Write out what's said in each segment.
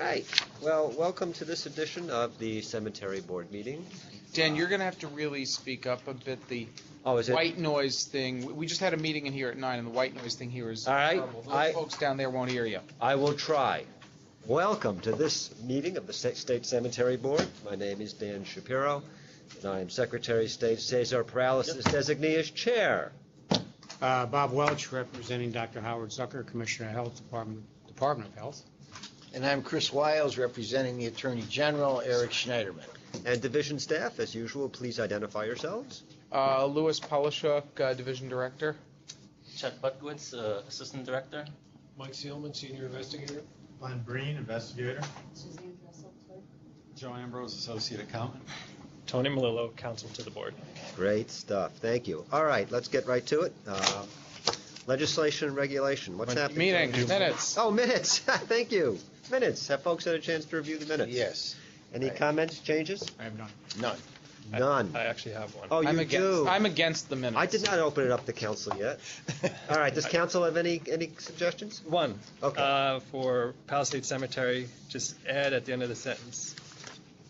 right. Well, welcome to this edition of the Cemetery Board meeting. Dan, you're going to have to really speak up a bit. The is it? white noise thing, we just had a meeting in here at 9, and the white noise thing here is All right. horrible. Those folks down there won't hear you. I will try. Welcome to this meeting of the State Cemetery Board. My name is Dan Shapiro, and I am Secretary of State. Cesar Paralysis designee as chair. Bob Welch, representing Dr. Howard Zucker, Commissioner of Health Department of Health. And I'm Chris Wiles, representing the Attorney General, Eric Schneiderman. And division staff, as usual, please identify yourselves. Louis Polishuk, Division Director. Chuck Butkowitz, Assistant Director. Mike Seelman, Senior Investigator. Glenn Breen, Investigator. Suzanne Dressel, clerk. Joe Ambrose, Associate Accountant. Tony Melillo, Counsel to the Board. Great stuff. Thank you. All right, let's get right to it. Legislation and regulation. What's happening? Meeting, minutes. Oh, minutes. Thank you. Minutes. Have folks had a chance to review the minutes? Yes. Any comments, changes? I have none. None. None. I actually have one. Oh, you do? I'm against the minutes. I did not open it up to council yet. All right. Does council have any suggestions? One. Okay. For Palisade Cemetery, just add at the end of the sentence,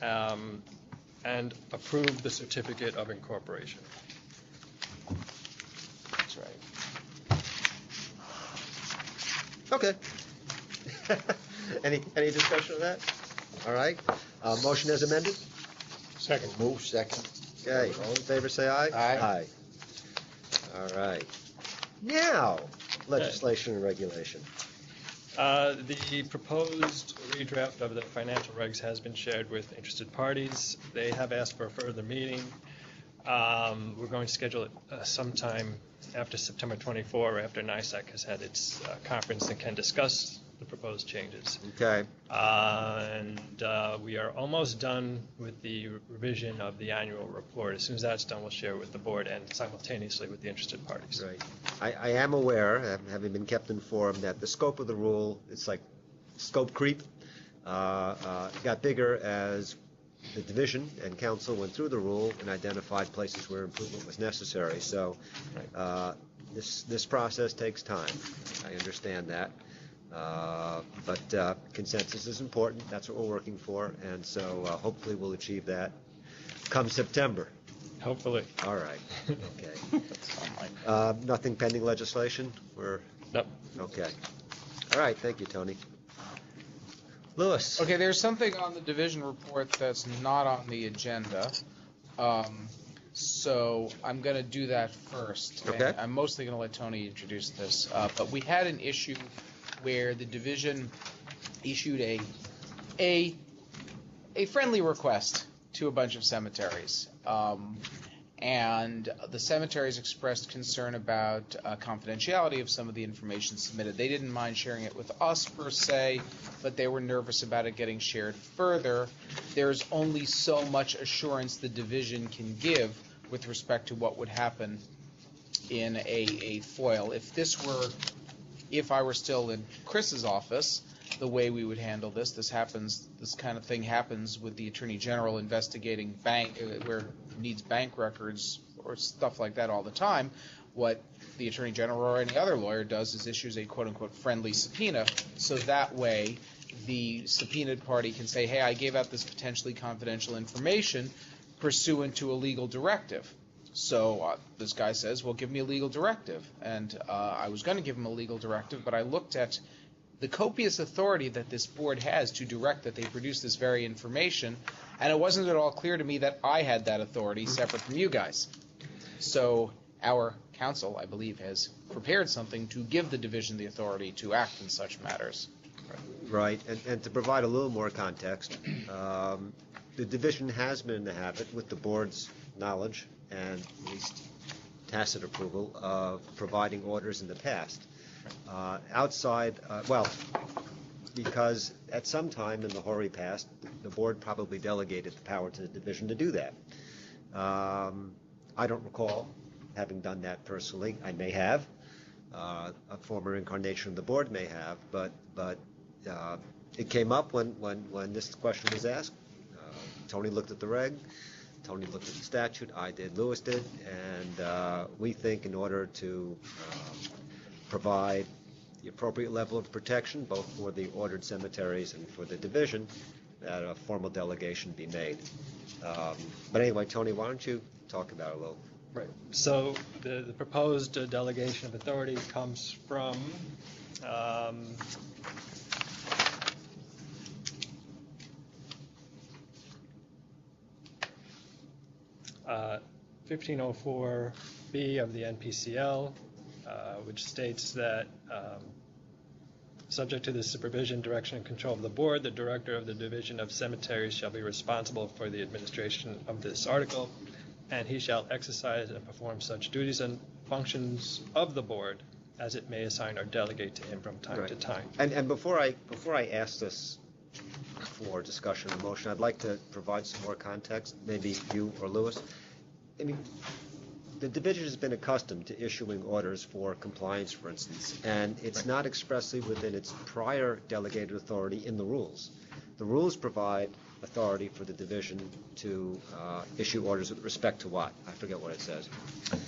and approve the certificate of incorporation. That's right. Okay. Any discussion of that? All right. Motion as amended? Second. Move second. Okay. All in favor, say aye. Aye. All right. Now, legislation and regulation. The proposed redraft of the financial regs has been shared with interested parties. They have asked for a further meeting. We're going to schedule it sometime after September 24, after NISAC has had its conference and can discuss the proposed changes. Okay. And we are almost done with the revision of the annual report. As soon as that's done, we'll share it with the board and simultaneously with the interested parties. Right. I am aware, having been kept informed, that the scope of the rule, it's like scope creep, got bigger as the division and council went through the rule and identified places where improvement was necessary. So this process takes time. I understand that. But consensus is important. That's what we're working for. And so hopefully we'll achieve that come September. Hopefully. All right. Okay. Nothing pending legislation? Nope. Okay. All right. Thank you, Tony. Louis. Okay, there's something on the division report that's not on the agenda. So I'm going to do that first. Okay. And I'm mostly going to let Tony introduce this. But we had an issue where the division issued a friendly request to a bunch of cemeteries. And the cemeteries expressed concern about confidentiality of some of the information submitted. They didn't mind sharing it with us per se, but they were nervous about it getting shared further. There's only so much assurance the division can give with respect to what would happen in a FOIL. If I were still in Chris's office, the way we would handle this kind of thing happens with the Attorney General investigating where needs bank records or stuff like that all the time. What the Attorney General or any other lawyer does is issues a quote-unquote friendly subpoena, so that way the subpoenaed party can say, hey, I gave out this potentially confidential information pursuant to a legal directive. So this guy says, well, give me a legal directive. And I was going to give him a legal directive, but I looked at the copious authority that this board has to direct that they produce this very information, and it wasn't at all clear to me that I had that authority separate from you guys. So our counsel, I believe, has prepared something to give the division the authority to act in such matters. Right. And to provide a little more context, the division has been in the habit, with the board's knowledge and at least tacit approval, of providing orders in the past. Because at some time in the hoary past, the board probably delegated the power to the division to do that. I don't recall having done that personally. I may have. A former incarnation of the board may have, but it came up when this question was asked. Tony looked at the reg. Tony looked at the statute. I did. Louis did. And we think in order to provide the appropriate level of protection, both for the ordered cemeteries and for the division, that a formal delegation be made. But anyway, Tony, why don't you talk about it a little? Right. So the proposed delegation of authority comes from 1504B of the NPCL, which states that subject to the supervision, direction, and control of the board, the director of the Division of Cemeteries shall be responsible for the administration of this article, and he shall exercise and perform such duties and functions of the board as it may assign or delegate to him from time to time. And before I ask this for discussion and motion, I'd like to provide some more context, maybe you or Louis. I mean, the division has been accustomed to issuing orders for compliance, for instance, and it's not expressly within its prior delegated authority in the rules. The rules provide authority for the division to issue orders with respect to what? I forget what it says.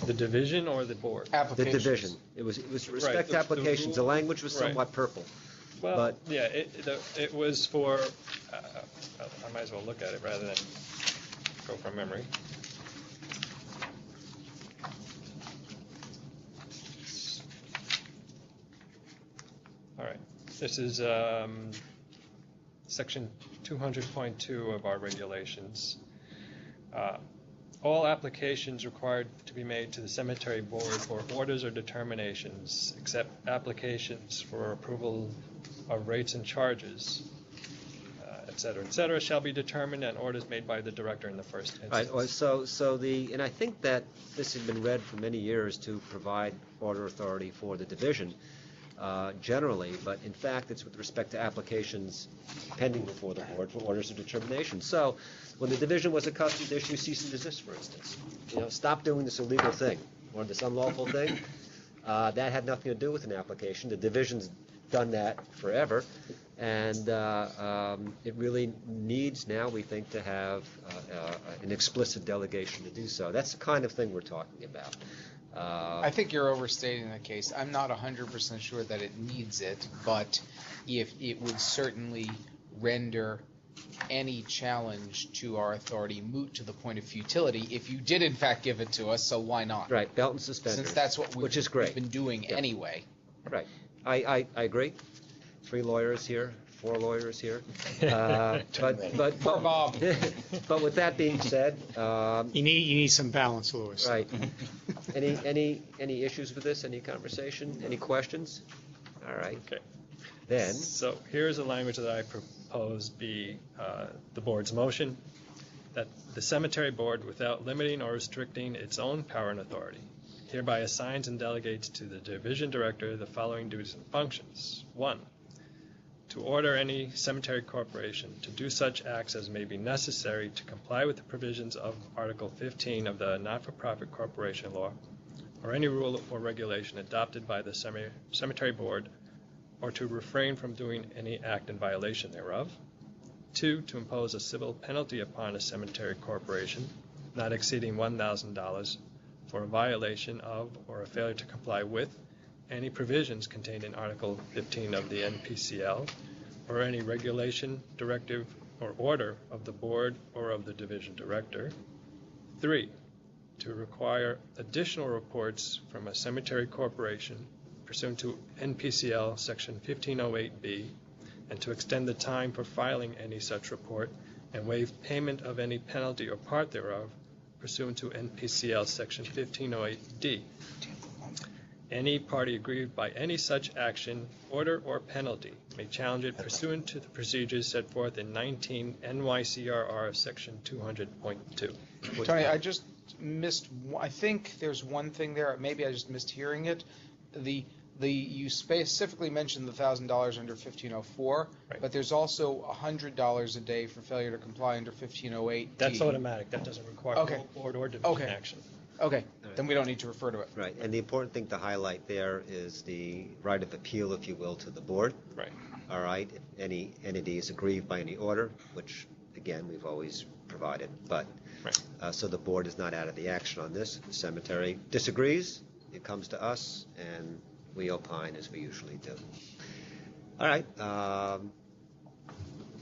The division or the board? The Applications. division. It was respect to the applications. The rule- language was somewhat purple. Well, But- yeah, it was for, I might as well look at it rather than go from memory. All right, this is section 200.2 of our regulations. All applications required to be made to the cemetery board for orders or determinations, except applications for approval of rates and charges, et cetera, shall be determined and orders made by the director in the first instance. Right, and I think that this has been read for many years to provide order authority for the division generally, but in fact it's with respect to applications pending before the board for orders of determination. So when the division was accustomed to issue cease and desist, for instance, stop doing this illegal thing or this unlawful thing, that had nothing to do with an application. The division's done that forever, and it really needs now, we think, to have an explicit delegation to do so. That's the kind of thing we're talking about. I think you're overstating the case. I'm not 100% sure that it needs it, but if it would certainly render any challenge to our authority moot to the point of futility if you did in fact give it to us, so why not? Right, belt and suspenders. Since that's what which is great. we've been doing Yeah. anyway. Right. I agree. 3 lawyers here, 4 lawyers here. But Poor Bob. But with that being said, You need some balance, Louis. right. Any issues with this? Any conversation? Any questions? All right. Okay. Then, So here's the language that I propose be the board's motion, that the cemetery board, without limiting or restricting its own power and authority, hereby assigns and delegates to the division director the following duties and functions. 1, to order any cemetery corporation to do such acts as may be necessary to comply with the provisions of Article 15 of the Not-for-Profit Corporation Law, or any rule or regulation adopted by the cemetery board, or to refrain from doing any act in violation thereof. 2, to impose a civil penalty upon a cemetery corporation not exceeding $1,000 for a violation of or a failure to comply with any provisions contained in Article 15 of the NPCL, or any regulation, directive, or order of the board or of the division director. 3, to require additional reports from a cemetery corporation pursuant to NPCL Section 1508B, and to extend the time for filing any such report and waive payment of any penalty or part thereof pursuant to NPCL Section 1508D. Any party aggrieved by any such action, order, or penalty may challenge it pursuant to the procedures set forth in 19 NYCRR Section 200.2. Tony, I just missed, I think there's one thing there, maybe I just missed hearing it. You specifically mentioned the $1,000 under 1504, Right. but there's also $100 a day for failure to comply under 1508. That's automatic. That doesn't require Okay. board or division Okay. action. Okay, then we don't need to refer to it. right, and the important thing to highlight there is the right of appeal, if you will, to the board. Right. All right, if any entity is aggrieved by any order, which, again, we've always provided, but, Right. so the board is not out of the action on this. The cemetery disagrees, it comes to us, and we opine as we usually do. All right.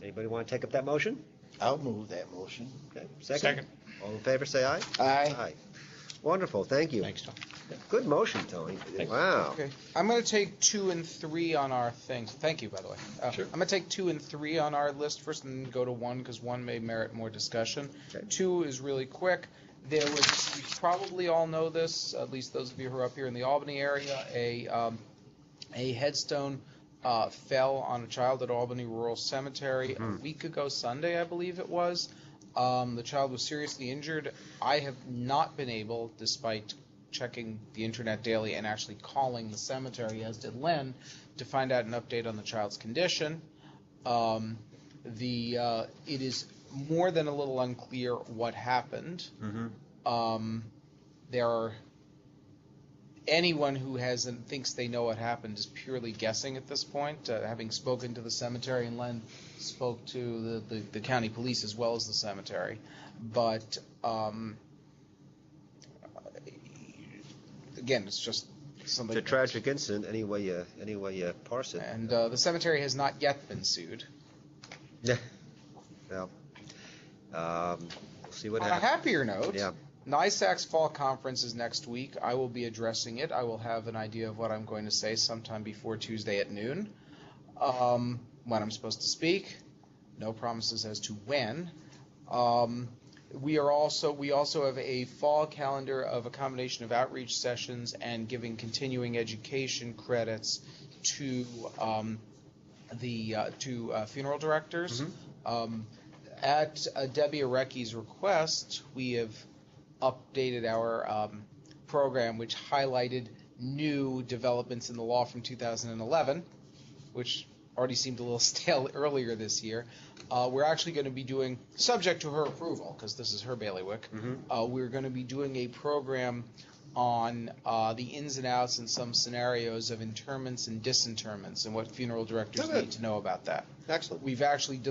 Anybody want to take up that motion? I'll move that motion. Okay. Second. All in favor, say aye. Aye. Wonderful, thank you. Thanks, Tom. Good motion, Tony. Wow. Okay. I'm going to take 2 and 3 on our things. Thank you, by the way. Sure. I'm going to take 2 and 3 on our list first, and then go to 1 because 1 may merit more discussion. Okay. 2 is really quick. There was, you probably all know this, at least those of you who are up here in the Albany area, a headstone fell on a child at Albany Rural Cemetery a week ago Sunday, I believe it was. The child was seriously injured. I have not been able, despite checking the internet daily and actually calling the cemetery, as did Len, to find out an update on the child's condition. It is more than a little unclear what happened. There are anyone who thinks they know what happened is purely guessing at this point. Having spoken to the cemetery, and Len spoke to the county police as well as the cemetery, but again, it's just something. It's a tragic incident, any way you parse it. And the cemetery has not yet been sued. Yeah. Well, we'll see what On a happens. happier note, Yeah. NISAC's fall conference is next week. I will be addressing it. I will have an idea of what I'm going to say sometime before Tuesday at noon, when I'm supposed to speak. No promises as to when. We also have a fall calendar of a combination of outreach sessions and giving continuing education credits to funeral directors. At Debbie Areki's request, we have updated our program, which highlighted new developments in the law from 2011, which already seemed a little stale earlier this year. We're actually going to be doing, subject to her approval, because this is her bailiwick, we're going to be doing a program on the ins and outs and some scenarios of interments and disinterments and what funeral directors need to know about that. Excellent. We've actually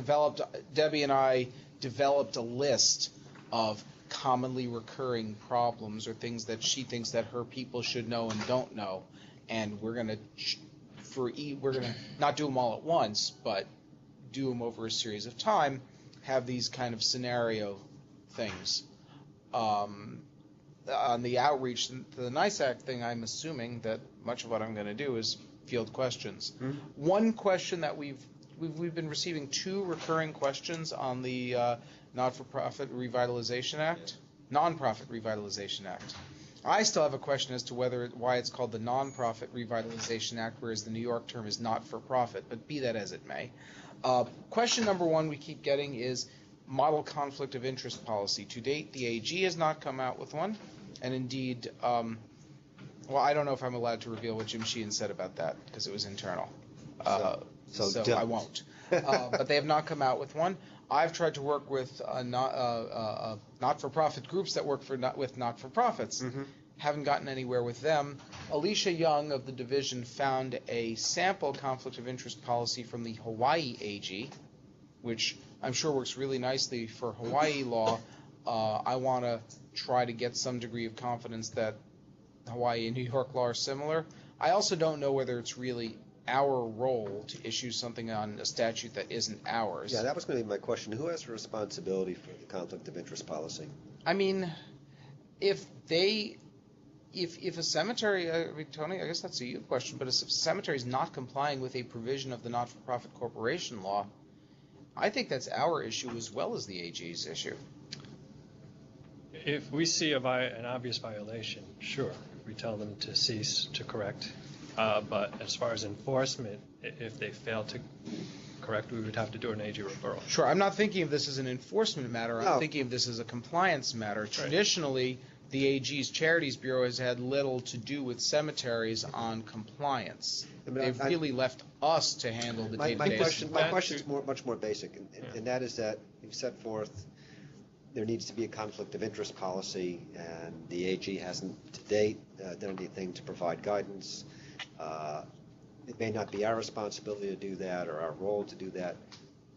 Debbie and I developed a list of commonly recurring problems or things that she thinks that her people should know and don't know, and we're going to not do them all at once, but do them over a series of time, have these kind of scenario things. On the outreach to the NISAC thing, I'm assuming that much of what I'm going to do is field questions. One question that we've been receiving 2 recurring questions on the Not-for-Profit Revitalization Act, Nonprofit Revitalization Act. I still have a question as to why it's called the Nonprofit Revitalization Act, whereas the New York term is not-for-profit, but be that as it may. Question number 1 we keep getting is model conflict of interest policy. To date, the AG has not come out with one, and indeed, I don't know if I'm allowed to reveal what Jim Sheehan said about that, because it was internal. So I won't. But they have not come out with one. I've tried to work with not-for-profit groups that work with not-for-profits. Haven't gotten anywhere with them. Alicia Young of the division found a sample conflict of interest policy from the Hawaii AG, which I'm sure works really nicely for Hawaii law. I want to try to get some degree of confidence that Hawaii and New York law are similar. I also don't know whether it's really our role to issue something on a statute that isn't ours. Yeah, that was going to be my question. Who has the responsibility for the conflict of interest policy? I mean, if a cemetery, Tony, I guess that's a you question, but if a cemetery is not complying with a provision of the not-for-profit corporation law, I think that's our issue as well as the AG's issue. If we see an obvious violation, sure, we tell them to cease, to correct. But as far as enforcement, if they fail to correct, we would have to do an AG referral. Sure, I'm not thinking of this as an enforcement matter. I'm thinking of this as a compliance matter. Traditionally, the AG's Charities Bureau has had little to do with cemeteries on compliance. They've really left us to handle the day-to-day. My question is much more basic, and that is that you've set forth there needs to be a conflict of interest policy, and the AG hasn't to date done anything to provide guidance. It may not be our responsibility to do that or our role to do that.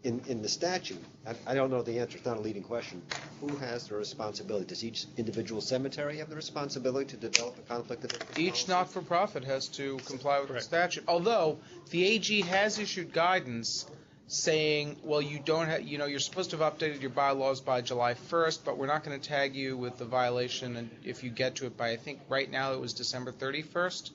in the statute, I don't know the answer, it's not a leading question, who has the responsibility? Does each individual cemetery have the responsibility to develop a conflict of interest Each policy? not-for-profit has to comply with the Correct. statute. Although the AG has issued guidance saying, well, you don't have, you're supposed to have updated your bylaws by July 1st, but we're not going to tag you with the violation, and if you get to it by, I think right now it was December 31st.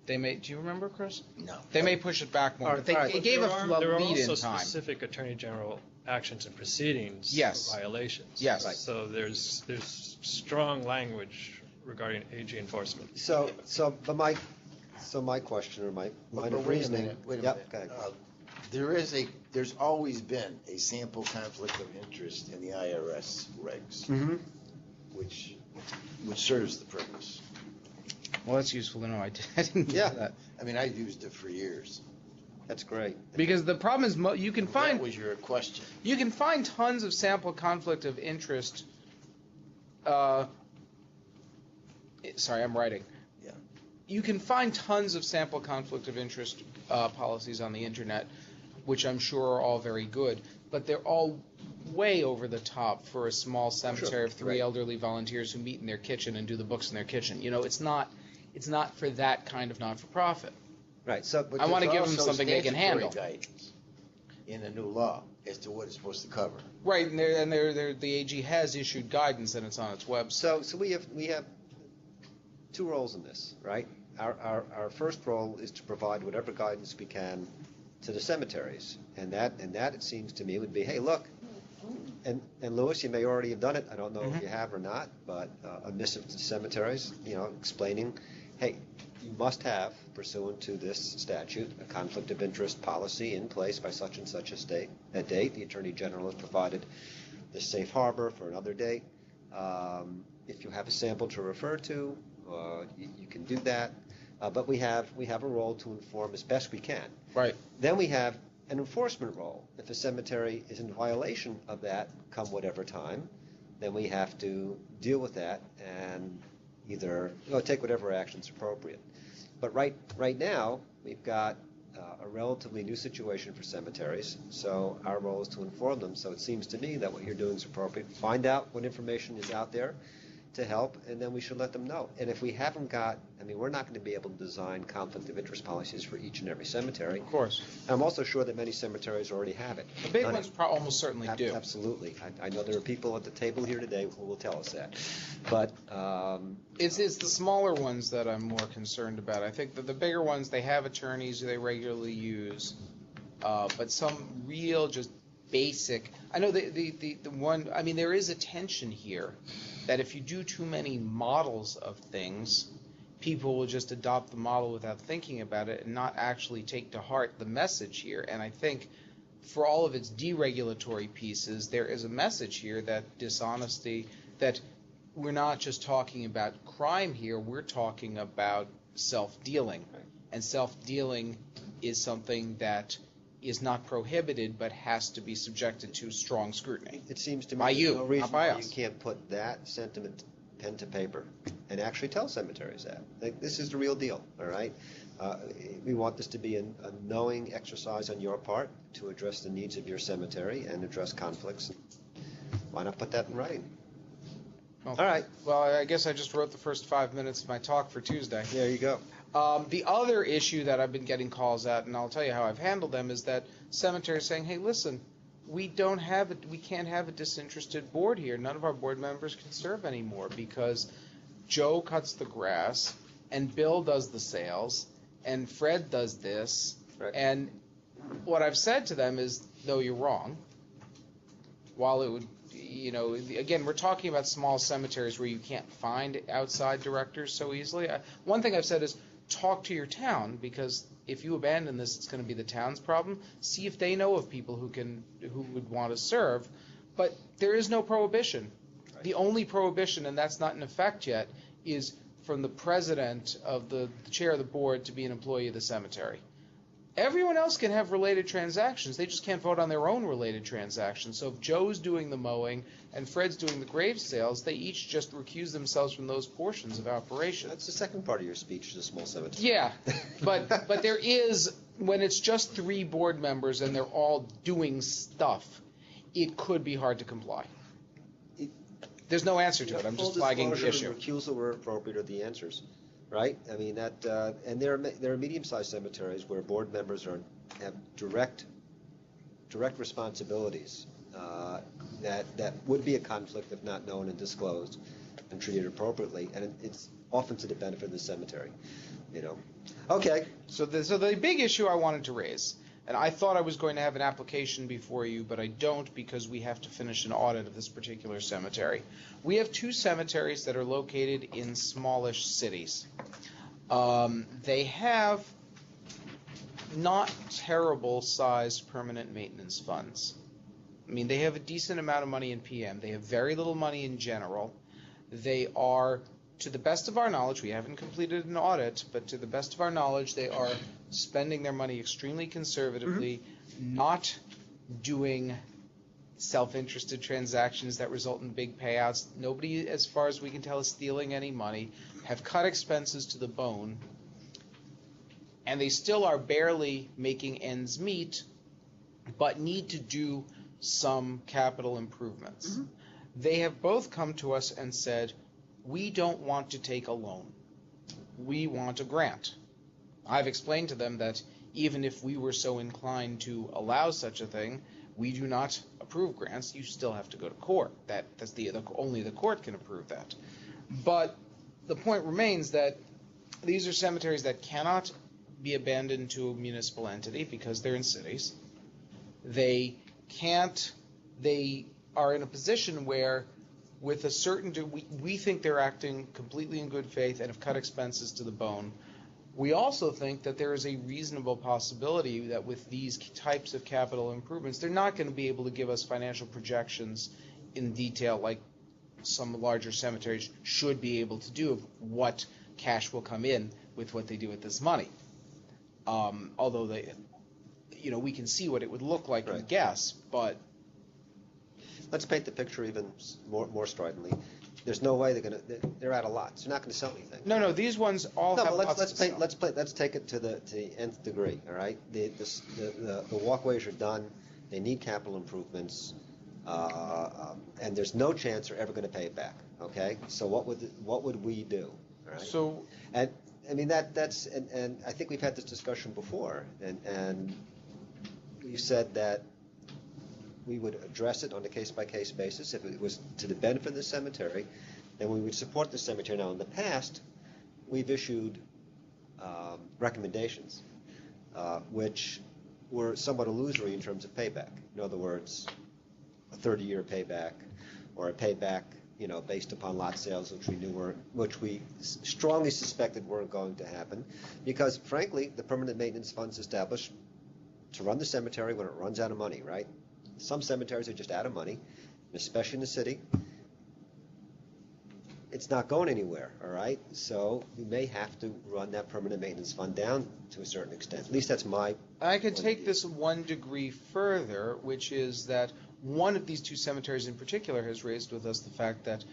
They may. Do you remember, Chris? No. They may push it back more. All But they, right. it gave a There are lead-in also time. specific Attorney General actions and proceedings Yes. for violations. Yes. Right. So there's strong language regarding AG enforcement. But my question or my line But of wait a reasoning. minute, wait a Yep, minute. go ahead. There's always been a sample conflict of interest in the IRS regs, Mm-hmm. which serves the purpose. Well, that's useful to know. I didn't Yeah. know that. I mean, I've used it for years. That's great. Because the problem is you can That find was your question. You can find tons of sample conflict of interest. Sorry, I'm writing. Yeah. You can find tons of sample conflict of interest policies on the internet, which I'm sure are all very good, but they're all way over the top for a small cemetery of three Right. elderly volunteers who meet in their kitchen and do the books in their kitchen. It's not for that kind of not-for-profit. Right, so, But I wanna there's give them also something they can statutory handle. guidance in the new law as to what it's supposed to cover. Right, and the AG has issued guidance, and it's on its website. so we have two roles in this, right? Our first role is to provide whatever guidance we can to the cemeteries, and that it seems to me would be, hey, look, and Louis, you may already have done it. I don't know if you have or not, but a missive to cemeteries, explaining, hey, you must have, pursuant to this statute, a conflict of interest policy in place by such and such a date. The Attorney General has provided the safe harbor for another date. If you have a sample to refer to, you can do that. But we have a role to inform as best we can. Right. Then we have an enforcement role. If a cemetery is in violation of that, come whatever time, then we have to deal with that and either take whatever action's appropriate. But right now, we've got a relatively new situation for cemeteries, so our role is to inform them. So it seems to me that what you're doing is appropriate. Find out what information is out there to help, and then we should let them know. And if we haven't got, we're not going to be able to design conflict of interest policies for each and every cemetery. Of course. I'm also sure that many cemeteries already have it. The big ones almost certainly do. Absolutely. I know there are people at the table here today who will tell us that. But It's the smaller ones that I'm more concerned about. I think that the bigger ones, they have attorneys who they regularly use, but some real just basic. I know the one. There is a tension here that if you do too many models of things, people will just adopt the model without thinking about it and not actually take to heart the message here. And I think for all of its deregulatory pieces, there is a message here that dishonesty, that we're not just talking about crime here, we're talking about self-dealing. And self-dealing is something that is not prohibited but has to be subjected to strong scrutiny. it seems to me By there's you, no not reason by why us. you can't put that sentiment pen to paper and actually tell cemeteries that. Like, this is the real deal, all right? We want this to be a knowing exercise on your part to address the needs of your cemetery and address conflicts. Why not put that in writing? Well, All right, Well, I guess I just wrote the first 5 minutes of my talk for Tuesday. there you go. The other issue that I've been getting calls at, and I'll tell you how I've handled them, is that cemeteries saying, "Hey, listen, we can't have a disinterested board here. None of our board members can serve anymore because Joe cuts the grass, and Bill does the sales, and Fred does this." Right. And what I've said to them is, "No, you're wrong." While it would, again, we're talking about small cemeteries where you can't find outside directors so easily. One thing I've said is, talk to your town, because if you abandon this, it's going to be the town's problem. See if they know of people who would want to serve. But there is no prohibition. Right. The only prohibition, and that's not in effect yet, is from the president of the chair of the board to be an employee of the cemetery. Everyone else can have related transactions. They just can't vote on their own related transactions. So if Joe's doing the mowing and Fred's doing the grave sales, they each just recuse themselves from those portions of operation. That's the second part of your speech, the small cemetery. Yeah, but there is when it's just 3 board members and they're all doing stuff, it could be hard to comply. There's no answer to it. I'm just flagging the Full issue. disclosure and recusal were appropriate are the answers, right? I mean, and there are medium-sized cemeteries where board members have direct responsibilities that would be a conflict if not known and disclosed and treated appropriately, and it's often to the benefit of the cemetery, you know. Okay. So the big issue I wanted to raise, and I thought I was going to have an application before you, but I don't because we have to finish an audit of this particular cemetery. We have 2 cemeteries that are located in smallish cities. They have not terrible sized permanent maintenance funds. I mean, they have a decent amount of money in PM. They have very little money in general. They are, to the best of our knowledge, we haven't completed an audit, but to the best of our knowledge, they are spending their money extremely conservatively, not doing self-interested transactions that result in big payouts. Nobody, as far as we can tell, is stealing any money, have cut expenses to the bone, and they still are barely making ends meet, but need to do some capital improvements. They have both come to us and said, we don't want to take a loan. We want a grant. I've explained to them that even if we were so inclined to allow such a thing, we do not approve grants. You still have to go to court. That's only the court can approve that. But the point remains that these are cemeteries that cannot be abandoned to a municipal entity because they're in cities. They are in a position where with a certain, we think they're acting completely in good faith and have cut expenses to the bone. We also think that there is a reasonable possibility that with these types of capital improvements, they're not going to be able to give us financial projections in detail like some larger cemeteries should be able to do of what cash will come in with what they do with this money. Although we can see what it would look like and guess, but Let's paint the picture even more stridently. There's no way they're out of lots. They're not going to sell anything. No, these ones all have lots to sell. Let's take it to the nth degree. All right, the walkways are done. They need capital improvements, and there's no chance they're ever going to pay it back. Okay, so what would we do? All right. So, and I mean and I think we've had this discussion before, and you said that we would address it on a case-by-case basis. If it was to the benefit of the cemetery, then we would support the cemetery. Now, in the past, we've issued recommendations, which were somewhat illusory in terms of payback. In other words, a 30-year payback, or a payback, based upon lot sales, which we strongly suspected weren't going to happen, because frankly, the permanent maintenance fund's established to run the cemetery when it runs out of money, right? Some cemeteries are just out of money, especially in the city. It's not going anywhere, all right? So we may have to run that permanent maintenance fund down to a certain extent. At least that's my I could take this 1 degree further, which is that one of these 2 cemeteries in particular has raised with us the fact that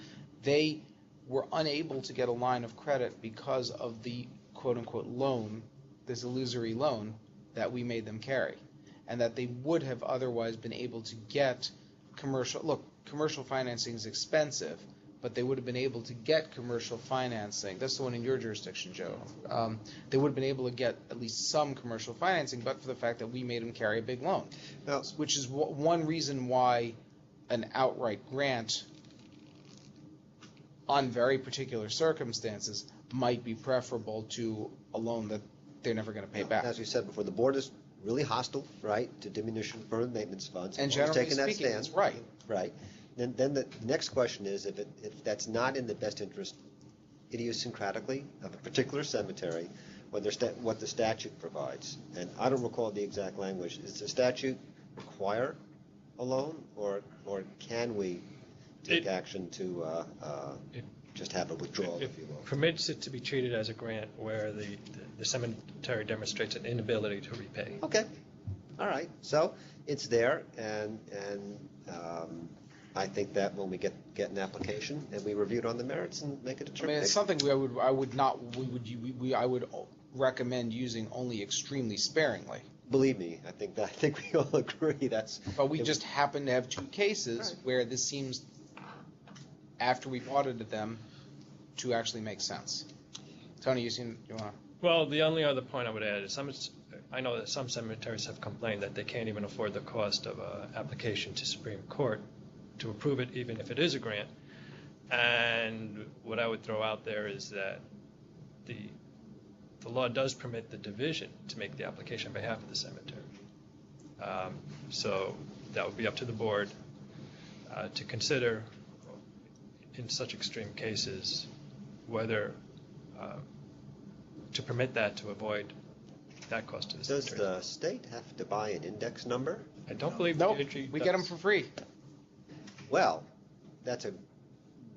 they were unable to get a line of credit because of the quote-unquote loan, this illusory loan that we made them carry, and that they would have otherwise been able to get commercial financing is expensive, but they would have been able to get commercial financing. That's the one in your jurisdiction, Joe. They would have been able to get at least some commercial financing, but for the fact that we made them carry a big loan, which is one reason why an outright grant on very particular circumstances might be preferable to a loan that they're never going to pay back. As we said before, the board is really hostile, right, to diminution of permanent maintenance funds. And We've generally taken that speaking, stance. it's right. Right. Then the next question is, if that's not in the best interest idiosyncratically of a particular cemetery, what the statute provides. And I don't recall the exact language. Does the statute require a loan, or can we take action to just have a withdrawal, if you will? Permits it to be treated as a grant where the cemetery demonstrates an inability to repay. Okay. All right. So it's there, and I think that when we get an application and we review it on the merits and make a I mean, determination. it's something I would recommend using only extremely sparingly. Believe me, I think we all agree that's. But we just happen to have two cases where this seems, after we've audited them, to actually make sense. Tony, you want to? Well, the only other point I would add is I know that some cemeteries have complained that they can't even afford the cost of an application to Supreme Court to approve it, even if it is a grant. And what I would throw out there is that the law does permit the division to make the application on behalf of the cemetery. So that would be up to the board to consider in such extreme cases whether to permit that to avoid that cost to the Does cemetery. the state have to buy an index number? I don't believe Nope, the DOT we does. get them for free. Well, that's a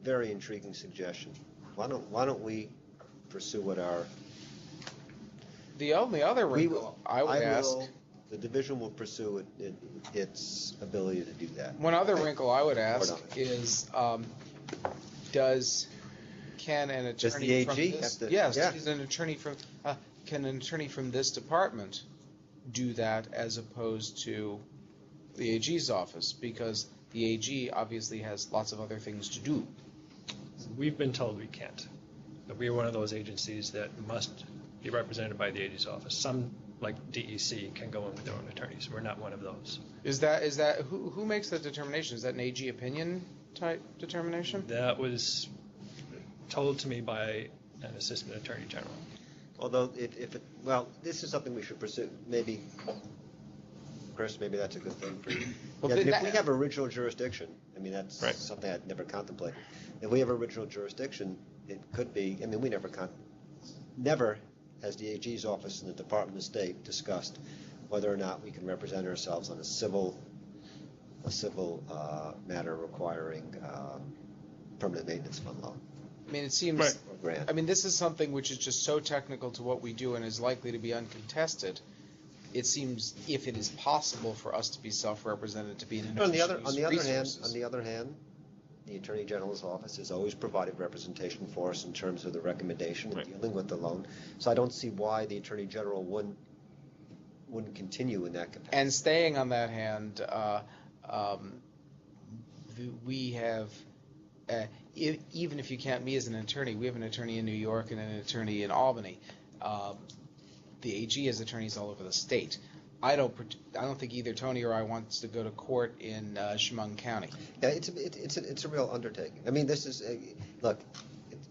very intriguing suggestion. Why don't we pursue what our The only other we wrinkle I would ask, the division will pursue its ability to do that. one other wrinkle I would ask Hold on. is, can an Does attorney the from AG this, have to- yes, yeah. can an attorney from this department do that as opposed to the AG's office? Because the AG obviously has lots of other things to do. We've been told we can't. That we are one of those agencies that must be represented by the AG's office. Some, like DEC, can go in with their own attorneys. We're not one of those. Is that who makes that determination? Is that an AG opinion type determination? That was told to me by an assistant attorney general. Although this is something we should pursue. Maybe, Chris, maybe that's a good thing for you. Well, Yeah, then if we that- have original jurisdiction, I mean, that's Right. something I'd never contemplated. If we have original jurisdiction, it could be, I mean, we never has the AG's office in the Department of State discussed whether or not we can represent ourselves on a civil matter requiring permanent maintenance fund loan I mean, it seems. Right. or grant. I mean, this is something which is just so technical to what we do and is likely to be uncontested. It seems, if it is possible for us to be self-represented, to be an On the efficient use of resources. other hand, the Attorney General's office has always provided representation for us in terms of the recommendation and Right. dealing with the loan. So I don't see why the Attorney General wouldn't continue in that capacity. And staying on that hand, we have, even if you count me as an attorney, we have an attorney in New York and an attorney in Albany. The AG has attorneys all over the state. I don't think either Tony or I wants to go to court in Chemung County. Yeah, it's a real undertaking. I mean, this is look,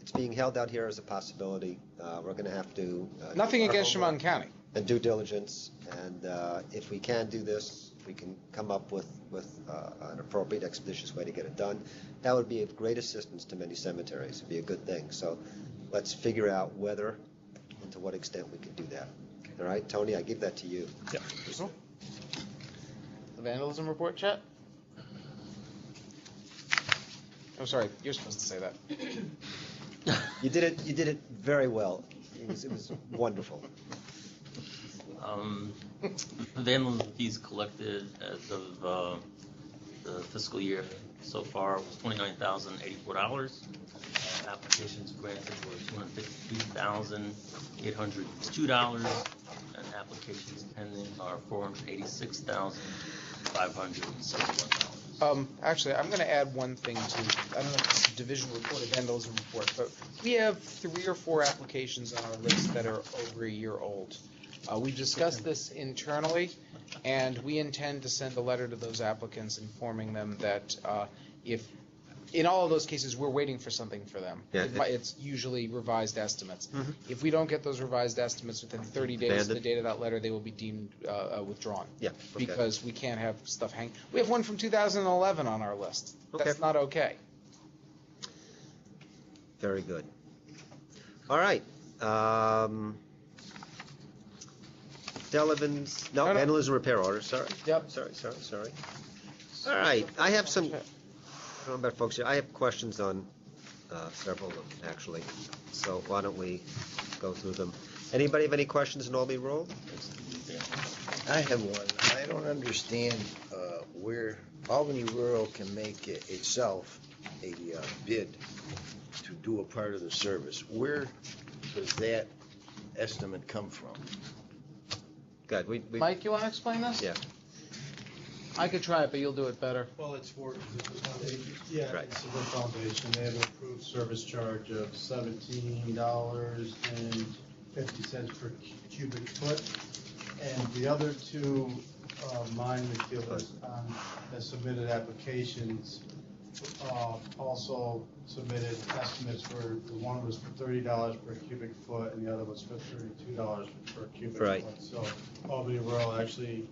it's being held out here as a possibility. We're going to have to Nothing do our against homework Chemung County. and due diligence, and if we can do this, we can come up with an appropriate, expeditious way to get it done. That would be of great assistance to many cemeteries. It'd be a good thing. So let's figure out whether and to what extent we can do that. All right, Tony, I give that to you. Yeah. The vandalism report, Chet? I'm sorry, you're supposed to say that. You did it very well. It was wonderful. The vandalism fees collected as of the fiscal year so far was $29,084. Applications granted were $252,802, and applications pending are $486,571. Actually, I'm going to add one thing to, I don't know if it's a division report or vandalism report, but we have 3 or 4 applications on our list that are over a year old. We discussed this internally, and we intend to send a letter to those applicants informing them that if, in all of those cases, we're waiting for something for them. Yeah. It's usually revised estimates. If we don't get those revised estimates within 30 days of the Abandoned. date of that letter, they will be deemed withdrawn. Yeah. Okay. Because we can't have stuff hang. We have one from 2011 on our list. That's Okay. not okay. Very good. All right. Delevins, no, No. vandalism repair order, sorry. Yep. Sorry. All right, I have some, I don't know about folks here, I have questions on several of them, actually. So why don't we go through them? Anybody have any questions in Albany Rural? I have one. I don't understand where Albany Rural can make itself a bid to do a part of the service. Where does that estimate come from? Good, we, Mike, you want to explain this? yeah, I could try it, but you'll do it better. Well, it's for, is it the foundation? Yeah, Right. it's the foundation. They have an approved service charge of $17.50 per cubic foot. And the other two, mine, has submitted applications, also submitted estimates for, the one was for $30 per cubic foot and the other was for $32 per cubic Right. foot. So Albany Rural actually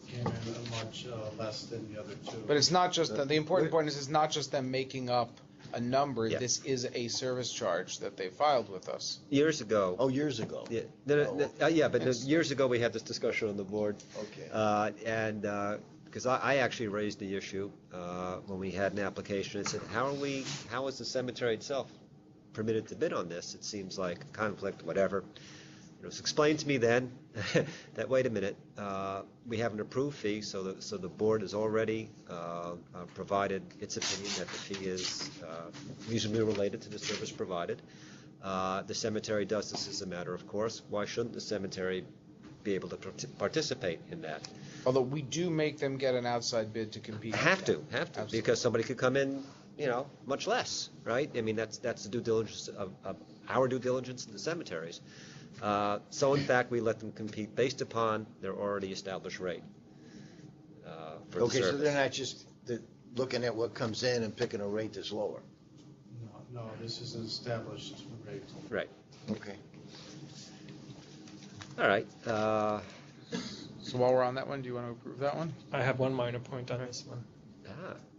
came in much less than the other two. But it's not just, the important point is it's not just them making up a number. Yeah. This is a service charge that they filed with us. years ago. Oh, years ago? Yeah, but Yes. years ago, we had this discussion on the board. Okay. And, because I actually raised the issue when we had an application, I said, how is the cemetery itself permitted to bid on this? It seems like a conflict, whatever. It was explained to me then that, wait a minute, we have an approved fee, so the board has already provided its opinion that the fee is reasonably related to the service provided. The cemetery does this as a matter of course. Why shouldn't the cemetery be able to participate in that? Although we do make them get an outside bid to compete. Have to, Absolutely. because somebody could come in, much less, right? I mean, that's the due diligence of our due diligence in the cemeteries. So in fact, we let them compete based upon their already established rate for the Okay, so service. they're not just looking at what comes in and picking a rate that's lower? No, this is an established rate. Right. Okay. All right. So while we're on that one, do you want to approve that one? I have one minor point on this one.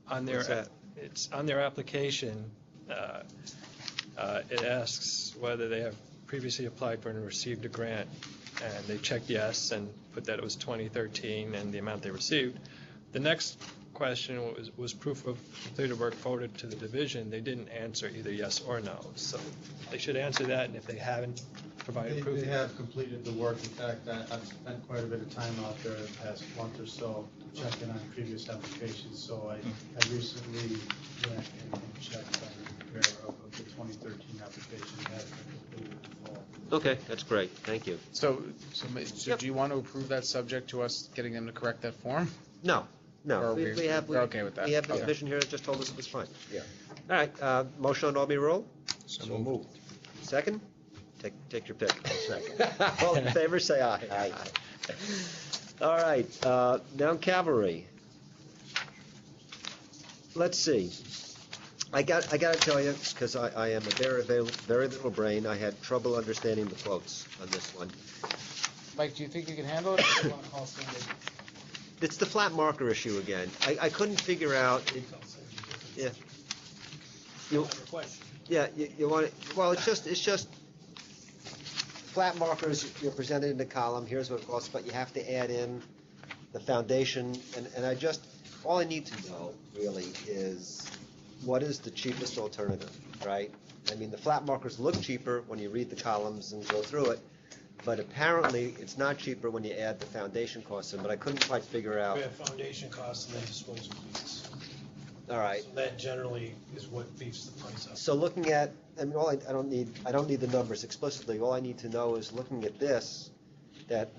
On What's that? it's on their application, it asks whether they have previously applied for and received a grant, and they checked yes and put that it was 2013 and the amount they received. The next question was proof of completed work forwarded to the division. They didn't answer either yes or no, so they should answer that, and if they haven't provided proof. They have completed the work. In fact, I've spent quite a bit of time out there the past month or so checking on previous applications. So I recently went and checked on the repair of the 2013 application that has been completed in fall. Okay, that's great. Thank you. So do you want to approve that subject to us getting them to correct that form? No. Or We have. we're okay with that? We have the Okay. division here that just told us it was fine. Yeah. All right. Motion on Albany Roll. So moved. Second. Take your pick. Second. All in favor, say aye. Aye. All right, now cavalry. Let's see. I got to tell you, because I am a very little brain, I had trouble understanding the quotes on this one. Mike, do you think you can handle it? Or do you want to call Cindy? It's the flat marker issue again. I couldn't figure out. Yeah. You want it, well, it's just flat markers, you're presented in the column, here's what it costs, but you have to add in the foundation, and all I need to know, really, is what is the cheapest alternative, right? I mean, the flat markers look cheaper when you read the columns and go through it, but apparently, it's not cheaper when you add the foundation costs in, but I couldn't quite figure out. We have foundation costs and then disposal fees. All right. So that generally is what beefs the price up. So looking at, I mean, I don't need the numbers explicitly. All I need to know is looking at this, that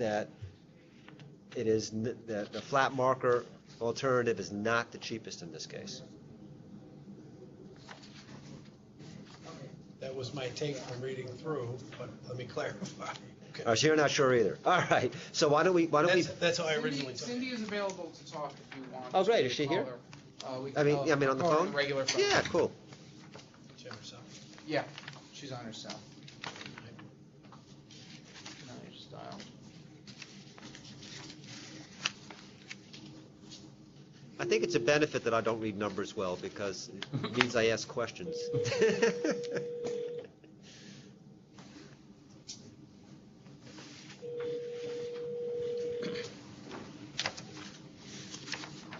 it is that the flat marker alternative is not the cheapest in this case. That was my take from reading through, but let me clarify. Okay. So you're not sure either. All right. So why don't we? That's how I originally took it. Cindy is available to talk if you want. Oh, great. to Is she call here? her. I mean, on the call her phone. Regular phone. Yeah. Cool. Jefferson. Yeah, she's on her cell. No, you just dial. I think it's a benefit that I don't read numbers well because it means I ask questions.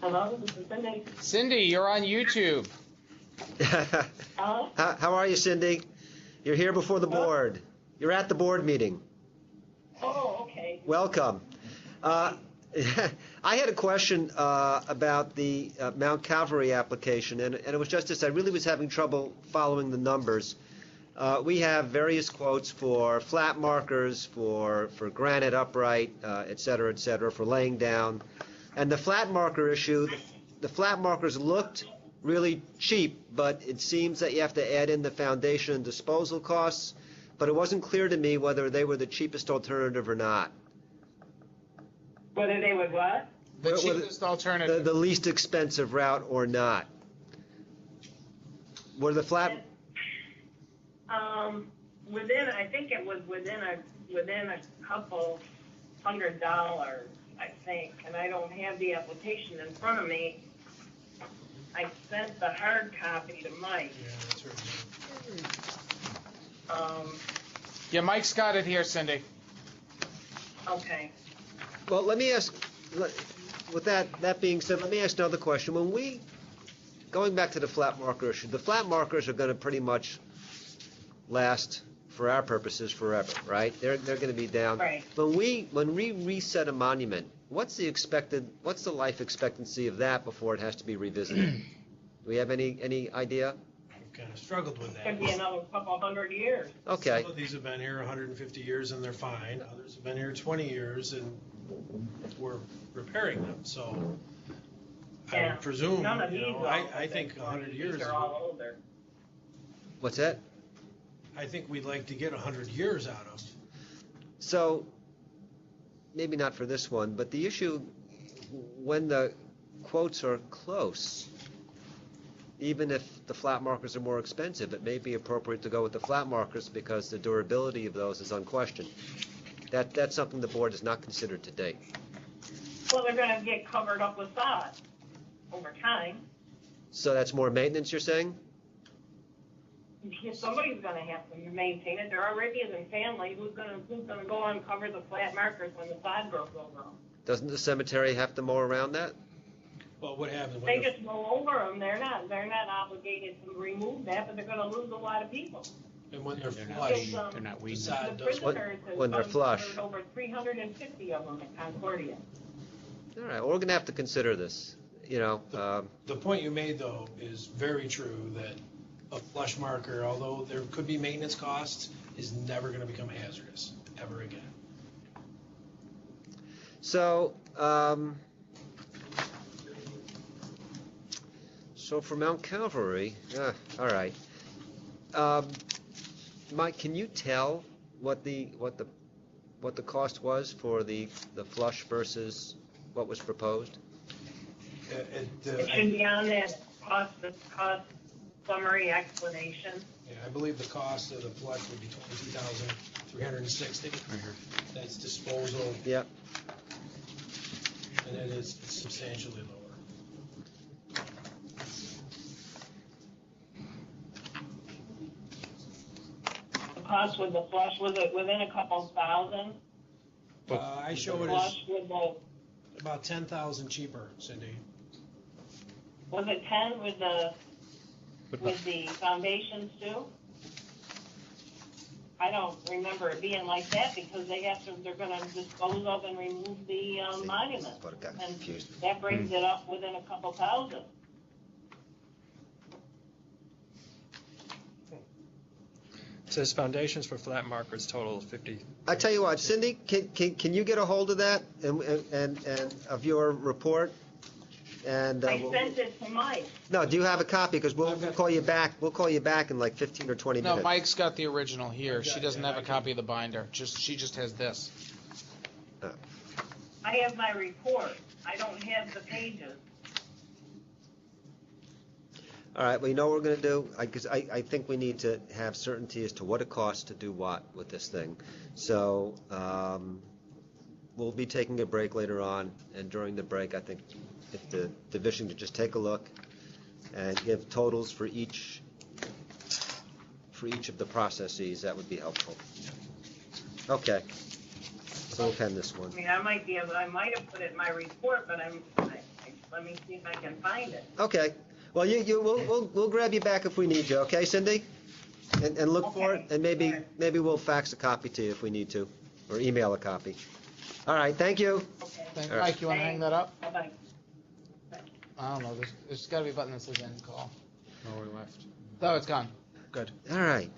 Hello, this is Cindy. Cindy, you're on YouTube. Hello? How are you, Cindy? You're here before the board. You're at the board meeting. Oh, okay. Welcome. I had a question about the Mount Calvary application, and it was just this. I really was having trouble following the numbers. We have various quotes for flat markers, for granite upright, et cetera, for laying down. And the flat marker issue, the flat markers looked really cheap, but it seems that you have to add in the foundation and disposal costs, but it wasn't clear to me whether they were the cheapest alternative or not. Whether they would what? The Well, cheapest alternative. The least expensive route or not. Were the flat, I think it was within a couple $100, I think, and I don't have the application in front of me. I sent the hard copy to Mike. Yeah, that's right. Yeah, Mike's got it here, Cindy. Okay. well, let me ask, with that being said, let me ask another question. Going back to the flat marker issue, the flat markers are going to pretty much last, for our purposes, forever, right? They're going to be down. Right. When we reset a monument, what's the life expectancy of that before it has to be revisited? Do we have any idea? We've kind of struggled with Could be that. another couple hundred years. Okay. Some of these have been here 150 years and they're fine. Others have been here 20 years and we're repairing them, so I Yeah. would presume, None of you these know, are all I think 100 years, These are all older. What's that? I think we'd like to get 100 years out of. So, maybe not for this one, but the issue, when the quotes are close, even if the flat markers are more expensive, it may be appropriate to go with the flat markers because the durability of those is unquestioned. That's something the board has not considered to date. Well, they're gonna get covered up with sod over time. So that's more maintenance, you're saying? Somebody's gonna have to maintain it. They're already in family. Who's gonna go and cover the flat markers when the sod grows over them? Doesn't the cemetery have to mow around that? Well, what happens They when just mow over them. They're not obligated to remove that, but they're gonna lose a lot of people. and when they're They're not flush, weeding, they're not the weeding. The sod does. prisoners have when they're flush. uncovered over 350 of them at Concordia. All right, well, we're going to have to consider this, The point you made, though, is very true, that a flush marker, although there could be maintenance costs, is never gonna become hazardous, ever again. So, so for Mount Calvary, all right. Mike, can you tell what the cost was for the flush versus what was proposed? It should be on that cost summary explanation. Yeah, I believe the cost of the flush would be $22,360. That's disposal, Yep. and it is substantially lower. The cost with the flush, was it within a couple thousand? I show it as Flush with the, about 10,000 cheaper, Cindy. was it 10 with the foundations too? I don't remember it being like that because they're gonna dispose of and remove the monument. That's what it got And confused. that brings it up within a couple thousand. It says foundations for flat markers total 50. I tell you what, Cindy, can you get a hold of that and of your report? And I sent it to Mike. no, do you have a copy? Because we'll call you back. We'll call you back in like 15 or 20 No, minutes. Mike's got the original here. She doesn't have a copy of the binder. She just has this. I have my report. I don't have the pages. All right. Well, you know what we're going to do? Because I think we need to have certainty as to what it costs to do what with this thing. So we'll be taking a break later on, and during the break, I think if the division could just take a look and give totals for each of the processes, that would be helpful. Okay. So we'll pen this one. I mean, I might have put it in my report, but let me see if I can find it. Okay. Well, we'll grab you back if we need you. Okay, Cindy? And look for it, Okay. and maybe we'll fax a copy to you if we need to, or email a copy. All right. Thank you. Okay. All right. Mike, you want to hang that up? Bye-bye. I don't know. There's got to be a button that says end call. Lower left. Oh, it's gone. Good. All right.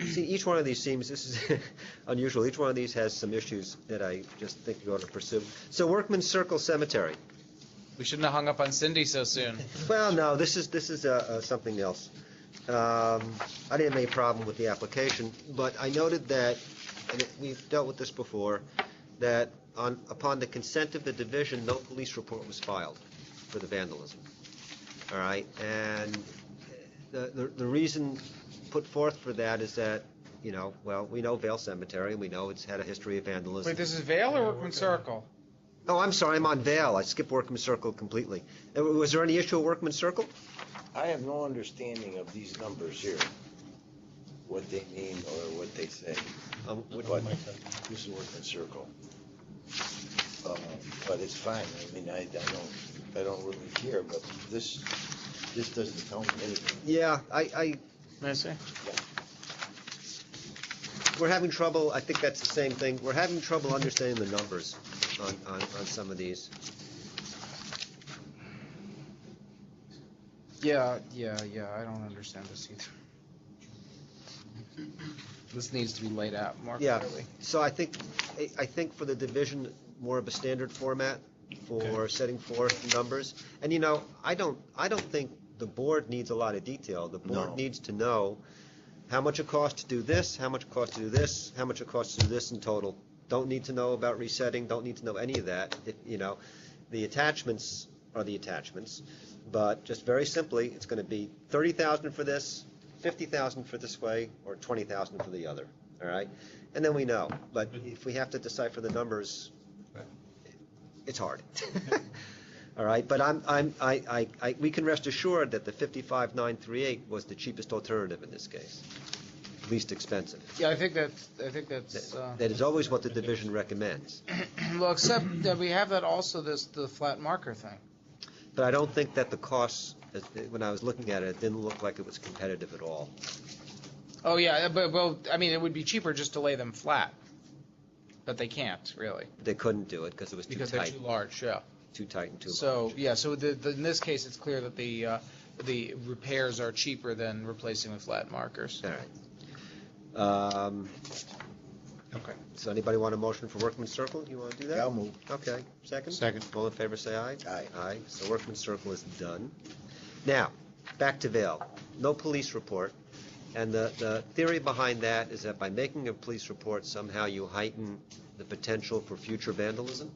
see, each one of these seems, this is unusual, each one of these has some issues that I just think we ought to pursue. So Workman's Circle Cemetery. We shouldn't have hung up on Cindy so soon. Well, no, this is something else. I didn't have any problem with the application, but I noted that, and we've dealt with this before, that upon the consent of the division, no police report was filed for the vandalism. All right, and the reason put forth for that is that, well, we know Vale Cemetery, and we know it's had a history of vandalism. Wait, this is Vale or Workman Circle? Oh, I'm sorry, I'm on Vale. I skipped Workman's Circle completely. Was there any issue with Workman's Circle? I have no understanding of these numbers here, what they mean or what they say. But this is Workman's Circle. But it's fine. I mean, I don't really care, but this doesn't tell me anything. Yeah, May I say? we're having trouble, I think that's the same thing. We're having trouble understanding the numbers on some of these. Yeah, I don't understand this either. This needs to be laid out more Yeah, clearly. so I think for the division, more of a standard format for setting forth numbers. And I don't think the board needs a lot of detail. The board No. needs to know how much it costs to do this, how much it costs to do this, how much it costs to do this in total. Don't need to know about resetting, don't need to know any of that. The attachments are the attachments, but just very simply, it's going to be 30,000 for this, 50,000 for this way, or 20,000 for the other, all right? And then we know, but if we have to decipher the numbers, it's hard. All right, but we can rest assured that the 55,938 was the cheapest alternative in this case, least expensive. Yeah, I think that's. That is always what the division recommends. Well, except that we have that also, the flat marker thing. But I don't think that the costs, when I was looking at it, it didn't look like it was competitive at all. Oh yeah, but well, I mean, it would be cheaper just to lay them flat, but they can't really They couldn't do it because it was too because tight. they're too large. Yeah. Too tight and too So large. yeah, so in this case, it's clear that the repairs are cheaper than replacing with flat markers. All right. Okay. So anybody want a motion for Workman's Circle? You want to do that? I'll move. Okay. Second? Second. All in favor, say aye. Aye. Aye. So Workman's Circle is done. Now, back to Vale. No police report. And the theory behind that is that by making a police report, somehow you heighten the potential for future vandalism?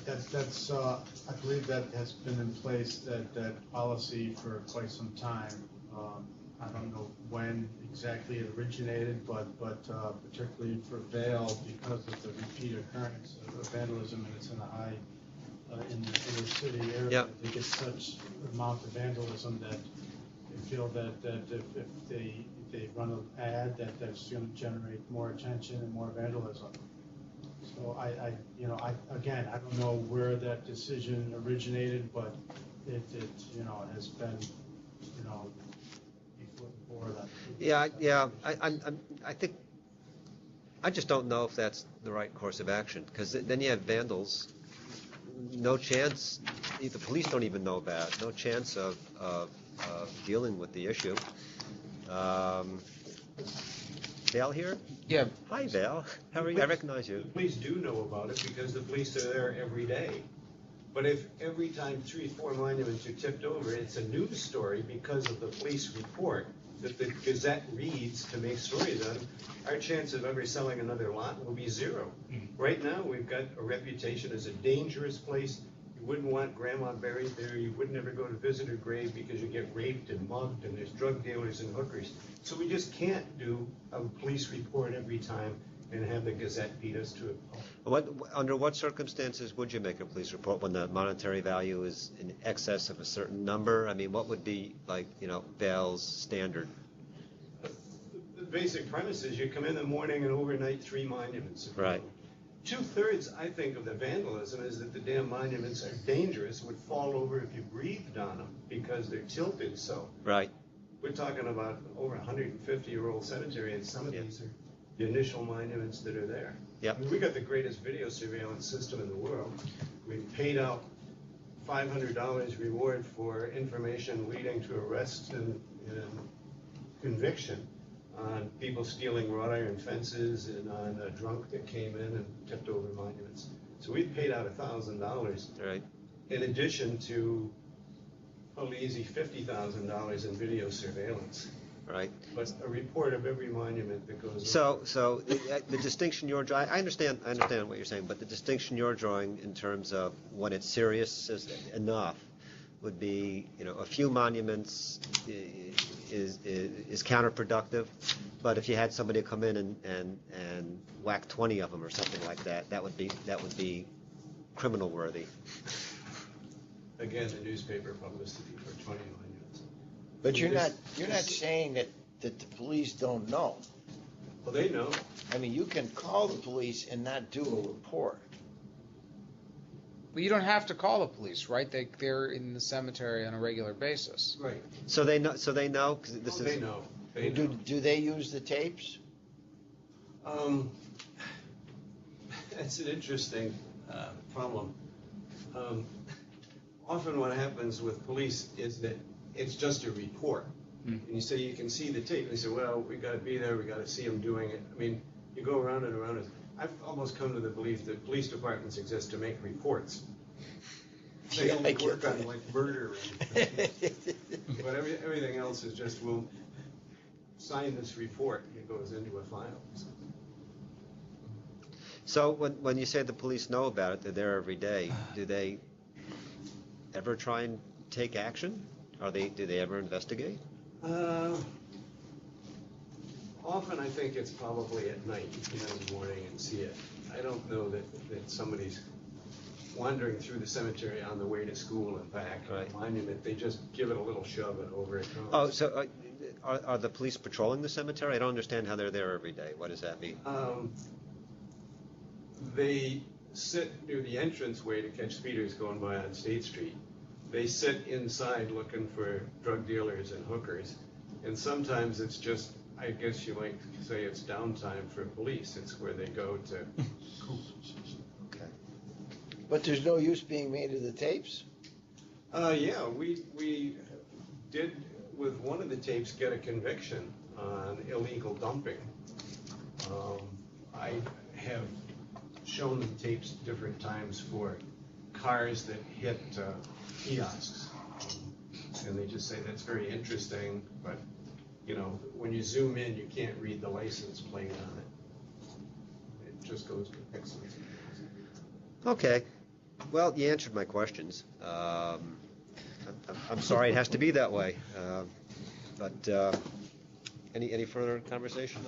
That's, I believe that has been in place, that policy for quite some time. I don't know when exactly it originated, but particularly for Vale, because of the repeat occurrence of vandalism, and it's in a high, in the inner city area, Yep. they get such amount of vandalism that they feel that if they run an ad, that's going to generate more attention and more vandalism. So I don't know where that decision originated, but it has been, before that. Yeah. I think, I just don't know if that's the right course of action, because then you have vandals, no chance, the police don't even know about it, no chance of dealing with the issue. Val here? Yeah. Hi, Val. How are you? I recognize you. The police do know about it because the police are there every day. But if every time 3 or 4 monuments are tipped over, it's a news story because of the police report that the Gazette reads to make stories on, our chance of ever selling another lot will be 0. Right now, we've got a reputation as a dangerous place. You wouldn't want grandma buried there. You wouldn't ever go to visit her grave because you get raped and mugged and there's drug dealers and hookers. So we just can't do a police report every time and have the Gazette beat us to it. Under what circumstances would you make a police report when the monetary value is in excess of a certain number? I mean, what would be Val's standard? The basic premise is you come in the morning and overnight 3 monuments. Right. 2/3, I think, of the vandalism is that the damn monuments are dangerous, would fall over if you breathed on them because they're tilted so. Right. We're talking about over 150-year-old cemetery, and some of these are the initial monuments that are there. Yep. I mean, we got the greatest video surveillance system in the world. We've paid out $500 reward for information leading to arrest and conviction on people stealing wrought iron fences and on a drunk that came in and tipped over monuments. So we paid out $1,000 Right. in addition to probably easy $50,000 in video surveillance. Right. But a report of every monument that goes. So the distinction you're drawing, I understand what you're saying, but the distinction you're drawing in terms of when it's serious enough would be, a few monuments is counterproductive, but if you had somebody come in and whack 20 of them or something like that, that would be criminal worthy. Again, the newspaper publicity for 20 monuments. But you're not saying that the police don't know. Well, they know. I mean, you can call the police and not do a report. But you don't have to call the police, right? They're in the cemetery on a regular basis. Right. So they know, 'cause this is. They know. They know. Do they use the tapes? That's an interesting problem. Often what happens with police is that it's just a report. And you say you can see the tape, and they say, well, we got to be there, we got to see them doing it. I mean, you go around and around. I've almost come to the belief that police departments exist to make reports. They only work on like murder. But everything else is just, we'll sign this report, it goes into a file. So when you say the police know about it, they're there every day, do they ever try and take action? Do they ever investigate? Often I think it's probably at night, in the morning and see it. I don't know that somebody's wandering through the cemetery on the way to school and back. Right. Monument, they just give it a little shove and over it goes. Oh, so are the police patrolling the cemetery? I don't understand how they're there every day. What does that mean? They sit near the entranceway to catch speeders going by on State Street. They sit inside looking for drug dealers and hookers. And sometimes it's just, I guess you might say it's downtime for police. It's where they go to. Okay. But there's no use being made of the tapes? Yeah, we did, with one of the tapes, get a conviction on illegal dumping. I have shown the tapes different times for cars that hit kiosks. And they just say that's very interesting, but when you zoom in, you can't read the license plate on it. It just goes to excellent. Okay. Well, you answered my questions. I'm sorry it has to be that way. But any further conversation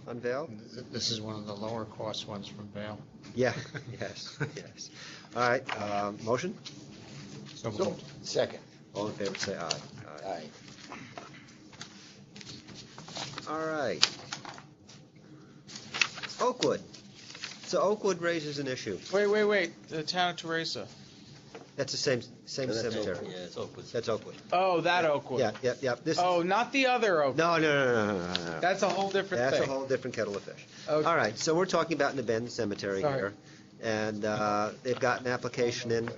on Vail? This is one of the lower cost ones from Vail. Yeah. Yes. All right. Motion? So So, second. All in favor, say aye. Aye. All right. Oakwood. So Oakwood raises an issue. Wait. The town of Teresa. That's the same That's cemetery. Yeah, it's Oakwood. That's Oakwood. Oh, that Oakwood. Yeah. This. Oh, not the other Oakwood. No. That's a whole different That's thing. a whole different kettle of fish. Okay. All right, so we're talking about an abandoned cemetery Sorry. here, and they've got an application in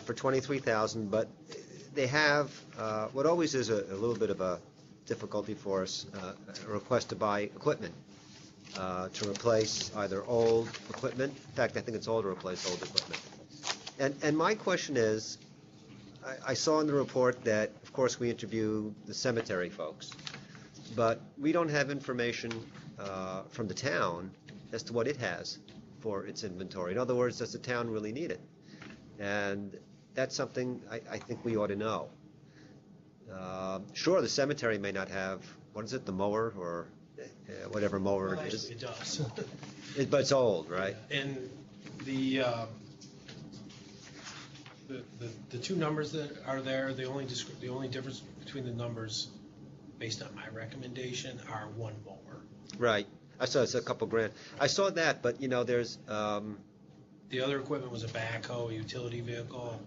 for $23,000, but they have what always is a little bit of a difficulty for us, a request to buy equipment to replace either old equipment. In fact, I think it's old to replace old equipment. And my question is, I saw in the report that, of course, we interview the cemetery folks, but we don't have information from the town as to what it has for its inventory. In other words, does the town really need it? And that's something I think we ought to know. Sure, the cemetery may not have, what is it, the mower or whatever mower it is. It does. But it's old, right? And the two numbers that are there, the only difference between the numbers, based on my recommendation, are one mower. Right. I saw it's a couple grand. I saw that, but there's The other equipment was a backhoe, a utility vehicle,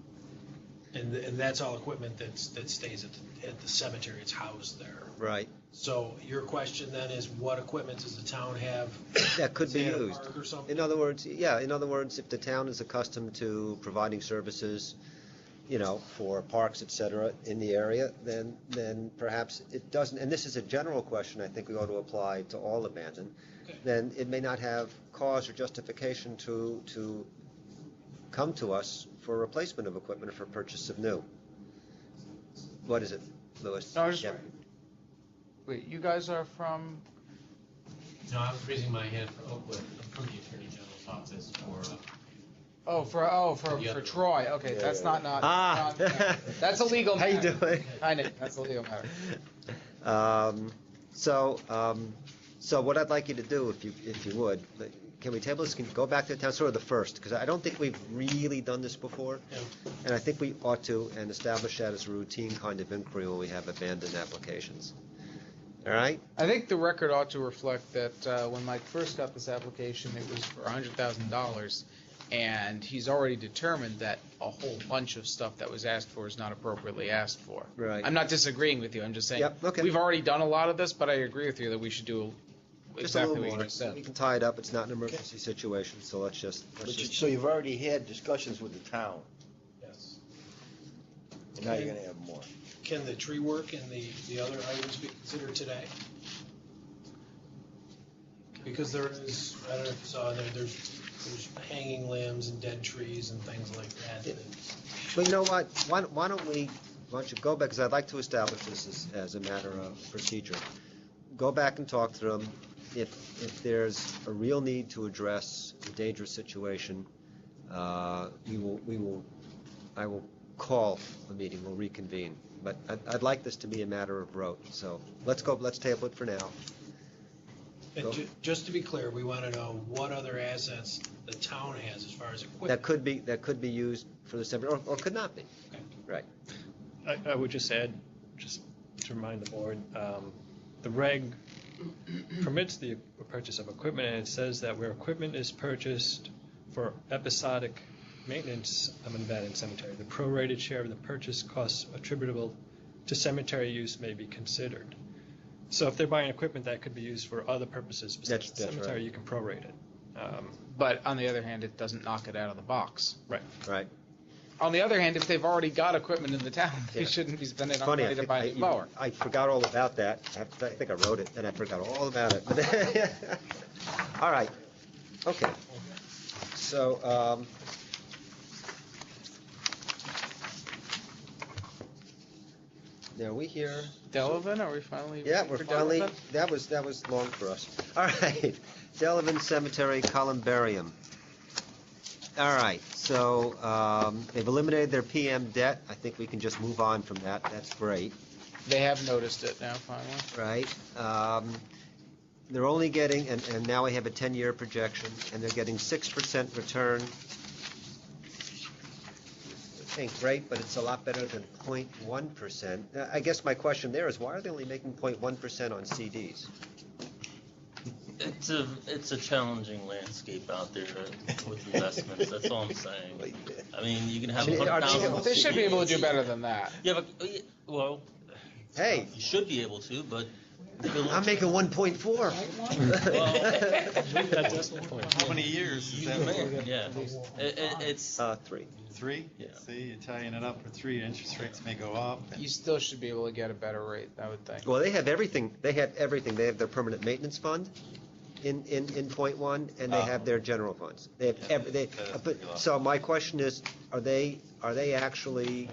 and that's all equipment that stays at the cemetery. It's housed there. right. So your question then is, what equipment does the town have? That could be Say at a used. park or something? In other words, if the town is accustomed to providing services for parks, et cetera, in the area, then perhaps it doesn't, and this is a general question I think we ought to apply to all abandoned, then it may not have cause or justification to come to us for replacement of equipment or for purchase of new. What is it, Louis? No, I was just, Yeah. wait, you guys are from, No, I was raising my hand for Oakwood. I'm from the Attorney General's office for, for Troy, okay, Yeah, that's yeah, not, that's a legal How matter. you doing? I know, that's a legal matter. So what I'd like you to do, if you would, can we table this, can you go back to the town, sort of the first, because I don't think we've really done this before, and I think we ought to, and establish that as a routine kind of inquiry when we have abandoned applications. All right? I think the record ought to reflect that when Mike first got this application, it was for $100,000, and he's already determined that a whole bunch of stuff that was asked for is not appropriately asked for. Right. I'm not disagreeing with you, I'm just saying, Yep, okay. we've already done a lot of this, but I agree with you that we should do Just a exactly little what you more. just said. We can tie it up, it's not an emergency situation, so let's just. So you've already had discussions with the town, Yes. and now you're gonna have more. Can the tree work and the other items be considered today? Because there is, I don't know if you saw, there's hanging limbs and dead trees and things like that. Well, you know what, why don't you go back, because I'd like to establish this as a matter of procedure. Go back and talk to them. If there's a real need to address a dangerous situation, I will call a meeting, we'll reconvene. But I'd like this to be a matter of rote, so let's table it for now. And just to be clear, we want to know what other assets the town has as far as equipment. That could be used for the cemetery, or could not be. Okay. Right. I would just add, just to remind the board, the reg permits the purchase of equipment, and it says that where equipment is purchased for episodic maintenance of an abandoned cemetery, the prorated share of the purchase costs attributable to cemetery use may be considered. So if they're buying equipment that could be used for other purposes besides the That's cemetery, right. you can prorate it. But on the other hand, it doesn't knock it out of the box. Right. Right. On the other hand, if they've already got equipment in the town, they Yeah. shouldn't be spending on Funny, money to buy a mower. I forgot all about that. I think I wrote it, and I forgot all about it. All right, okay. So, are we here? Delavan, are we finally? Yeah, ready we're for finally, Delavan? that was long for us. All right, Delavan Cemetery Columbarium. All right, so they've eliminated their PM debt. I think we can just move on from that. That's great. They have noticed it now, finally. Right? They're only getting, and now we have a 10-year projection, and they're getting 6% return. I think great, but it's a lot better than 0.1%. I guess my question there is, why are they only making 0.1% on CDs? It's a challenging landscape out there with investments. That's all I'm saying. I mean, you can have Are they- 100,000. They should be able to do better than that. Yeah, but well, Hey, you should be able to, but I'm making 1.4. How many years is that? yeah, it's 3. 3? Yeah. See, you're tying it up for 3, interest rates may go up. You still should be able to get a better rate, I would think. Well, they have everything. They have everything. They have their permanent maintenance fund in 0.1, and they have their general funds. They have so my question is, are they actually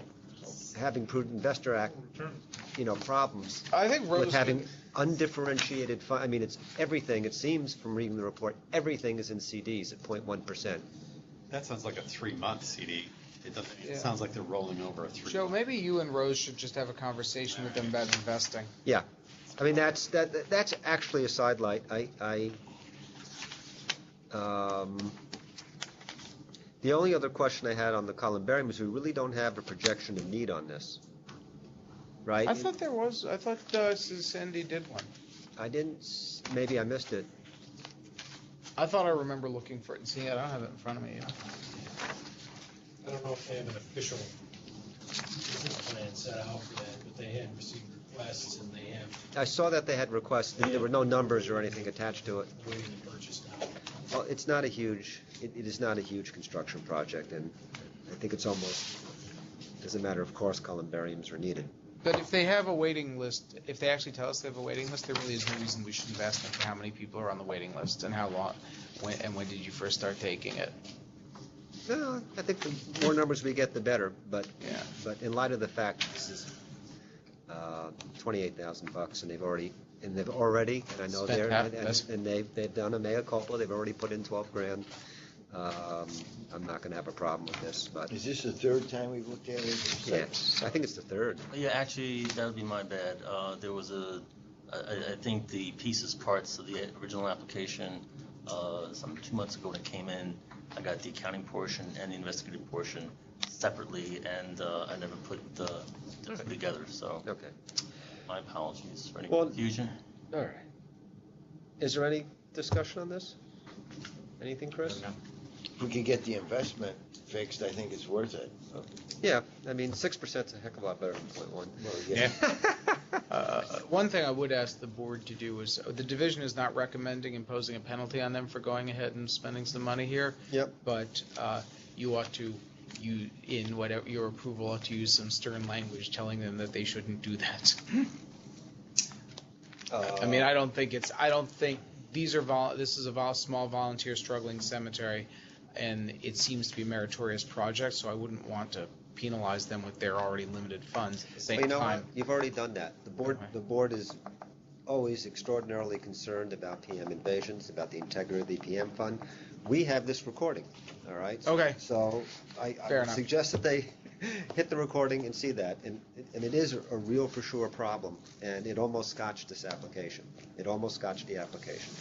having prudent investor act, problems I think Rose with having undifferentiated fund? I mean, it's everything. It seems from reading the report, everything is in CDs at 0.1%. That sounds like a 3-month CD. It doesn't, Yeah. it sounds like they're rolling over a 3. Joe, maybe you and Rose should just have a conversation with them about investing. Yeah, I mean that's actually a sidelight. The only other question I had on the columbarium is we really don't have a projection of need on this, right? I thought there was. I thought Sandy did one. I didn't. Maybe I missed it. I thought I remember looking for it and seeing it. I don't have it in front of me. I don't know if they have an official business plan set out for that, but they had received requests and they have I saw that they had requests. There were no numbers or anything attached to it. waiting to purchase now. Well, it's not a huge. It is not a huge construction project, and I think it's almost as a matter of course, columbariums are needed. But if they have a waiting list, if they actually tell us they have a waiting list, there really is no reason we shouldn't have asked them for how many people are on the waiting list and how long, when did you first start taking it? No, I think the more numbers we get, the better, but, Yeah. but in light of the fact this is $28,000, and they've already, and I know Spent they're, half of this. and they've done a mea culpa, they've already put in 12 grand. I'm not gonna have a problem with this, but, Is this the third time we've looked at it? yeah, I think it's the third. Yeah, actually, that would be my bad. There was I think the pieces, parts of the original application, some 2 months ago when it came in, I got the accounting portion and the investigative portion separately, and I never put the two together, so Okay. my apologies for any Well- confusion. All right. Is there any discussion on this? Anything, Chris? If we could get the investment fixed, I think it's worth it. Yeah, I mean, 6% is a heck of a lot better than 0.1. Well, yeah. One thing I would ask the board to do is, the division is not recommending imposing a penalty on them for going ahead and spending some money here. Yep. But you ought to, in whatever, your approval ought to use some stern language telling them that they shouldn't do that. I mean, I don't think these are, this is a small volunteer struggling cemetery, and it seems to be a meritorious project, so I wouldn't want to penalize them with their already limited funds at the Well, same you know what? time. You've already done that. The board is always extraordinarily concerned about PM invasions, about the integrity of the PM fund. We have this recording, all right? Okay. So I Fair would enough. suggest that they hit the recording and see that, and it is a real for sure problem, and it almost scotched this application. It almost scotched the application.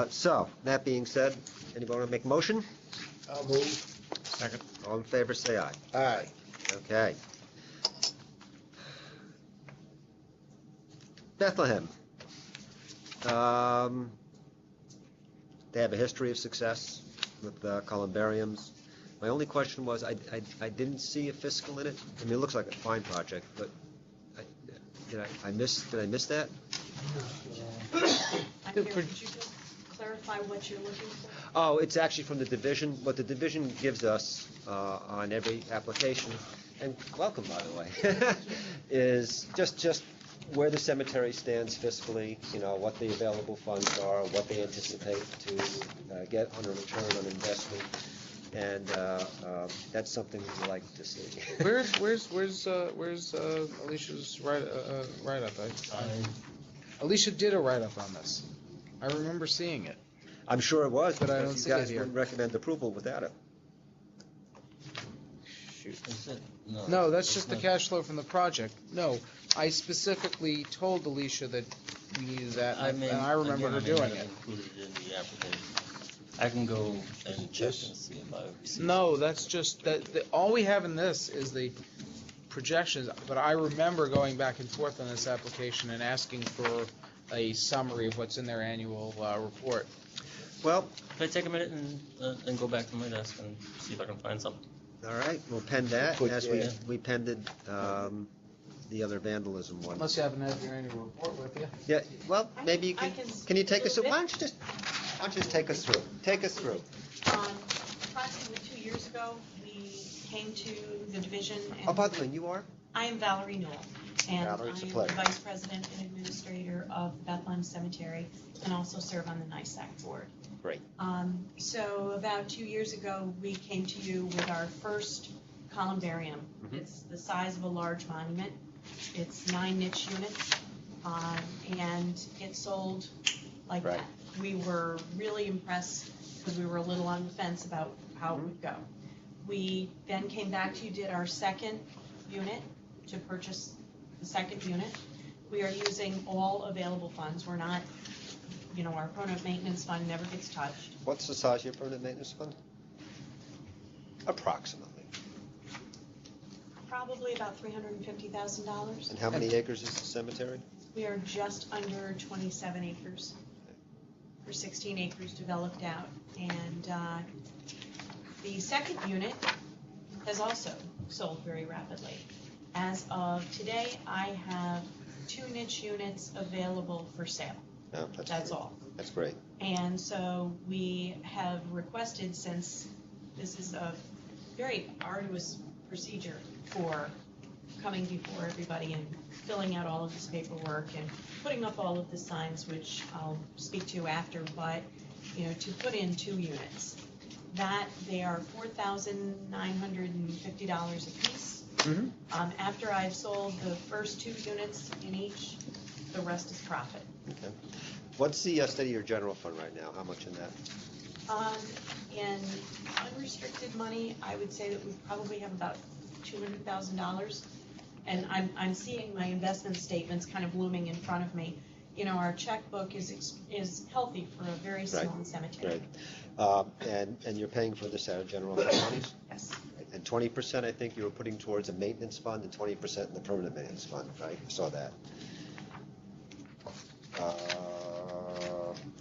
So, that being said, anybody want to make a motion? I'll move. Second. All in favor, say aye. Aye. Okay. Bethlehem. They have a history of success with columbariums. My only question was, I didn't see a fiscal in it. I mean, it looks like a fine project, but did I miss that? I'm here. Could you just clarify what you're looking for? Oh, it's actually from the division. What the division gives us on every application, and welcome, by the way, is just where the cemetery stands fiscally, what the available funds are, what they anticipate to get on a return on investment, and that's something we'd like to see. Where's Alicia's write-up? Alicia did a write-up on this. I remember seeing it. I'm sure it was, But I don't because see you it guys here. wouldn't recommend approval without it. Shoot. Is it? No, that's just the cash flow from the project. No, I specifically told Alicia that we needed that, and I remember her doing it. Included in the application. I can go and check and see if I received. No, that's just, all we have in this is the projections, but I remember going back and forth on this application and asking for a summary of what's in their annual report. Well, Can I take a minute and go back to my desk and see if I can find something? all right, we'll pen that Put as that. we pended the other vandalism one. Unless you happen to have your annual report with you. Yeah, well, maybe you I can, can can you take do us a through, bit. why don't you just take us through? Take us through. Approximately 2 years ago, we came to the division and. Oh, by the way, you are? I am Valerie Newell, and Valerie, I it's a am the pleasure. Vice President and Administrator of the Bethlehem Cemetery, and also serve on the NISAC Board. Great. So about 2 years ago, we came to you with our first columbarium. Mhm. It's the size of a large monument. It's 9 niche units, and it sold like Right. that. We were really impressed because we were a little on the fence about how it would go. We then came back to you, did our second unit to purchase the second unit. We are using all available funds. We're not, our permanent maintenance fund never gets touched. What's the size of your permanent maintenance fund? Approximately. Probably about $350,000. And how many acres is the cemetery? We are just under 27 acres. We're 16 acres developed out. And the second unit has also sold very rapidly. As of today, I have 2 niche units available for sale. No, That's great. all. That's great. And so we have requested, since this is a very arduous procedure for coming before everybody and filling out all of this paperwork and putting up all of the signs, which I'll speak to after, but, to put in 2 units. That, they are $4,950 a piece. After I've sold the first 2 units in each, the rest is profit. Okay. What's the state of your general fund right now? How much in that? In unrestricted money, I would say that we probably have about $200,000. And I'm seeing my investment statements kind of looming in front of me. Our checkbook is healthy for a very small cemetery. Right. And you're paying for this out of general fund monies? Yes. And 20%, I think you were putting towards a maintenance fund and 20% in the permanent maintenance fund, right? I saw that.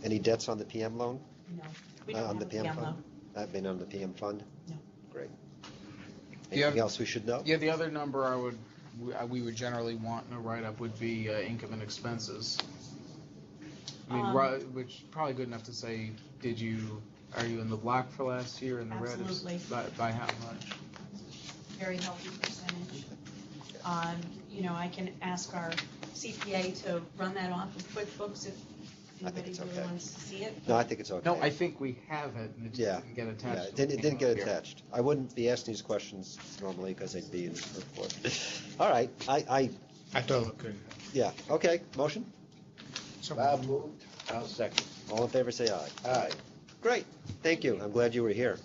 Any debts on the PM loan? No. We don't On have the a PM fund? loan. I've been on the PM fund? No. Great. Yeah. Anything else we should know? Yeah, the other number we would generally want in a write-up would be income and expenses. I mean, which probably good enough to say, are you in the black for last year and the red is Absolutely. by how much? Very healthy percentage. I can ask our CPA to run that off of QuickBooks if anybody it's really okay. wants to see it. No, I think it's okay. No, I think we have it, and it just Yeah. didn't get attached. Yeah, to it didn't get here. attached. I wouldn't be asking these questions normally because they'd be in the report. All right, I thought it looked good. yeah, okay, motion? Bob moved, I'll second. All in favor, say aye. Aye. Great, thank you, I'm glad you were here.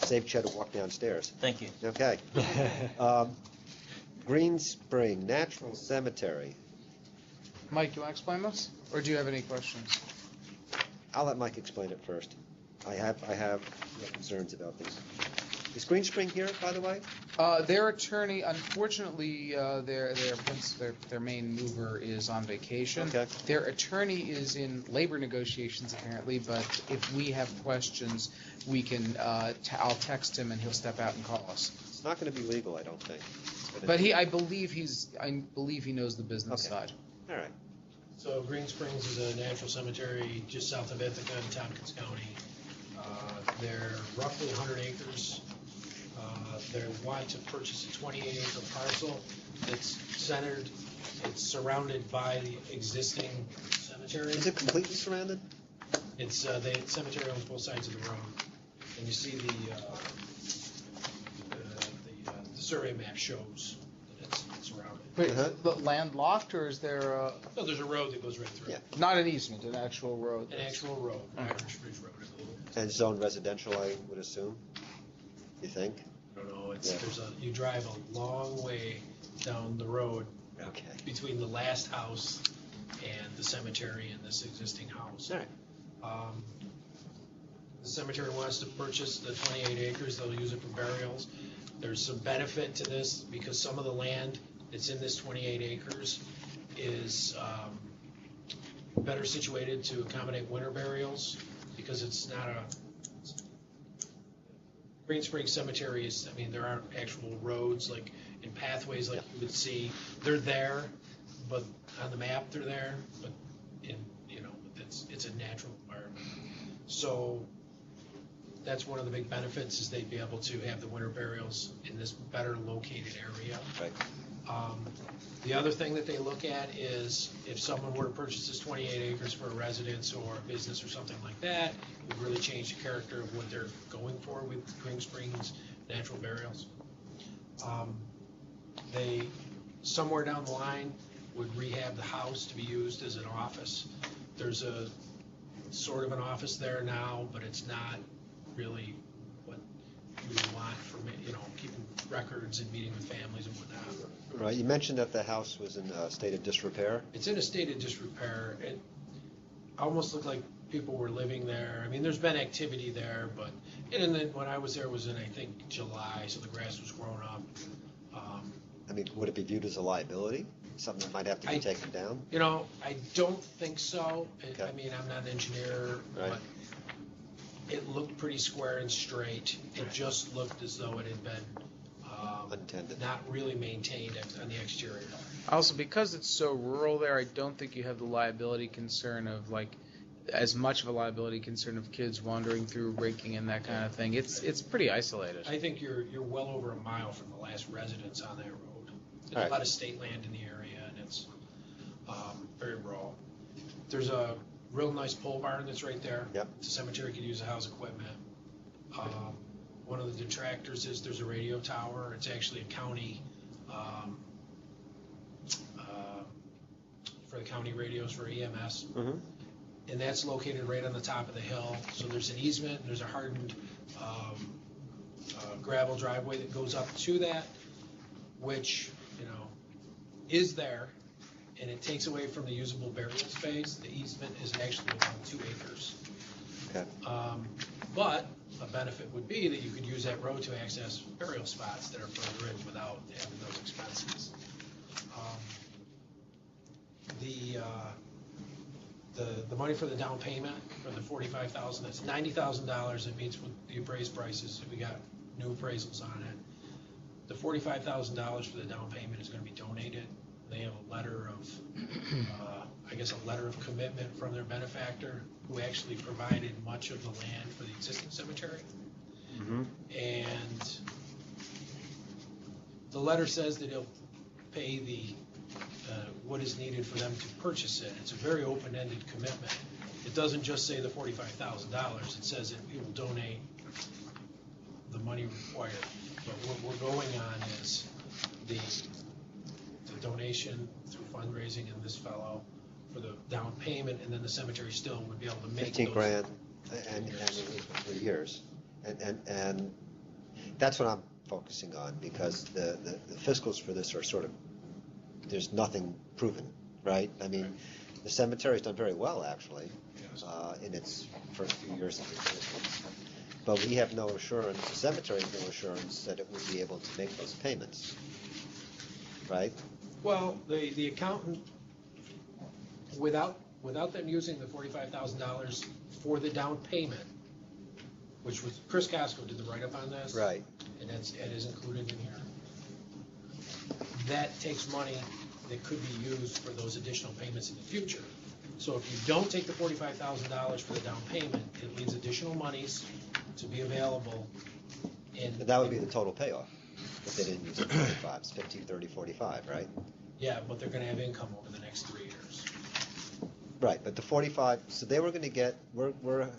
Save Chet to walk downstairs. Thank you. Okay. Green Spring Natural Cemetery. Mike, you want to explain this, or do you have any questions? I'll let Mike explain it first. I have concerns about this. Is Green Spring here, by the way? Their attorney, unfortunately, their main mover is on vacation. Okay. Their attorney is in labor negotiations apparently, but if we have questions, we can. I'll text him and he'll step out and call us. It's not going to be legal, I don't think. But I believe he knows the business Okay. side. All right. So Green Springs is a natural cemetery just south of Ithaca in Tompkins County. They're roughly 100 acres. They want to purchase a 28-acre parcel that's it's surrounded by the existing cemetery. Is it completely surrounded? It's, the cemetery owns both sides of the road. And you see the survey map shows that it's surrounded. Wait, landlocked, or is there No, there's a road that goes right through. Yeah. not an easement, an actual road? An actual road, Irish Ridge Road, I believe. And zone residential, I would assume? You think? I don't know, Yeah. you drive a long way down the road Okay. between the last house and the cemetery and this existing house. All right. The cemetery wants to purchase the 28 acres, they'll use it for burials. There's some benefit to this because some of the land that's in this 28 acres is better situated to accommodate winter burials because it's not Green Springs Cemetery there aren't actual roads like in pathways like you would see. They're there, but on the map they're there, but it's a natural environment. So that's one of the big benefits is they'd be able to have the winter burials in this better located area. Right. The other thing that they look at is if someone were to purchase this 28 acres for a residence or a business or something like that, it would really change the character of what they're going for with Green Springs natural burials. They, somewhere down the line, would rehab the house to be used as an office. There's a sort of an office there now, but it's not really what you would want for, keeping records and meeting with families and whatnot. Right, you mentioned that the house was in a state of disrepair. It's in a state of disrepair. It almost looked like people were living there. There's been activity there, and then when I was there, it was in, I think, July, so the grass was growing up. Would it be viewed as a liability? Something that might have to be taken down? I don't think so. Okay. I'm not an engineer, Right. but it looked pretty square and straight. It just looked as though it had been Untended. not really maintained on the exterior. Also, because it's so rural there, I don't think you have the liability concern of as much of a liability concern of kids wandering through, raking and that kind of thing. It's pretty isolated. I think you're well over a mile from the last residence on that road. There's All right. a lot of state land in the area, and it's very rural. There's a real nice pole barn that's right there. Yep. The cemetery could use to house equipment. One of the detractors is there's a radio tower. It's actually a county, for the county radios for EMS. Mm-hmm. And that's located right on the top of the hill. So there's an easement, there's a hardened gravel driveway that goes up to that, which, is there, and it takes away from the usable burial space. The easement is actually about 2 acres. Okay. But a benefit would be that you could use that road to access burial spots that are further in without having those expenses. The money for the down payment for the $45,000, that's $90,000. It meets with the appraised prices. We got new appraisals on it. The $45,000 for the down payment is going to be donated. They have a letter of, a letter of commitment from their benefactor, who actually provided much of the land for the existing cemetery. Mm-hmm. And the letter says that he'll pay what is needed for them to purchase it. It's a very open-ended commitment. It doesn't just say the $45,000. It says that he will donate the money required. But what we're going on is the donation through fundraising and this fellow for the down payment, and then the cemetery still would be able to make 15 those. grand and for years. And that's what I'm focusing on, because the fiscals for this are sort of, there's nothing proven, right? I mean, the cemetery's done very well, actually, in its first few years of existence. But we have no assurance, the cemetery has no assurance that it would be able to make those payments, right? Well, the accountant, without them using the $45,000 for the down payment, which was, Chris Casco did the write-up on this. Right. And it is included in here. That takes money that could be used for those additional payments in the future. So if you don't take the $45,000 for the down payment, it leaves additional monies to be available in. But that would be the total payoff if they didn't use the 45. It's 15, 30, 45, right? Yeah, but they're gonna have income over the next 3 years. Right, but the 45, so they were gonna get, we're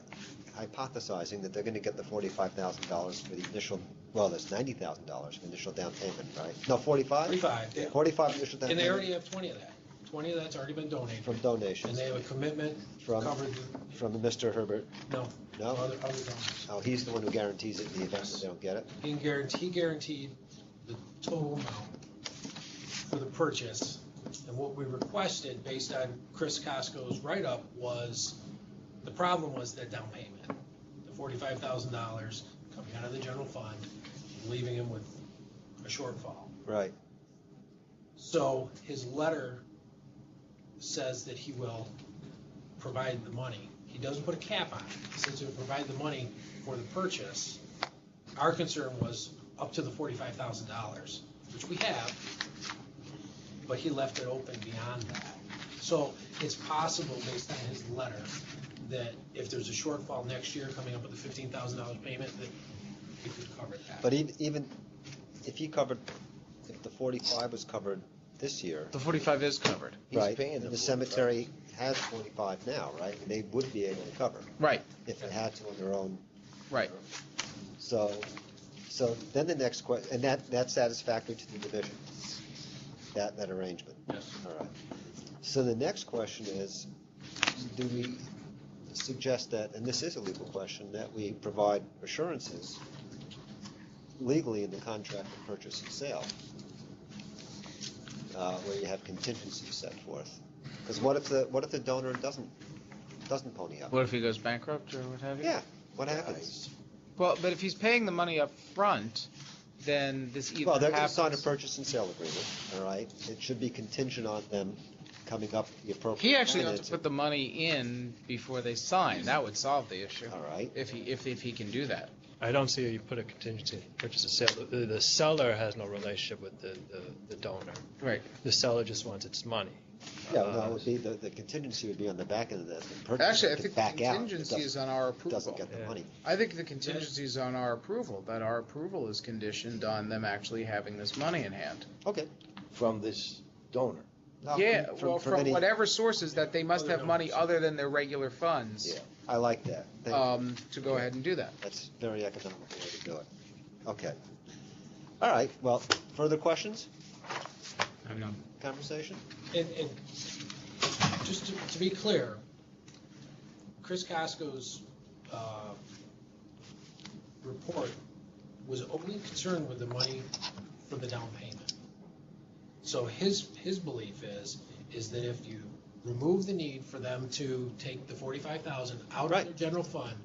hypothesizing that they're gonna get the $45,000 for the initial, well, there's $90,000 for initial down payment, right? No, 45? 45, yeah. 45 initial down And they payment already have 20 of that. 20 of that's already been donated. from donations. And they have a commitment From- covered. From Mr. Herbert? No. No? Other donors. Oh, he's the one who guarantees it in the event that they don't get it? He guaranteed the total amount for the purchase. And what we requested, based on Chris Casco's write-up, was, the problem was that down payment. The $45,000 coming out of the general fund, leaving him with a shortfall. Right. So his letter says that he will provide the money. He doesn't put a cap on it. He says he'll provide the money for the purchase. Our concern was up to the $45,000, which we have, but he left it open beyond that. So it's possible, based on his letter, that if there's a shortfall next year coming up with a $15,000 payment, that he could cover that. But even if if the 45 was covered this year. The 45 is covered. Right, and the cemetery has 45 now, right? And they would be able to cover. Right. If it had to on their own. Right. So then the next question, and that's satisfactory to the division, that arrangement? Yes. All right. So the next question is, do we suggest that, and this is a legal question, that we provide assurances legally in the contract of purchase and sale, where you have contingencies set forth? Because what if the donor doesn't pony up? What if he goes bankrupt or what have you? Yeah, what happens? Well, but if he's paying the money up front, then this either Well, they're going to happens. sign a purchase and sale agreement, all right? It should be contingent on them coming up with the appropriate. He actually ought to financing. put the money in before they sign. That would solve the issue. All right. If he can do that. I don't see how you put a contingency in purchase and sale. The seller has no relationship with the donor. Right. The seller just wants its money. Yeah, no, it would be, the contingency would be on the back end of this. The purchaser Actually, I could think the back out. It contingency is doesn't- on our approval. Doesn't get the money. I think the contingency is on our approval, that our approval is conditioned on them actually having this money in hand. Okay. From this donor. No, Yeah, from- well, from from any- whatever sources that they must have money other than their regular funds. Yeah. I like that. Thank you. To go ahead and do that. That's very economical way to do it. Okay. All right, well, further questions? Conversation? And just to be clear, Chris Casco's report was only concerned with the money for the down payment. So his belief is that if you remove the need for them to take the 45,000 out of their general fund,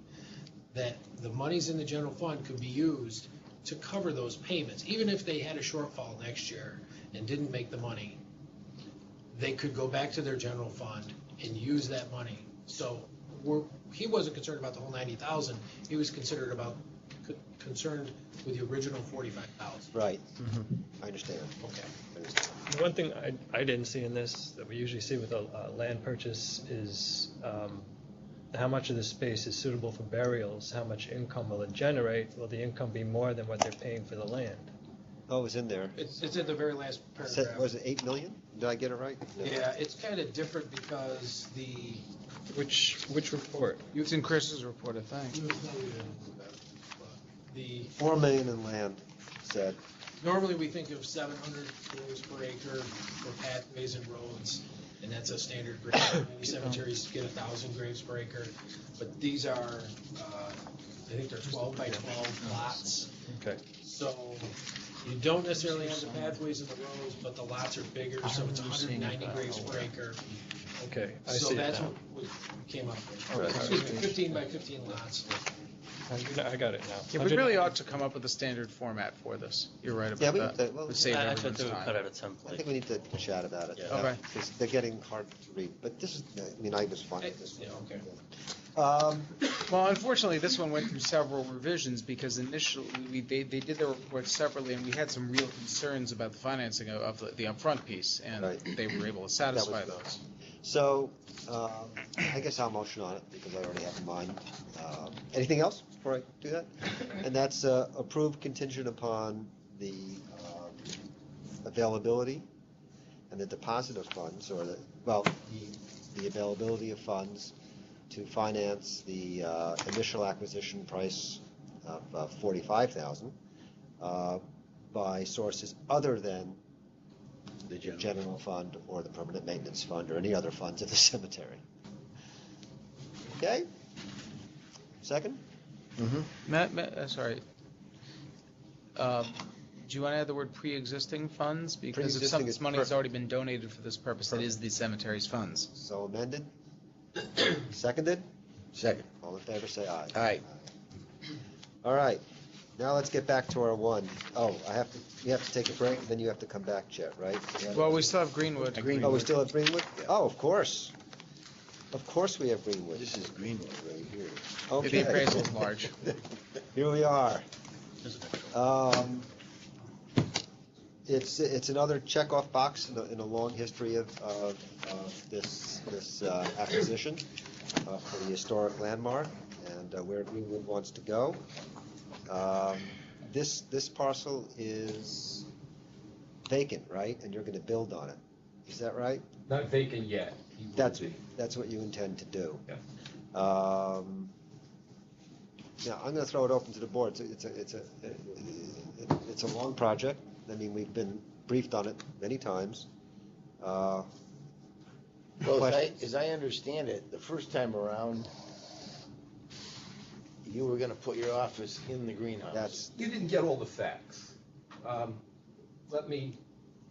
that the monies in the general fund could be used to cover those payments. Even if they had a shortfall next year and didn't make the money, they could go back to their general fund and use that money. So he wasn't concerned about the whole 90,000. He was concerned with the original 45,000. Right. I understand. Okay. I understand. One thing I didn't see in this that we usually see with a land purchase is how much of the space is suitable for burials, how much income will it generate? Will the income be more than what they're paying for the land? Oh, it was in there. It's at the very last paragraph. Was it 8 million? Did I get it right? No. Yeah, it's kind of different because Which report? It's in Chris's report, I think. The 4 million in land, said. normally we think of 700 graves per acre for pathways and roads, and that's a standard grade. Many cemeteries get 1,000 graves per acre, but these are, I think they're 12 by 12 lots. Okay. So you don't necessarily have the pathways and the roads, but the lots are bigger, so it's 190 graves per acre. Okay, I So see it that's now. what we came up with. Okay. Excuse me, 15 by 15 lots. I got it now. Yeah, we really ought to come up with a standard format for this. You're right Yeah, about that. well, Would save I everyone's think we time. cut out a template. I think we need to chat about it. Yeah. Okay. Because they're getting hard to read, but this is, I mean, I was fine with this Yeah, one. okay. Well, unfortunately, this one went through several revisions because initially they did their report separately, and we had some real concerns about the financing of the upfront piece, and Right. they were able to satisfy That was- those. So, I guess I'll motion on it because I already have in mind. Anything else before I do that? And that's approved contingent upon the availability and the deposit of funds, or the availability of funds to finance the initial acquisition price of 45,000 by sources other than the general fund or the permanent maintenance fund or any other funds of the cemetery. Okay? Second? Matt, sorry. Do you want to add the word pre-existing funds? Because if some of this money has already been donated for this purpose, that is the cemetery's funds. So amended? Seconded? Second. All in favor, say aye. Aye. All right. Now let's get back to our one. Oh, you have to take a break, then you have to come back, Chet, right? Well, we still have Greenwood. Oh, we still have Greenwood? Oh, of course. Of course we have Greenwood. This is Greenwood right here. Okay. The appraisal's large. Here we are. It's another checkoff box in a long history of this acquisition for the historic landmark and where Greenwood wants to go. This parcel is vacant, right? And you're going to build on it. Is that right? Not vacant yet. He will That's be. what you intend to do. Yeah. Now, I'm going to throw it open to the board. It's a long project. I mean, we've been briefed on it many times. Well, as I understand it, the first time around, you were gonna put your office in the greenhouse. You didn't get all the facts. Let me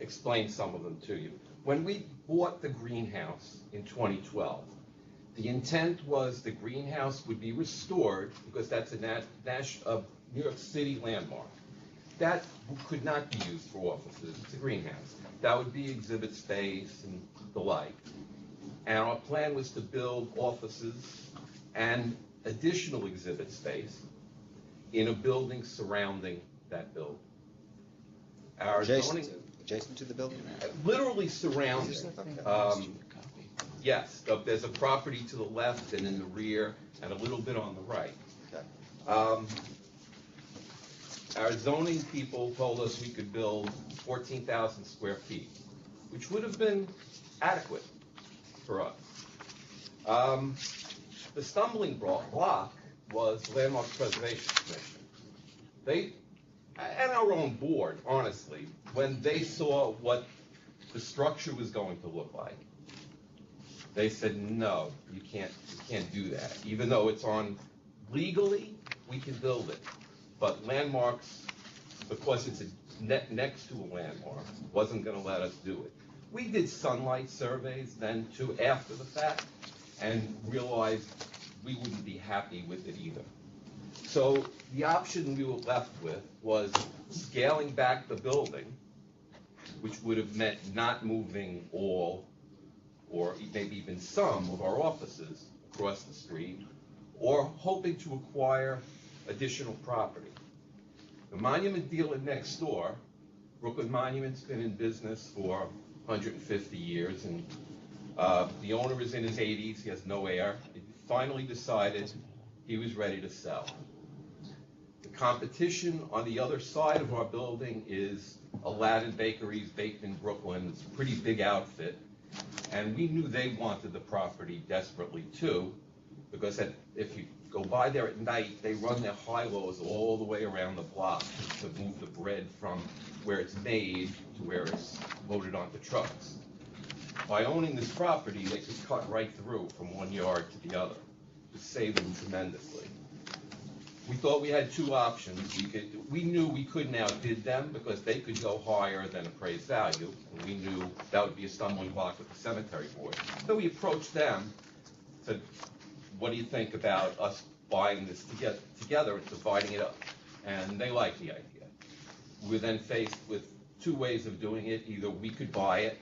explain some of them to you. When we bought the greenhouse in 2012, the intent was the greenhouse would be restored because that's a New York City landmark. That could not be used for offices. It's a greenhouse. That would be exhibit space and the like. And our plan was to build offices and additional exhibit space in a building surrounding that building. Our Adjacent zoning, adjacent to the building? Literally surrounding. Yes, there's a property to the left and in the rear, and a little bit on the right. Okay. Our zoning people told us we could build 14,000 square feet, which would have been adequate for us. The stumbling block was Landmark Preservation Commission. They, and our own board, honestly, when they saw what the structure was going to look like, they said, no, you can't do that. Even though it's on, legally, we can build it. But Landmarks, because it's next to a landmark, wasn't gonna let us do it. We did sunlight surveys then too, after the fact, and realized we wouldn't be happy with it either. So the option we were left with was scaling back the building, which would have meant not moving all, or maybe even some of our offices across the street, or hoping to acquire additional property. The monument dealer next door, Brooklyn Monument's been in business for 150 years, and the owner is in his 80s, he has no heir. He finally decided he was ready to sell. The competition on the other side of our building is Aladdin Bakeries, based in Brooklyn. It's a pretty big outfit, and we knew they wanted the property desperately too, because if you go by there at night, they run their high-lows all the way around the block to move the bread from where it's made to where it's loaded onto trucks. By owning this property, they could cut right through from one yard to the other. It saved them tremendously. We thought we had two options. We knew we couldn't outbid them because they could go higher than appraised value, and we knew that would be a stumbling block with the cemetery board. So we approached them, said, what do you think about us buying this together and dividing it up? And they liked the idea. We were then faced with two ways of doing it. Either we could buy it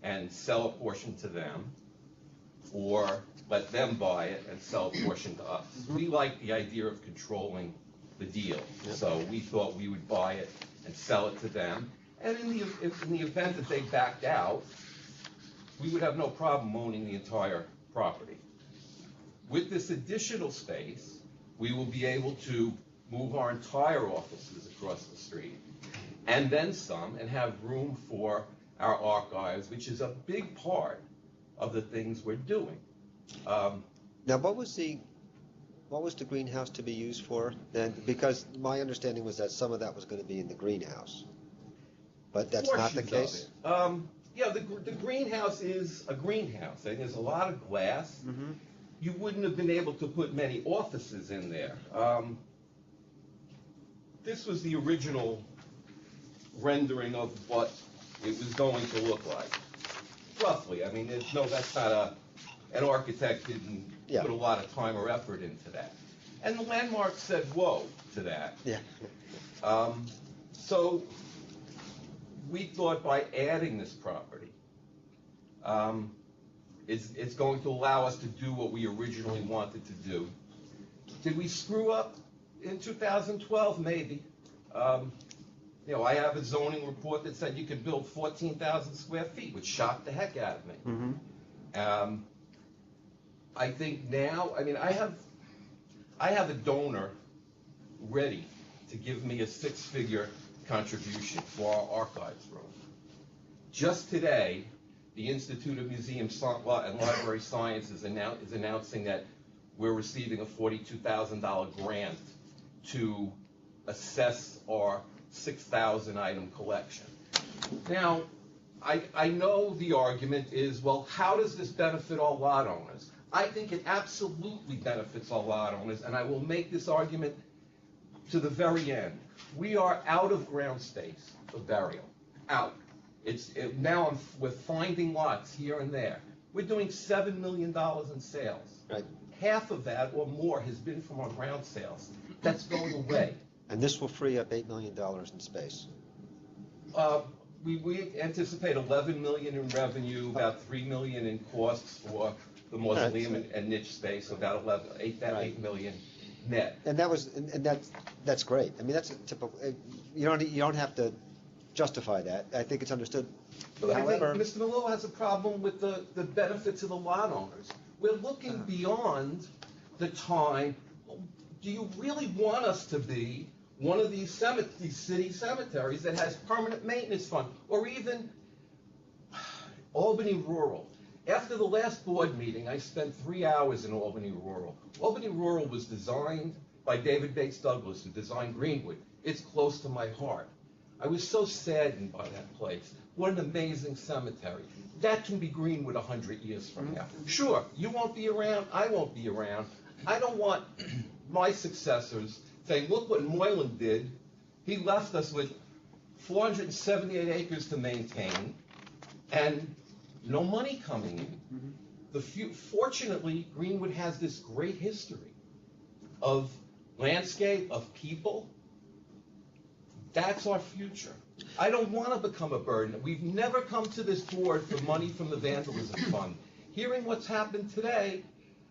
and sell a portion to them, or let them buy it and sell a portion to us. We liked the idea of controlling the deal, so we thought we would buy it and sell it to them. And in the event that they backed out, we would have no problem owning the entire property. With this additional space, we will be able to move our entire offices across the street, and then some, and have room for our archives, which is a big part of the things we're doing. Now, what was the greenhouse to be used for then? Because my understanding was that some of that was going to be in the greenhouse, but that's not the case? Yeah, the greenhouse is a greenhouse, and there's a lot of glass. Mm-hmm. You wouldn't have been able to put many offices in there. This was the original rendering of what it was going to look like, roughly. I mean, that's not an architect didn't put a lot of time or effort into that. And the landmark said whoa to that. Yeah. So we thought by adding this property, it's going to allow us to do what we originally wanted to do. Did we screw up in 2012? Maybe. I have a zoning report that said you could build 14,000 square feet, which shocked the heck out of me. Mm-hmm. I think now, I have a donor ready to give me a six-figure contribution for our archives room. Just today, the Institute of Museum and Library Science is announcing that we're receiving a $42,000 grant to assess our 6,000 item collection. Now, I know the argument is, well, how does this benefit all lot owners? I think it absolutely benefits all lot owners, and I will make this argument to the very end. We are out of ground space for burial. Out. Now we're finding lots here and there. We're doing $7 million in sales. Right. Half of that or more has been from our ground sales. That's going away. And this will free up $8 million in space. We anticipate $11 million in revenue, about $3 million in costs for the mausoleum and niche space, so about $8 million net. And that's great. I mean, that's a typical. You don't have to justify that. I think it's understood. But I think However, Mr. Melillo has a problem with the benefits of the lot owners. We're looking beyond the time. Do you really want us to be one of these city cemeteries that has permanent maintenance fund, or even Albany Rural? After the last board meeting, I spent 3 hours in Albany Rural. Albany Rural was designed by David Bates Douglas, who designed Greenwood. It's close to my heart. I was so saddened by that place. What an amazing cemetery. That can be Greenwood 100 years from now. Sure, you won't be around, I won't be around. I don't want my successors saying, look what Moylan did. He left us with 478 acres to maintain and no money coming in. Fortunately, Greenwood has this great history of landscape, of people. That's our future. I don't want to become a burden. We've never come to this board for money from the vandalism fund. Hearing what's happened today,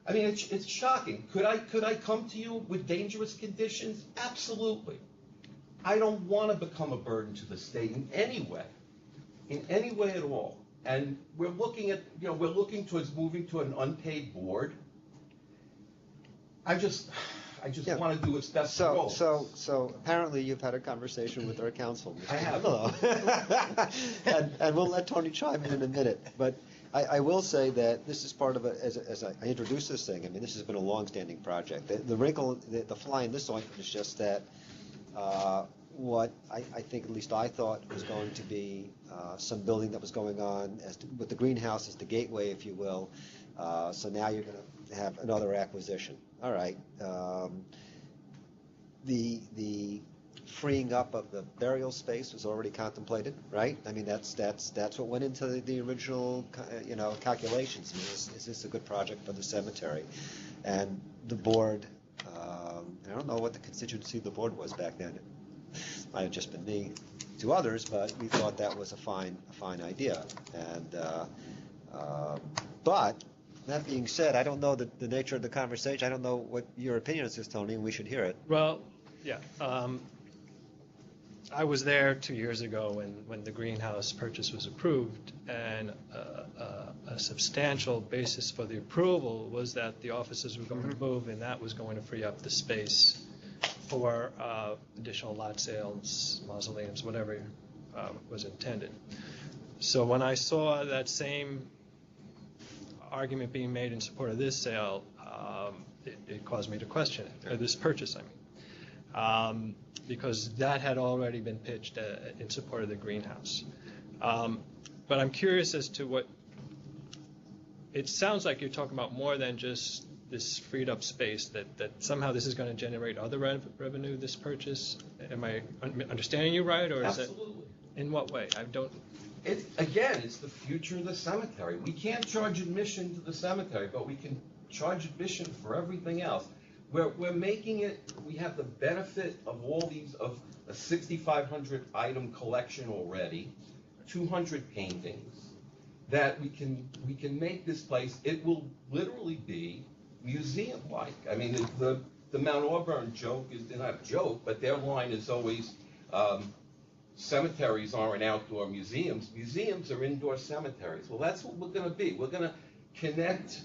I mean, it's shocking. Could I come to you with dangerous conditions? Absolutely. I don't want to become a burden to the state in any way at all. And we're looking at, we're looking towards moving to an unpaid board. I just want to do what's best for all. So apparently you've had a conversation with our council. Mr. I have. Melillo. and we'll let Tony chime in a minute. But I will say that this is part of as I introduce this thing, I mean, this has been a long-standing project. The wrinkle, the fly in this ointment is just that what I think, at least I thought, was going to be some building that was going on with the greenhouse as the gateway, if you will. So now you're going to have another acquisition. All right. The freeing up of the burial space was already contemplated, right? I mean, that's what went into the original, calculations. I mean, is this a good project for the cemetery? And the board, I don't know what the constituency of the board was back then. It might have just been me to others, but we thought that was a fine idea. And but that being said, I don't know the nature of the conversation. I don't know what your opinion is, Tony, and we should hear it. Well, yeah. I was there 2 years ago when the greenhouse purchase was approved, and a substantial basis for the approval was that the offices were going to move, and that was going to free up the space for additional lot sales, mausoleums, whatever was intended. So when I saw that same argument being made in support of this sale, it caused me to question it, or this purchase, I mean. Because that had already been pitched in support of the greenhouse. But I'm curious as to what, it sounds like you're talking about more than just this freed up space, that somehow this is going to generate other revenue, this purchase. Am I understanding you right? Or is Absolutely. It, in what way? I don't. It's the future of the cemetery. We can't charge admission to the cemetery, but we can charge admission for everything else. We're making it, we have the benefit of all these, of a 6,500 item collection already, 200 paintings, that we can make this place, it will literally be museum-like. I mean, the Mount Auburn joke is, not a joke, but their line is always, cemeteries aren't outdoor museums. Museums are indoor cemeteries. Well, that's what we're going to be. We're going to connect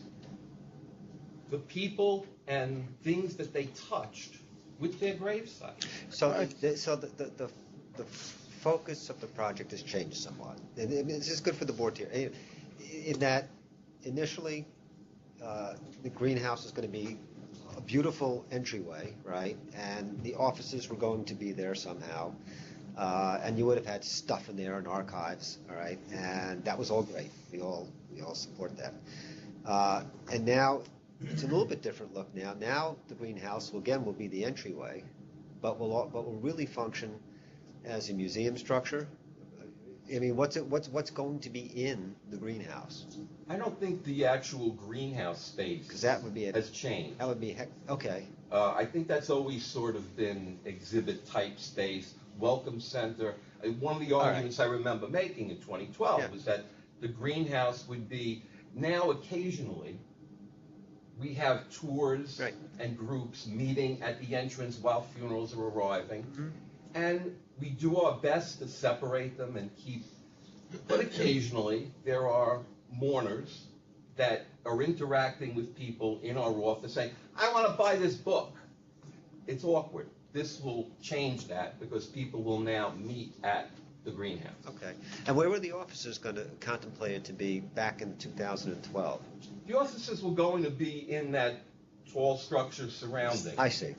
the people and things that they touched with their gravesite. So the focus of the project has changed somewhat. And this is good for the board here. In that initially, the greenhouse is going to be a beautiful entryway, right? And the offices were going to be there somehow. And you would have had stuff in there and archives, all right? And that was all great. We all support that. And now it's a little bit different look now. Now the greenhouse will be the entryway, but will really function as a museum structure. I mean, what's going to be in the greenhouse? I don't think the actual greenhouse space, because that would be has changed. That would be okay. I think that's always sort of been exhibit type space, welcome center. One of the arguments I remember making in 2012 was that the greenhouse would be, now occasionally we have tours and groups meeting at the entrance while funerals are arriving. And we do our best to separate them and keep, but occasionally there are mourners that are interacting with people in our office saying, I want to buy this book. It's awkward. This will change that because people will now meet at the greenhouse. Okay. And where were the officers going to contemplate it to be back in 2012? The offices were going to be in that tall structure surrounding. I see.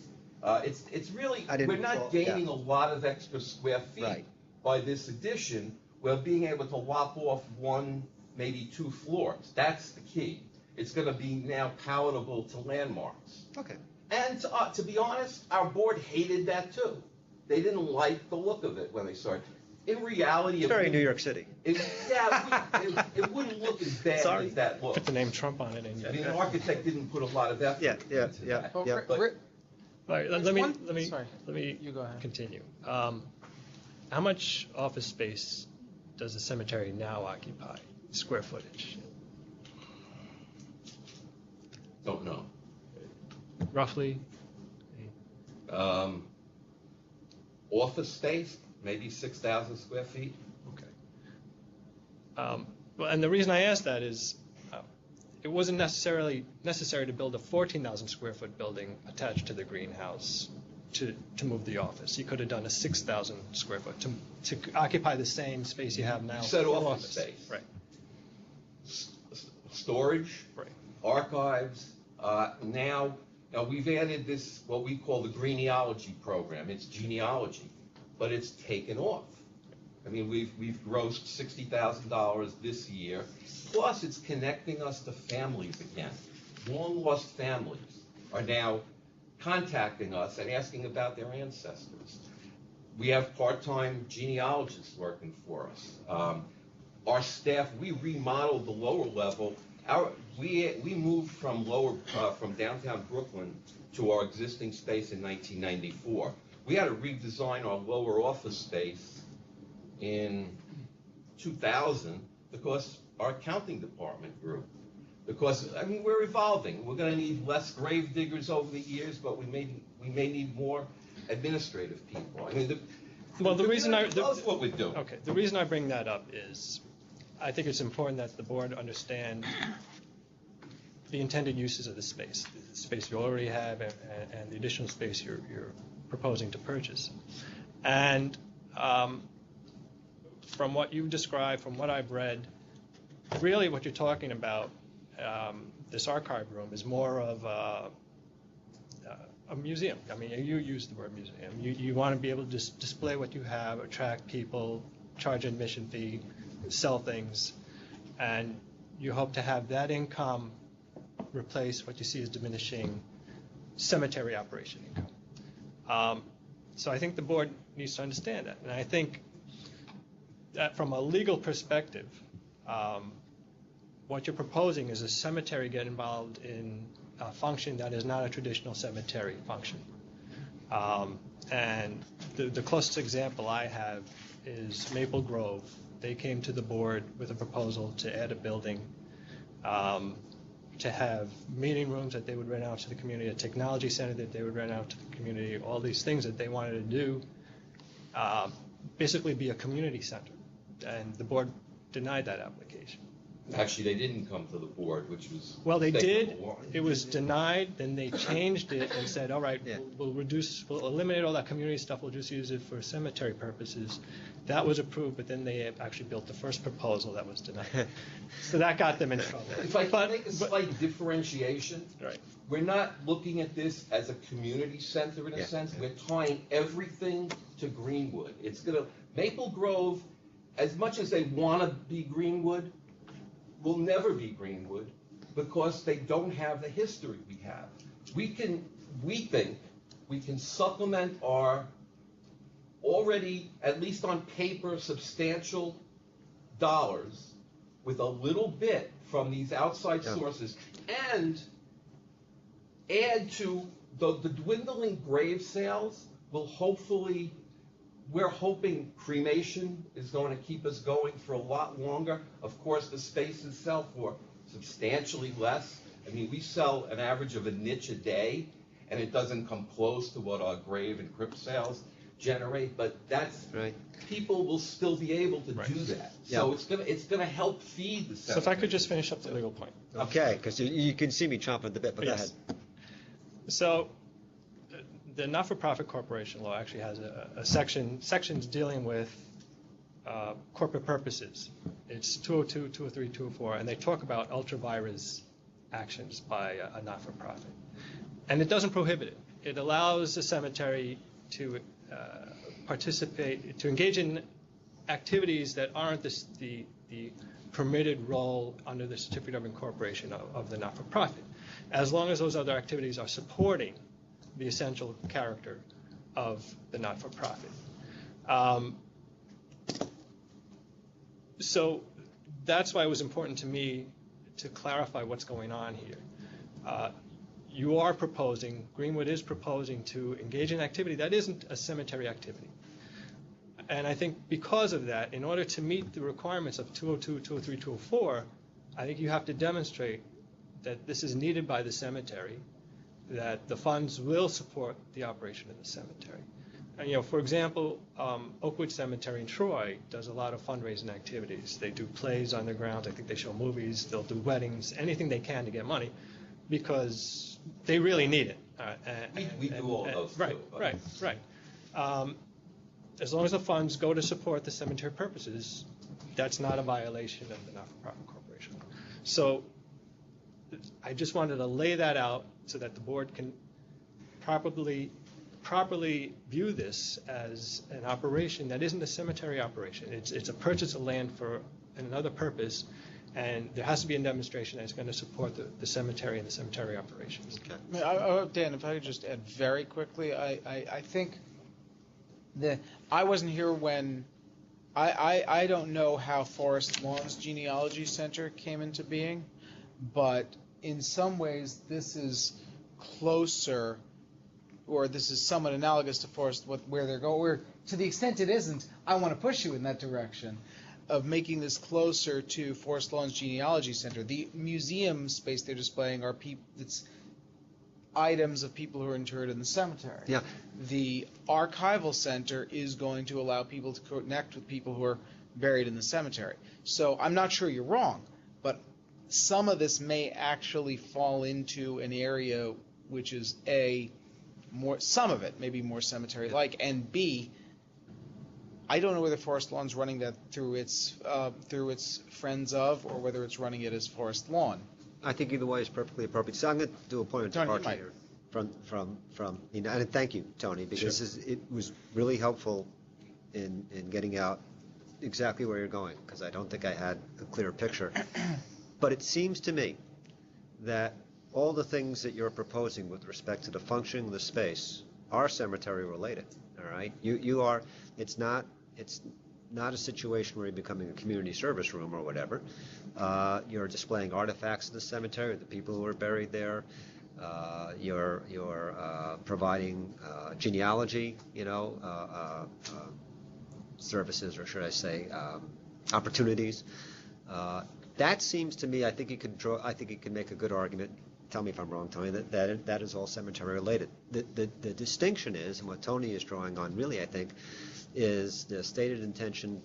It's really, I didn't we're not recall- gaining yeah. a lot of extra square feet Right. by this addition. We're being able to lop off one, maybe 2 floors. That's the key. It's going to be now palatable to landmarks. Okay. And to be honest, our board hated that too. They didn't like the look of it when they started. In reality, It's very New York City. it wouldn't look as bad Sorry. as that looks. Put the name Trump on it, and I mean, an architect didn't put a lot of effort into that. Well, Yeah. But- all right, let me Sorry. you go ahead. continue. How much office space does the cemetery now occupy, square footage, Don't know. roughly? Office space, maybe 6,000 square feet. Okay. Well, and the reason I ask that is it wasn't necessarily necessary to build a 14,000 square foot building attached to the greenhouse to move the office. You could have done a 6,000 square foot to occupy the same space you have now. You said for office space. Right. Storage, Right. archives. Now we've added this, what we call the genealogy program. It's genealogy, but it's taken off. I mean, we've grossed $60,000 this year. Plus, it's connecting us to families again. Long-lost families are now contacting us and asking about their ancestors. We have part-time genealogists working for us. Our staff, we remodeled the lower level. We moved from downtown Brooklyn to our existing space in 1994. We had to redesign our lower office space in 2000 because our accounting department grew. Because, I mean, we're evolving. We're going to need less grave diggers over the years, but we may need more administrative people. I mean, The reason loves what we do. Okay, the reason I bring that up is I think it's important that the board understand the intended uses of the space you already have and the additional space you're proposing to purchase. And from what you've described, from what I've read, really what you're talking about, this archive room is more of a museum. I mean, you use the word museum. You want to be able to display what you have, attract people, charge admission fee, sell things, and you hope to have that income replace what you see as diminishing cemetery operation income. So I think the board needs to understand that. And I think that from a legal perspective, what you're proposing is a cemetery get involved in a function that is not a traditional cemetery function. And the closest example I have is Maple Grove. They came to the board with a proposal to add a building, to have meeting rooms that they would rent out to the community, a technology center that they would rent out to the community, all these things that they wanted to do, basically be a community center. And the board denied that application. Actually, they didn't come to the board, which was... Well, they did. It was denied, then they changed it and said, all right, Yeah. we'll eliminate all that community stuff, we'll just use it for cemetery purposes. That was approved, but then they actually built the first proposal that was denied. So that got them in trouble. If I can make a slight differentiation, Right. we're not looking at this as a community center in a Yeah. sense. We're tying everything to Greenwood. It's gonna, Maple Grove, as much as they want to be Greenwood, will never be Greenwood because they don't have the history we have. We think we can supplement our already, at least on paper, substantial dollars with a little bit from these outside sources and add to the dwindling grave sales will hopefully, we're hoping cremation is going to keep us going for a lot longer. Of course, the spaces sell for substantially less. I mean, we sell an average of a niche a day, and it doesn't come close to what our grave and crypt sales. generate, but that's, Right. people will still be able to do that. So it's gonna help feed the So if I could just finish up the legal point. Okay, because you can see me chomping at the bit, but go ahead. Yes. So the not-for-profit corporation law actually has sections dealing with corporate purposes. It's 202, 203, 204, and they talk about ultra-virus actions by a not-for-profit. And it doesn't prohibit it. It allows the cemetery to participate, to engage in activities that aren't the permitted role under the certificate of incorporation of the not-for-profit, as long as those other activities are supporting the essential character of the not-for-profit. So that's why it was important to me to clarify what's going on here. You are proposing, Greenwood is proposing to engage in activity that isn't a cemetery activity. And I think because of that, in order to meet the requirements of 202, 203, 204, I think you have to demonstrate that this is needed by the cemetery, that the funds will support the operation of the cemetery. And, for example, Oakwood Cemetery in Troy does a lot of fundraising activities. They do plays on their grounds. I think they show movies. They'll do weddings, anything they can to get money, because they really need it. We do all those too. Right. As long as the funds go to support the cemetery purposes, that's not a violation of the not-for-profit corporation. So I just wanted to lay that out so that the board can properly view this as an operation that isn't a cemetery operation. It's a purchase of land for another purpose, and there has to be a demonstration that it's going to support the cemetery and the cemetery operations. Okay. Dan, if I could just add very quickly, I think I wasn't here when I don't know how Forest Lawn's Genealogy Center came into being, but in some ways this is closer, or this is somewhat analogous to Forest, where they're going. Where, to the extent it isn't, I want to push you in that direction of making this closer to Forest Lawn's Genealogy Center. The museum space they're displaying are it's items of people who are interred in the cemetery. Yeah. The archival center is going to allow people to connect with people who are buried in the cemetery. So I'm not sure you're wrong, but some of this may actually fall into an area which is some of it may be more cemetery-like, and B, I don't know whether Forest Lawn's running that through its Friends of, or whether it's running it as Forest Lawn. I think either way is perfectly appropriate. So I'm going to do a point of departure here from and thank you, Tony, because it was really helpful in getting out exactly where you're going, because I don't think I had a clear picture. But it seems to me that all the things that you're proposing with respect to the functioning of the space are cemetery related. All right, it's not a situation where you're becoming a community service room or whatever. You're displaying artifacts in the cemetery, the people who are buried there. You're providing genealogy, services, or should I say, opportunities. That seems to me, I think you could make a good argument. Tell me if I'm wrong, Tony, that is all cemetery related. The distinction is, and what Tony is drawing on really, I think, is the stated intention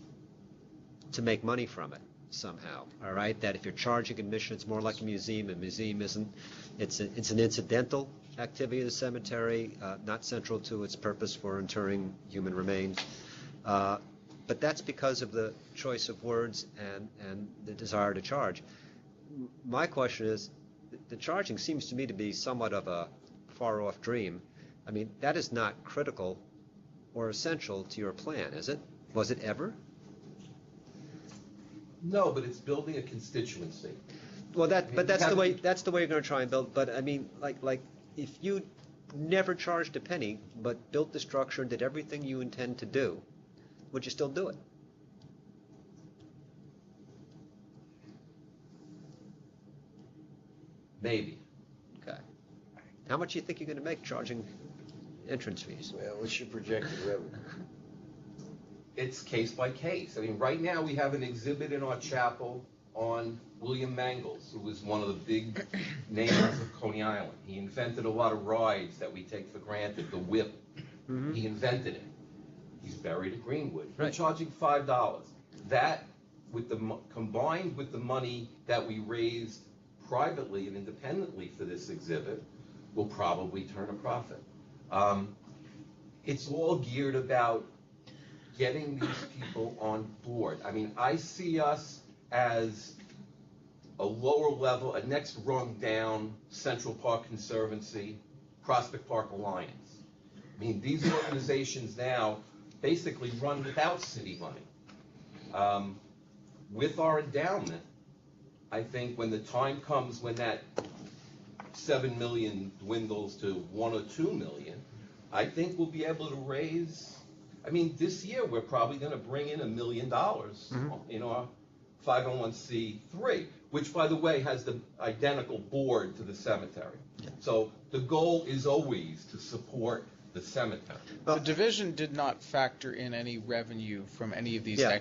to make money from it somehow. All right, that if you're charging admission, it's more like a museum. A museum isn't. It's an incidental activity of the cemetery, not central to its purpose for interring human remains. But that's because of the choice of words and the desire to charge. My question is, the charging seems to me to be somewhat of a far-off dream. I mean, that is not critical or essential to your plan, is it? Was it ever? No, but it's building a constituency. Well, that's the way you're going to try and build. But I mean, like if you never charged a penny, but built the structure and did everything you intend to do, would you still do it? Maybe. Okay. How much do you think you're going to make charging entrance fees? Well, what's your projected revenue? It's case by case. I mean, right now we have an exhibit in our chapel on William Mangles, who was one of the big names of Coney Island. He invented a lot of rides that we take for granted, the whip. Mm-hmm. He invented it. He's buried at Greenwood. We're Right. charging $5. That, combined with the money that we raised privately and independently for this exhibit, will probably turn a profit. It's all geared about getting these people on board. I mean, I see us as a lower level, a next rung down, Central Park Conservancy, Prospect Park Alliance. I mean, these organizations now basically run without city money. With our endowment, I think when the time comes when that 7 million dwindles to 1 or 2 million, I think we'll be able to raise, I mean, this year we're probably going to bring in $1 million in our 501c3, which, by the way, has the identical board to the cemetery. So the goal is always to support the cemetery. The division did not factor in any revenue from any of these Yeah,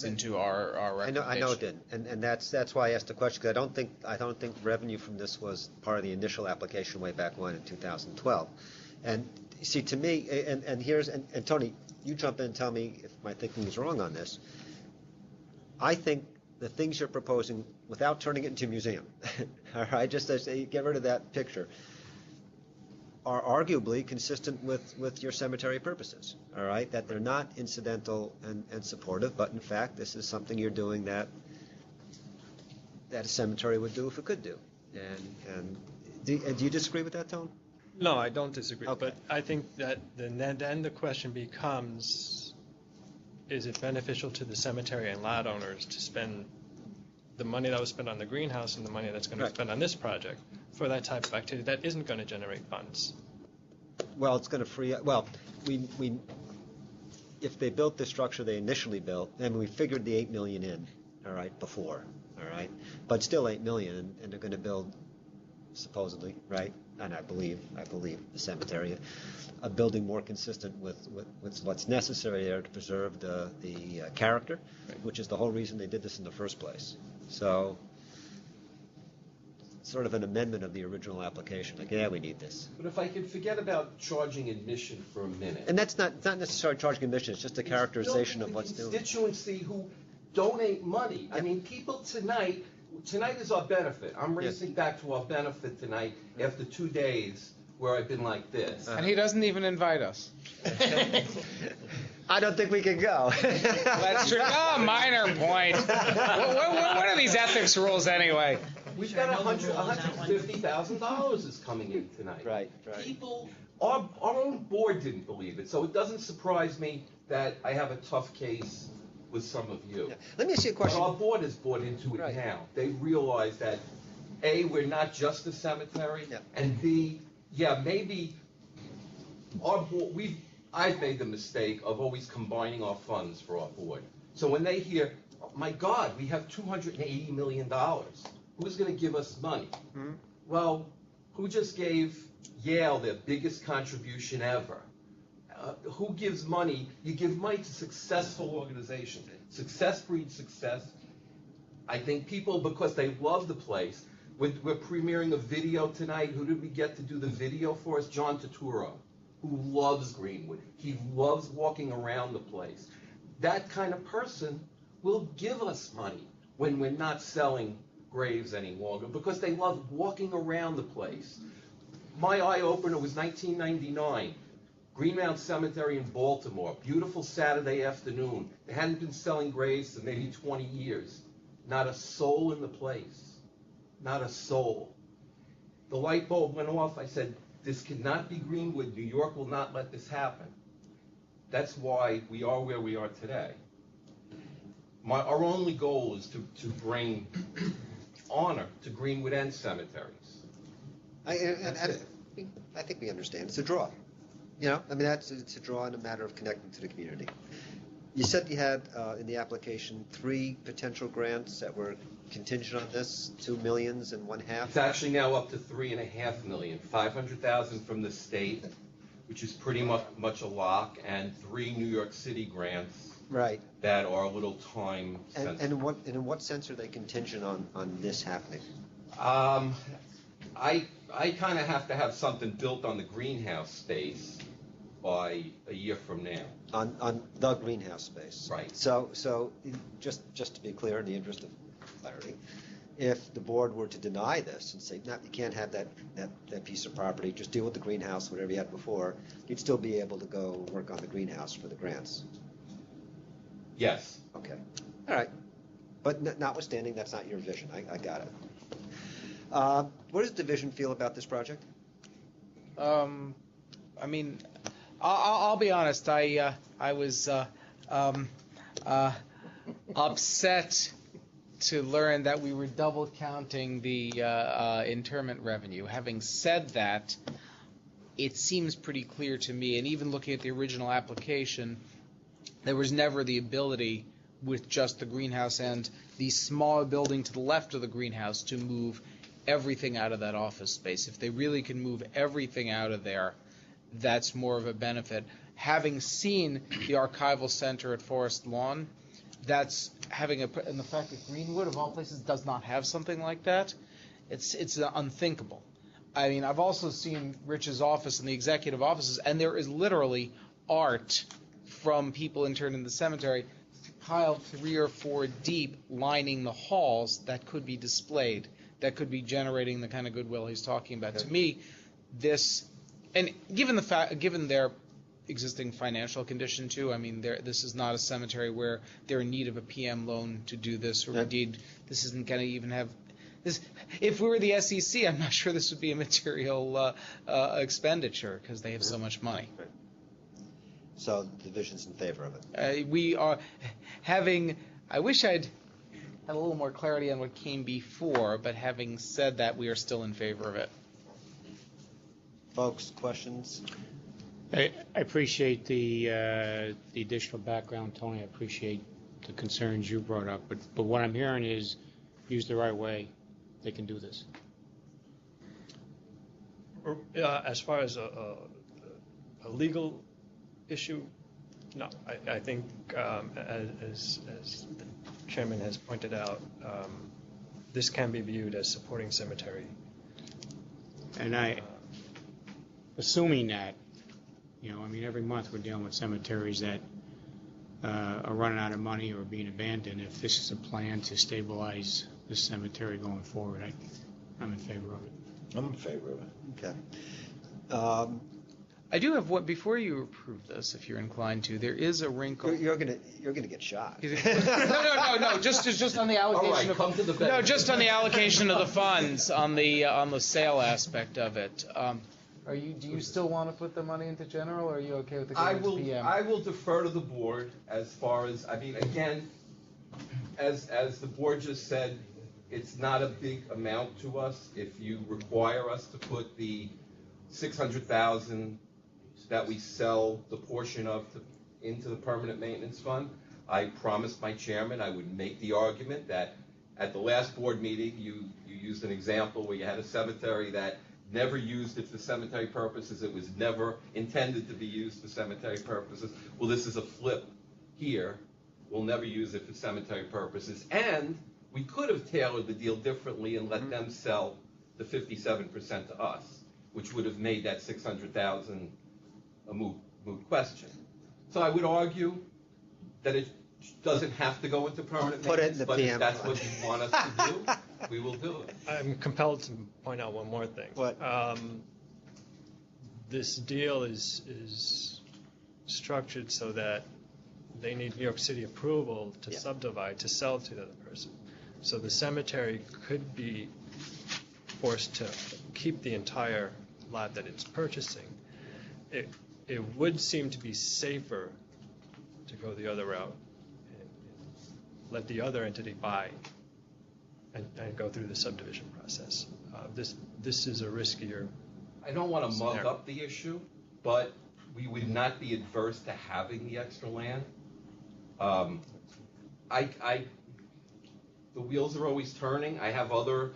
into our I recommendation. know it didn't, and that's why I asked the question, because I don't think revenue from this was part of the initial application way back when in 2012. And see, to me, and Tony, you jump in and tell me if my thinking is wrong on this. I think the things you're proposing, without turning it into a museum, all right, just to say, get rid of that picture, are arguably consistent with your cemetery purposes, all right? That they're not incidental and supportive, but in fact, this is something you're doing that a cemetery would do if it could do. And do you disagree with that, Tone? No, I don't disagree. Okay. But I think that then the question becomes, is it beneficial to the cemetery and lot owners to spend the money that was spent on the greenhouse and the money that's going to be spent on this project for that type of activity that isn't going to generate funds? Well, it's going to free up, well, we if they built the structure they initially built, and we figured the 8 million in, all right, before, all right, but still 8 million, and they're going to build, supposedly, right, and I believe the cemetery, a building more consistent with what's necessary there to preserve the character, which is the whole reason they did this in the first place. So, sort of an amendment of the original application, like, yeah, we need this. But if I could forget about charging admission for a minute. And that's not necessarily charging admission, it's just a characterization of what's doing. Constituency who donate money. I mean, people tonight is our benefit. I'm racing back to our benefit tonight after 2 days where I've been like this. And he doesn't even invite us. I don't think we can go. That's true. Oh, minor point. What are these ethics rules anyway? We've got $150,000 is coming in tonight. Right. People, our own board didn't believe it, so it doesn't surprise me that I have a tough case with some of you. Yeah. Let me ask you a question. But our board has bought into it now. They realize that, A, we're not just a cemetery, and B, maybe our board, I've made the mistake of always combining our funds for our board. So when they hear, oh, my God, we have $280 million, who's going to give us money? Mm-hmm. Well, who just gave Yale their biggest contribution ever? Who gives money? You give money to successful organizations. Success breeds success. I think people, because they love the place, we're premiering a video tonight. Who did we get to do the video for us? John Turturro, who loves Greenwood. He loves walking around the place. That kind of person will give us money when we're not selling graves any longer, because they love walking around the place. My eye-opener was 1999. Greenmount Cemetery in Baltimore, beautiful Saturday afternoon. They hadn't been selling graves for maybe 20 years. Not a soul in the place. Not a soul. The light bulb went off. I said, this cannot be Greenwood. New York will not let this happen. That's why we are where we are today. Our only goal is to bring honor to Greenwood and cemeteries. I think we understand. It's a draw. You know, I mean, it's a draw and a matter of connecting to the community. You said you had in the application 3 potential grants that were contingent on this, 2 millions and 1/2. It's actually now up to 3.5 million. 500,000 from the state, which is pretty much a lock, and 3 New York City grants. Right. That are a little time sensitive. And in what sense are they contingent on this happening? I kind of have to have something built on the greenhouse space, by a year from now. On the greenhouse space. Right. So just to be clear, in the interest of clarity, if the board were to deny this and say, no, you can't have that piece of property, just deal with the greenhouse, whatever you had before, you'd still be able to go work on the greenhouse for the grants. Yes. Okay. All right. But notwithstanding, that's not your vision. I got it. What does the division feel about this project? I mean, I'll be honest. I was upset to learn that we were double counting the interment revenue. Having said that, it seems pretty clear to me, and even looking at the original application, there was never the ability with just the greenhouse and the smaller building to the left of the greenhouse to move everything out of that office space. If they really can move everything out of there, that's more of a benefit. Having seen the archival center at Forest Lawn, that's having and the fact that Greenwood, of all places, does not have something like that, it's unthinkable. I mean, I've also seen Rich's office and the executive offices, and there is literally art from people interned in the cemetery piled 3 or 4 deep, lining the halls that could be displayed, that could be generating the kind of goodwill he's talking about. Okay. To me, this, and given their existing financial condition too, I mean, this is not a cemetery where they're in need of a PM loan to do this, or indeed, this isn't going to even have this. If we were the SEC, I'm not sure this would be a material expenditure because they have so much money. Right. So the division's in favor of it. We are having. I wish I'd had a little more clarity on what came before, but having said that, we are still in favor of it. Folks, questions? I appreciate the additional background, Tony. I appreciate the concerns you brought up, but what I'm hearing is, used the right way, they can do this. As far as a legal issue, no. I think, as the chairman has pointed out, this can be viewed as supporting cemetery. And assuming that, I mean, every month we're dealing with cemeteries that are running out of money or being abandoned. If this is a plan to stabilize this cemetery going forward, I'm in favor of it. I'm in favor of it. Okay. I do have one before you approve this, if you're inclined to. There is a wrinkle. You're gonna get shot. No. Just on the allocation. All right, come to the bench. No, just on the allocation of the funds on the sale aspect of it. Do you still want to put the money into general, or are you okay with the PM? I will defer to the board as far as, I mean, again, as the board just said, it's not a big amount to us. If you require us to put the $600,000 that we sell the portion of into the permanent maintenance fund, I promised my chairman I would make the argument that at the last board meeting, you used an example where you had a cemetery that never used it for cemetery purposes. It was never intended to be used for cemetery purposes. Well, this is a flip here. We'll never use it for cemetery purposes. And we could have tailored the deal differently and let them sell the 57% to us, which would have made that $600,000 a moot question. So I would argue that it doesn't have to go into permanent Put it in maintenance, the but PM if that's fund. what you want us to do, we will do it. I'm compelled to point out one more thing. What? This deal is structured so that they need New York City approval to subdivide, to sell to the other person. So the cemetery could be forced to keep the entire lot that it's purchasing. It would seem to be safer to go the other route and let the other entity buy and go through the subdivision process. This is a riskier. I don't want to mug scenario. up the issue, but we would not be adverse to having the extra land. The wheels are always turning. I have other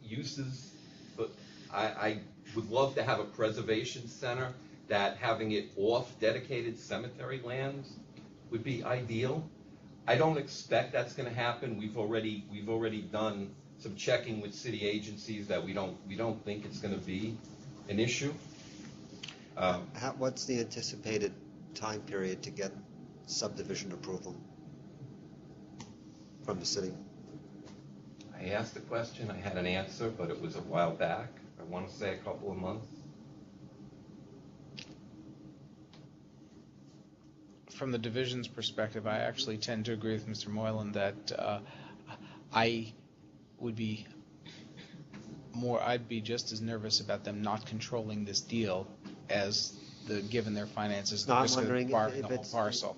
uses, but I would love to have a preservation center that having it off dedicated cemetery lands would be ideal. I don't expect that's going to happen. We've already done some checking with city agencies that we don't think it's going to be an issue. What's the anticipated time period to get subdivision approval from the city? I asked the question, I had an answer, but it was a while back. I want to say a couple of months. From the division's perspective, I actually tend to agree with Mr. Moylan that I'd be just as nervous about them not controlling this deal as given their finances, the No, I'm risk of wondering barring if the whole it's parcel.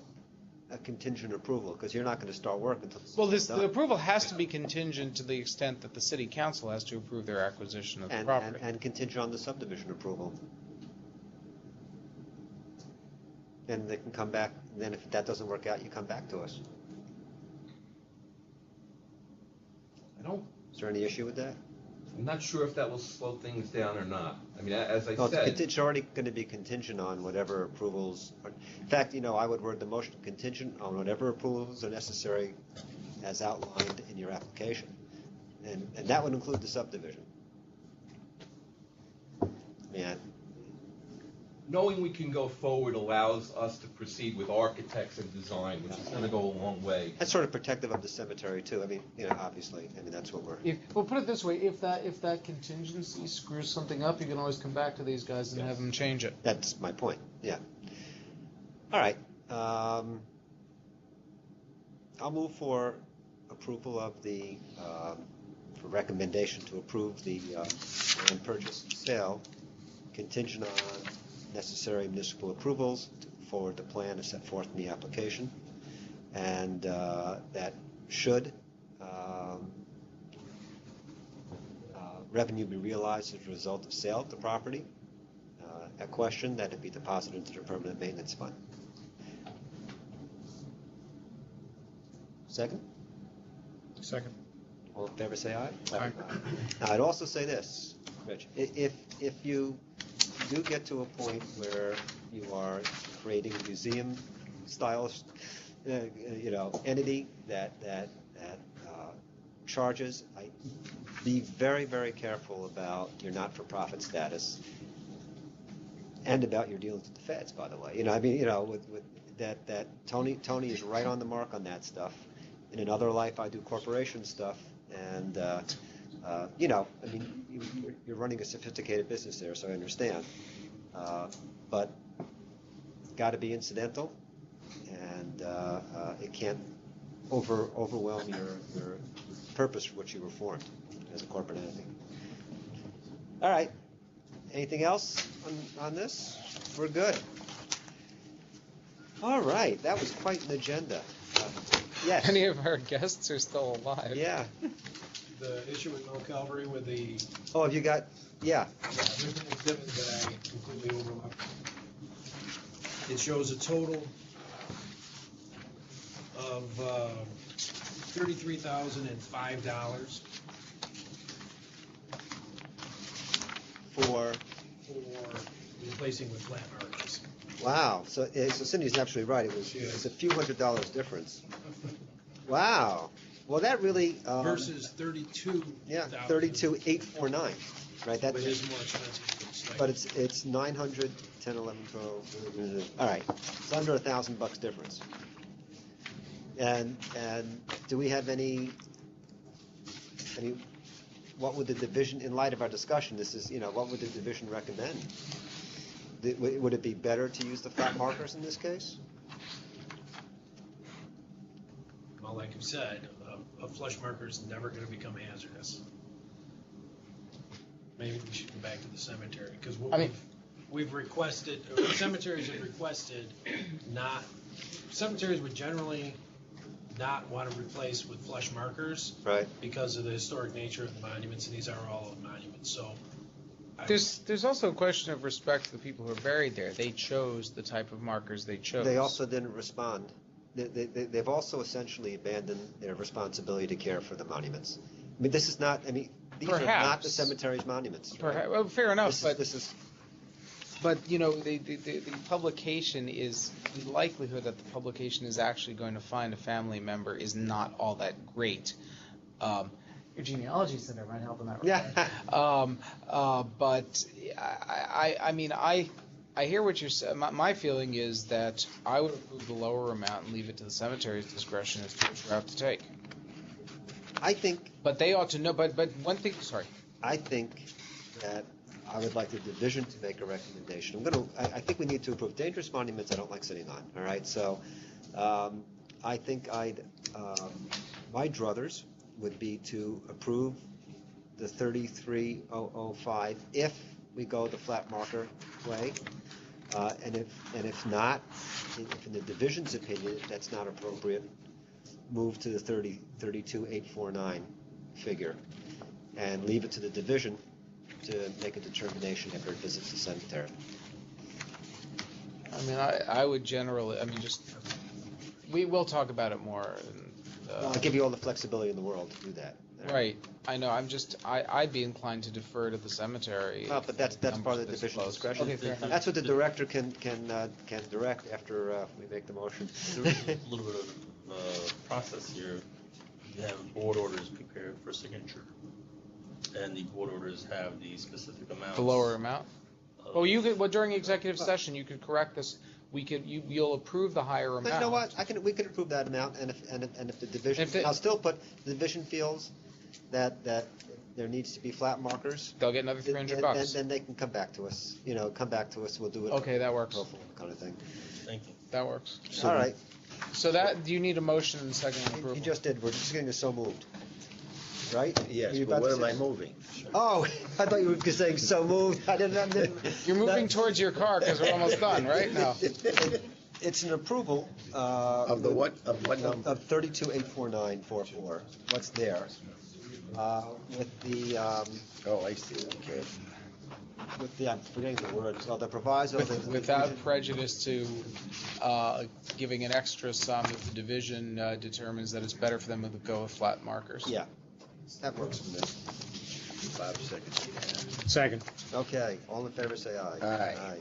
a contingent approval, because you're not going to start work until it's Well, the done. approval has to be contingent to the extent that the city council has to approve their acquisition of the property. And contingent on the subdivision approval. And they can come back, then if that doesn't work out, you come back to us. Is there any issue with that? I'm not sure if that will slow things down or not. I mean, as I No, said. it's already going to be contingent on whatever approvals. In fact, I would word the motion contingent on whatever approvals are necessary as outlined in your application. And that would include the subdivision. Man, Knowing we can go forward allows us to proceed with architects and design, which is going to go a long way. that's sort of protective of the cemetery too. I mean, obviously, that's what we're. Well, put it this way: if that contingency screws something up, you can always come back to these guys and have them change it. That's my point. Yeah. All right. I'll move for approval of for recommendation to approve the land purchase and sale, contingent on necessary municipal approvals to forward the plan as set forth in the application, and that should revenue be realized as a result of sale of the property, a question that it be deposited into the permanent maintenance fund. Second? Second. All in favor, say aye. Aye. Now, I'd also say this, Rich, if you do get to a point where you are creating a museum-style, entity that charges, be very, very careful about your not-for-profit status and about your dealings with the feds, by the way. With that Tony is right on the mark on that stuff. In another life, I do corporation stuff, and you're running a sophisticated business there, so I understand. But it's got to be incidental, and it can't overwhelm your purpose for which you were formed as a corporate entity. All right. Anything else on this? We're good. All right. That was quite an agenda. Yes. Many of our guests are still alive. Yeah. The issue with North Calvary with the. Oh, have you got? Yeah. There's an exhibit that I completely overlooked. It shows a total of $33,005 For replacing with flat markers. wow. So Cindy's absolutely right. It's a few $100s difference. Wow. Well, that really Versus 32. yeah, 32,849. Right. That But it is more expensive. But it's 900, 10, 11, 12. All right. It's under $1,000 difference. And do we have any? What would the division, in light of our discussion, what would the division recommend? Would it be better to use the flat markers in this case? Well, like you said, a flush marker is never going to become hazardous. Maybe we should go back to the cemetery, because we've requested, cemeteries have requested cemeteries would generally not want to replace with flush markers. Right. Because of the historic nature of the monuments, and these are all monuments, so. There's also a question of respect to the people who are buried there. They chose the type of markers they chose. They also didn't respond. They've also essentially abandoned their responsibility to care for the monuments. I mean, this is not. I mean, these are not the cemetery's monuments. Right? Well, fair enough, But the publication is the likelihood that the publication is actually going to find a family member is not all that great. Your genealogy center might help in that regard. Yeah. But I I hear what you're saying. My feeling is that I would approve the lower amount and leave it to the cemetery's discretion as to which route to take. I think, But they ought to know, but one thing, sorry. I think that I would like the division to make a recommendation. I think we need to approve dangerous monuments I don't like sitting on, all right? So, I think my druthers would be to approve the 33005 if we go the flat marker way. And if not, if in the division's opinion that's not appropriate, move to the 32849 figure and leave it to the division to make a determination after it visits the cemetery. I mean, I would generally, we will talk about it more. I'll give you all the flexibility in the world to do that. Right. I know. I'd be inclined to defer to the cemetary. Well, but that's part of the division's discretion. Okay, fair enough. That's what the director can direct after we make the motion. There's a little bit of process here. You have board orders prepared for signature, and the board orders have the specific amount. The lower amount? During executive session, you could correct this. You'll approve the higher amount. You know what? We can approve that amount, and if the division, I'll still put, the division feels that there needs to be flat markers. They'll get another $300. Then they can come back to us. We'll do it. Okay, that works. Kind of thing. Thank you. That works. All right. So do you need a motion and second approval? He just did. We're just getting so moved. Right? Yes, Were you but about what to am say- I moving? Oh, I thought you were saying so moved. I didn't. You're moving towards your car because we're almost done, right? No. It's an approval. Of the what? Of what number? Of 3284944. What's there? With the, Oh, I see, okay. I'm forgetting the words, the proviso. Without prejudice to giving an extra sum if the division determines that it's better for them to go with flat markers. Yeah, that works for me. 5 seconds. Second. Okay, all in favor say aye. Aye.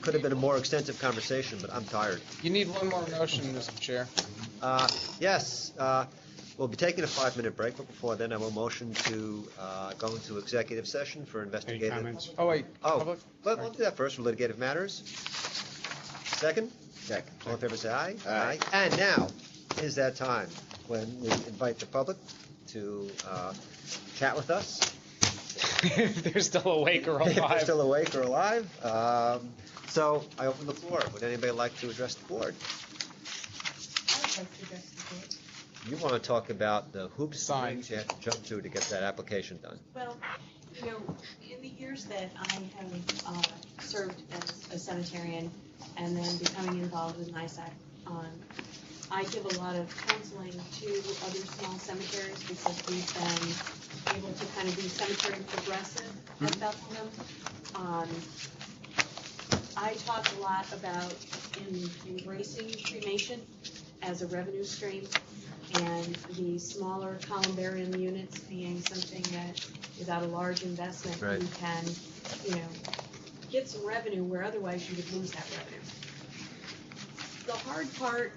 Could have been a more extensive conversation, but I'm tired. You need one more motion, Mr. Chair. Yes, we'll be taking a 5-minute break, but before then I will motion to go into executive session for Any investigative. comments? Oh, wait. Oh, Public? we'll do that first for litigative matters. Second? Second. All in favor say aye. Aye. And now is that time when we invite the public to chat with us. If they're still awake or If they're alive. still awake or alive. So I open the floor. Would anybody like to address the board? I would like to address the board. You want to talk about the hoops and Signs. rings you have to jump through to get that application done. Well, in the years that I have served as a cemeterian and then becoming involved with NISAC, I give a lot of counseling to other small cemeteries because we've been able to kind of be cemetery progressive at Bethlehem. I talk a lot about embracing cremation as a revenue stream and the smaller columbarium units being something that without a large investment, Right. you can, get some revenue where otherwise you would lose that revenue. The hard part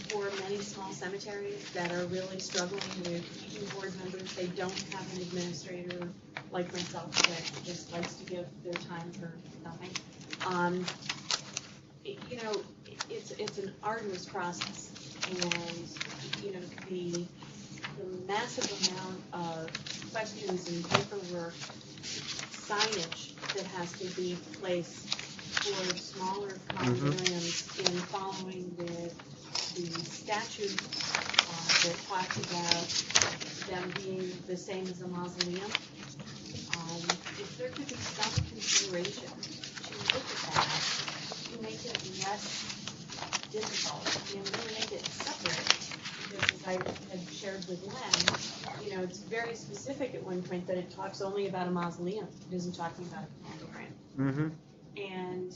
for many small cemeteries that are really struggling with keeping board members, they don't have an administrator like myself that just likes to give their time for nothing. It's an arduous process, and the massive amount of questions and paperwork, signage that has to be placed for smaller columbariums in following with the statute that talks about them being the same as a mausoleum. If there could be some consideration to look at that, to make it less difficult, really make it separate. Because as I had shared with Len, it's very specific at one point that it talks only about a mausoleum. It isn't talking about a columbarium. And,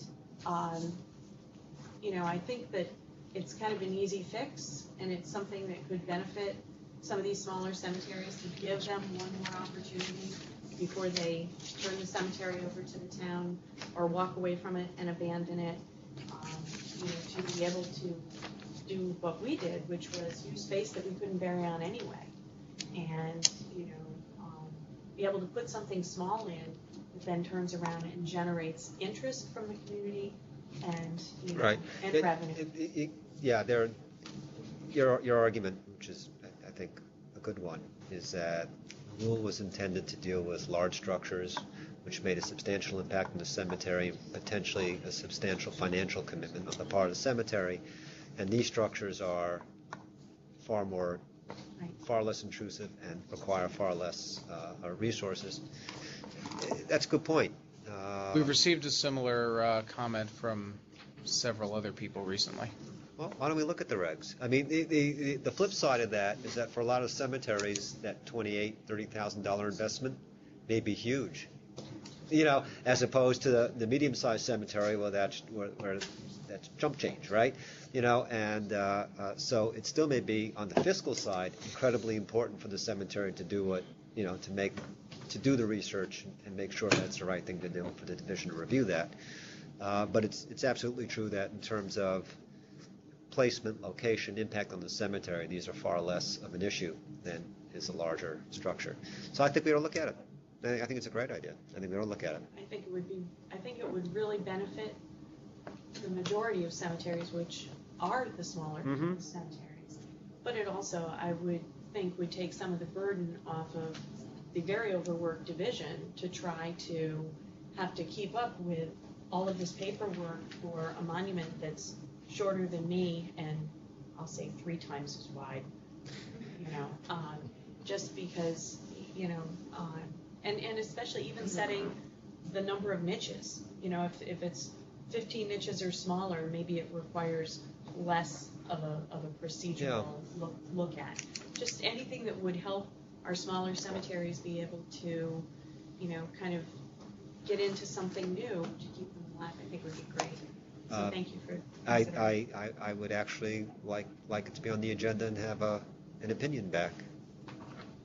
I think that it's kind of an easy fix, and it's something that could benefit some of these smaller cemeteries to give them one more opportunity before they turn the cemetery over to the town or walk away from it and abandon it, to be able to do what we did, which was use space that we couldn't bury on anyway. And, be able to put something small in then turns around and generates interest from the community and, you know, Right. and revenue. Yeah, your argument, which is, I think, a good one, is that the rule was intended to deal with large structures, which made a substantial impact on the cemetery, potentially a substantial financial commitment on the part of the cemetery, and these structures are far less intrusive and require far less resources. That's a good point. We've received a similar comment from several other people recently. Well, why don't we look at the regs? I mean, the flip side of that is that for a lot of cemeteries, that $28,000-$30,000 investment may be huge. You know, as opposed to the medium-sized cemetery, where that's chump change, right? You know, and so it still may be on the fiscal side incredibly important for the cemetery to do what, you know, to do the research and make sure that's the right thing to do, for the division to review that. But it's absolutely true that in terms of placement, location, impact on the cemetery, these are far less of an issue than is a larger structure. So I think we ought to look at it. I think it's a great idea. I think we ought to look at it. I think it would really benefit the majority of cemeteries, which are the smaller cemeteries. But it also, I would think, would take some of the burden off of the very overworked division to try to have to keep up with all of this paperwork for a monument that's shorter than me and I'll say 3 times as wide, you know, just because, you know, and especially even setting the number of niches. You know, if it's 15 niches or smaller, maybe it requires less of a procedural look at. Just anything that would help our smaller cemeteries be able to, you know, kind of get into something new to keep them alive, I think would be great. So thank you for considering. I would actually like it to be on the agenda and have an opinion back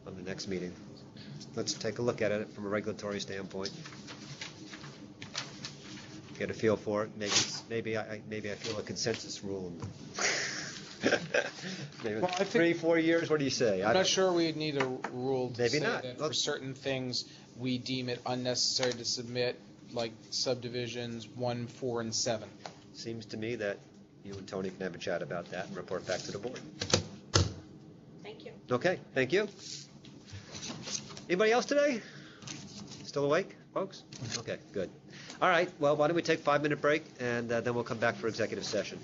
on the next meeting. Let's take a look at it from a regulatory standpoint. Get a feel for it. Maybe I feel a consensus rule. Maybe Well, I think- 3-4 years. What do you say? I'm not sure we'd need a rule to Maybe say not. that Well- for certain things we deem it unnecessary to submit, like subdivisions 1, 4, and 7. Seems to me that you and Tony can have a chat about that and report back to the board. Thank you. Okay, thank you. Anybody else today? Still awake, folks? Okay, good. All right, well, why don't we take a 5-minute break, and then we'll come back for executive session.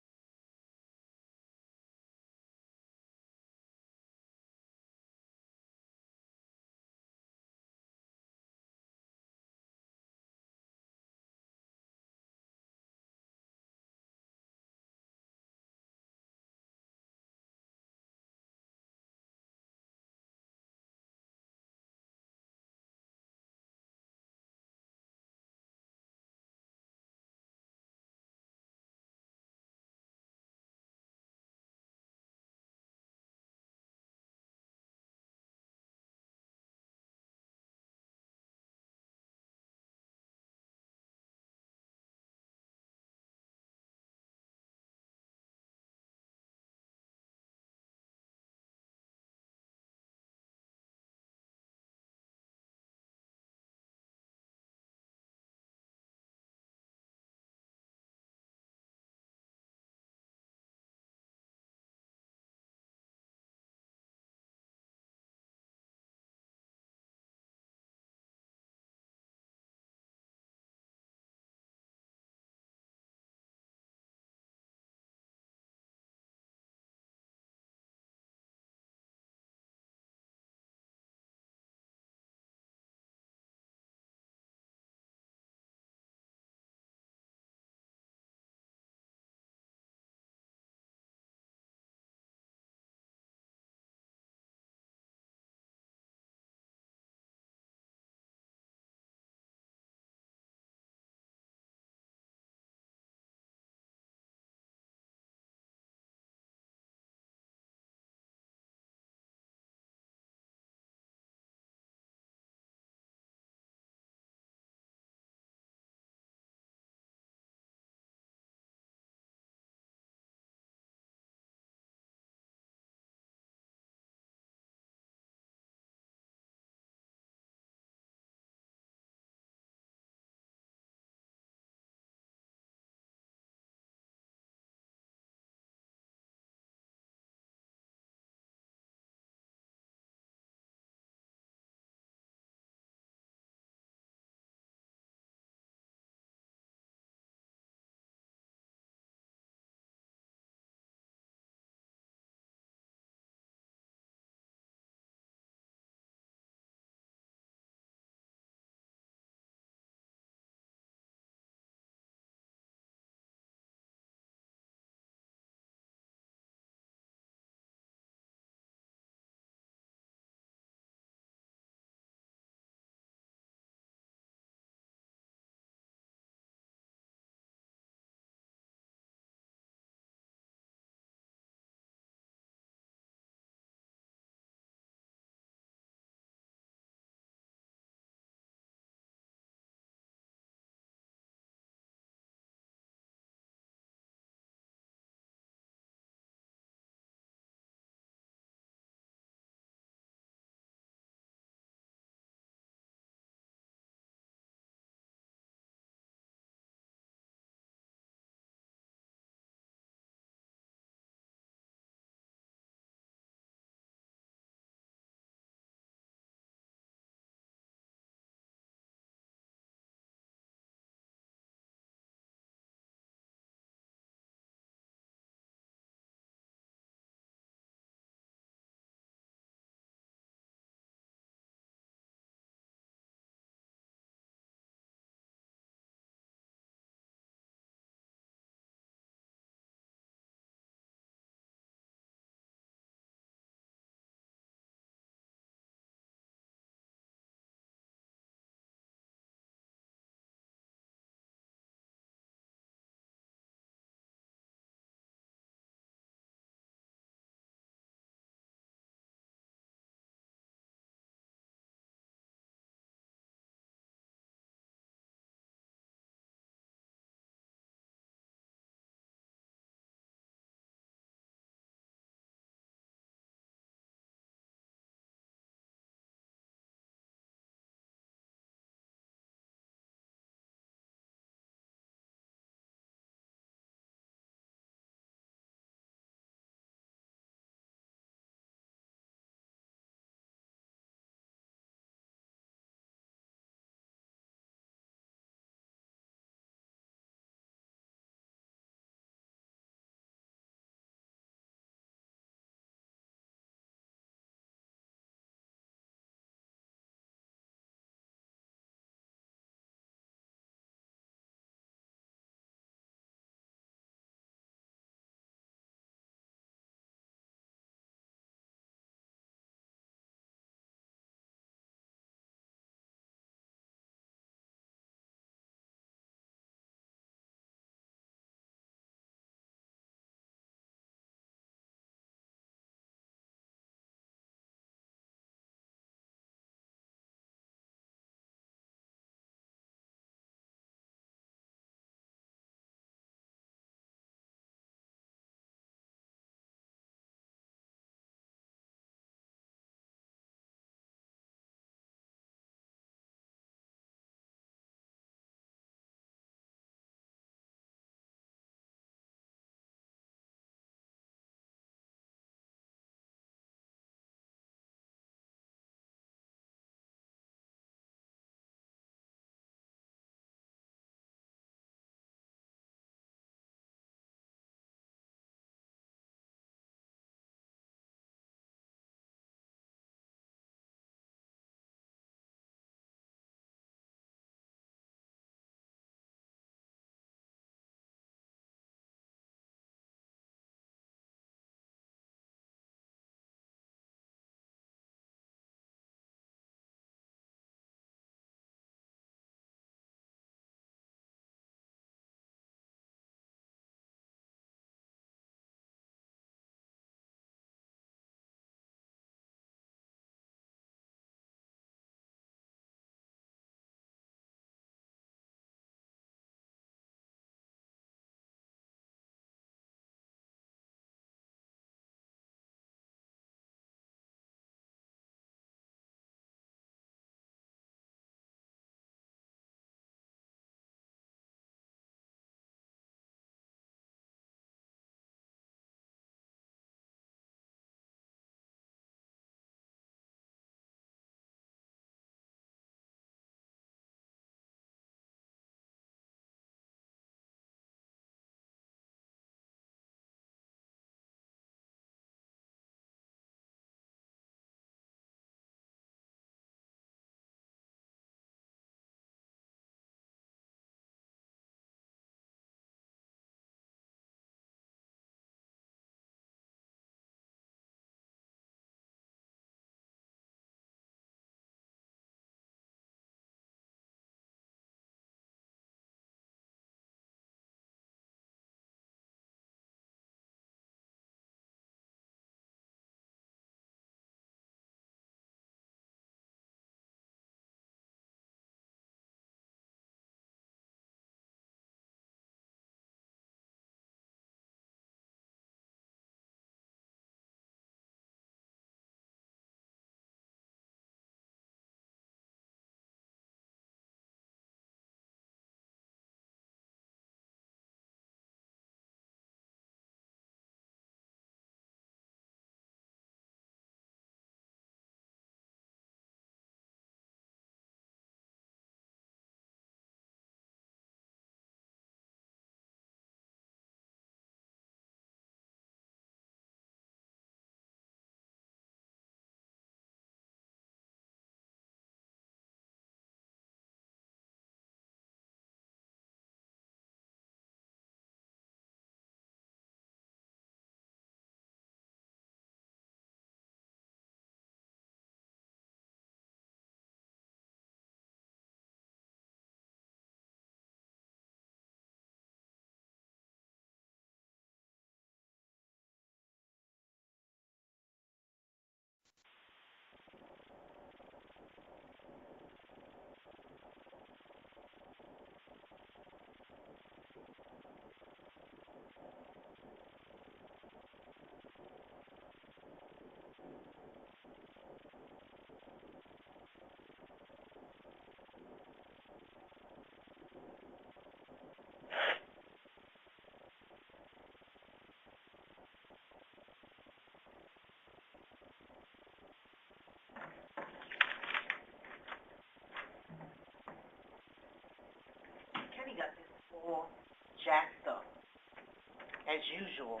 usual.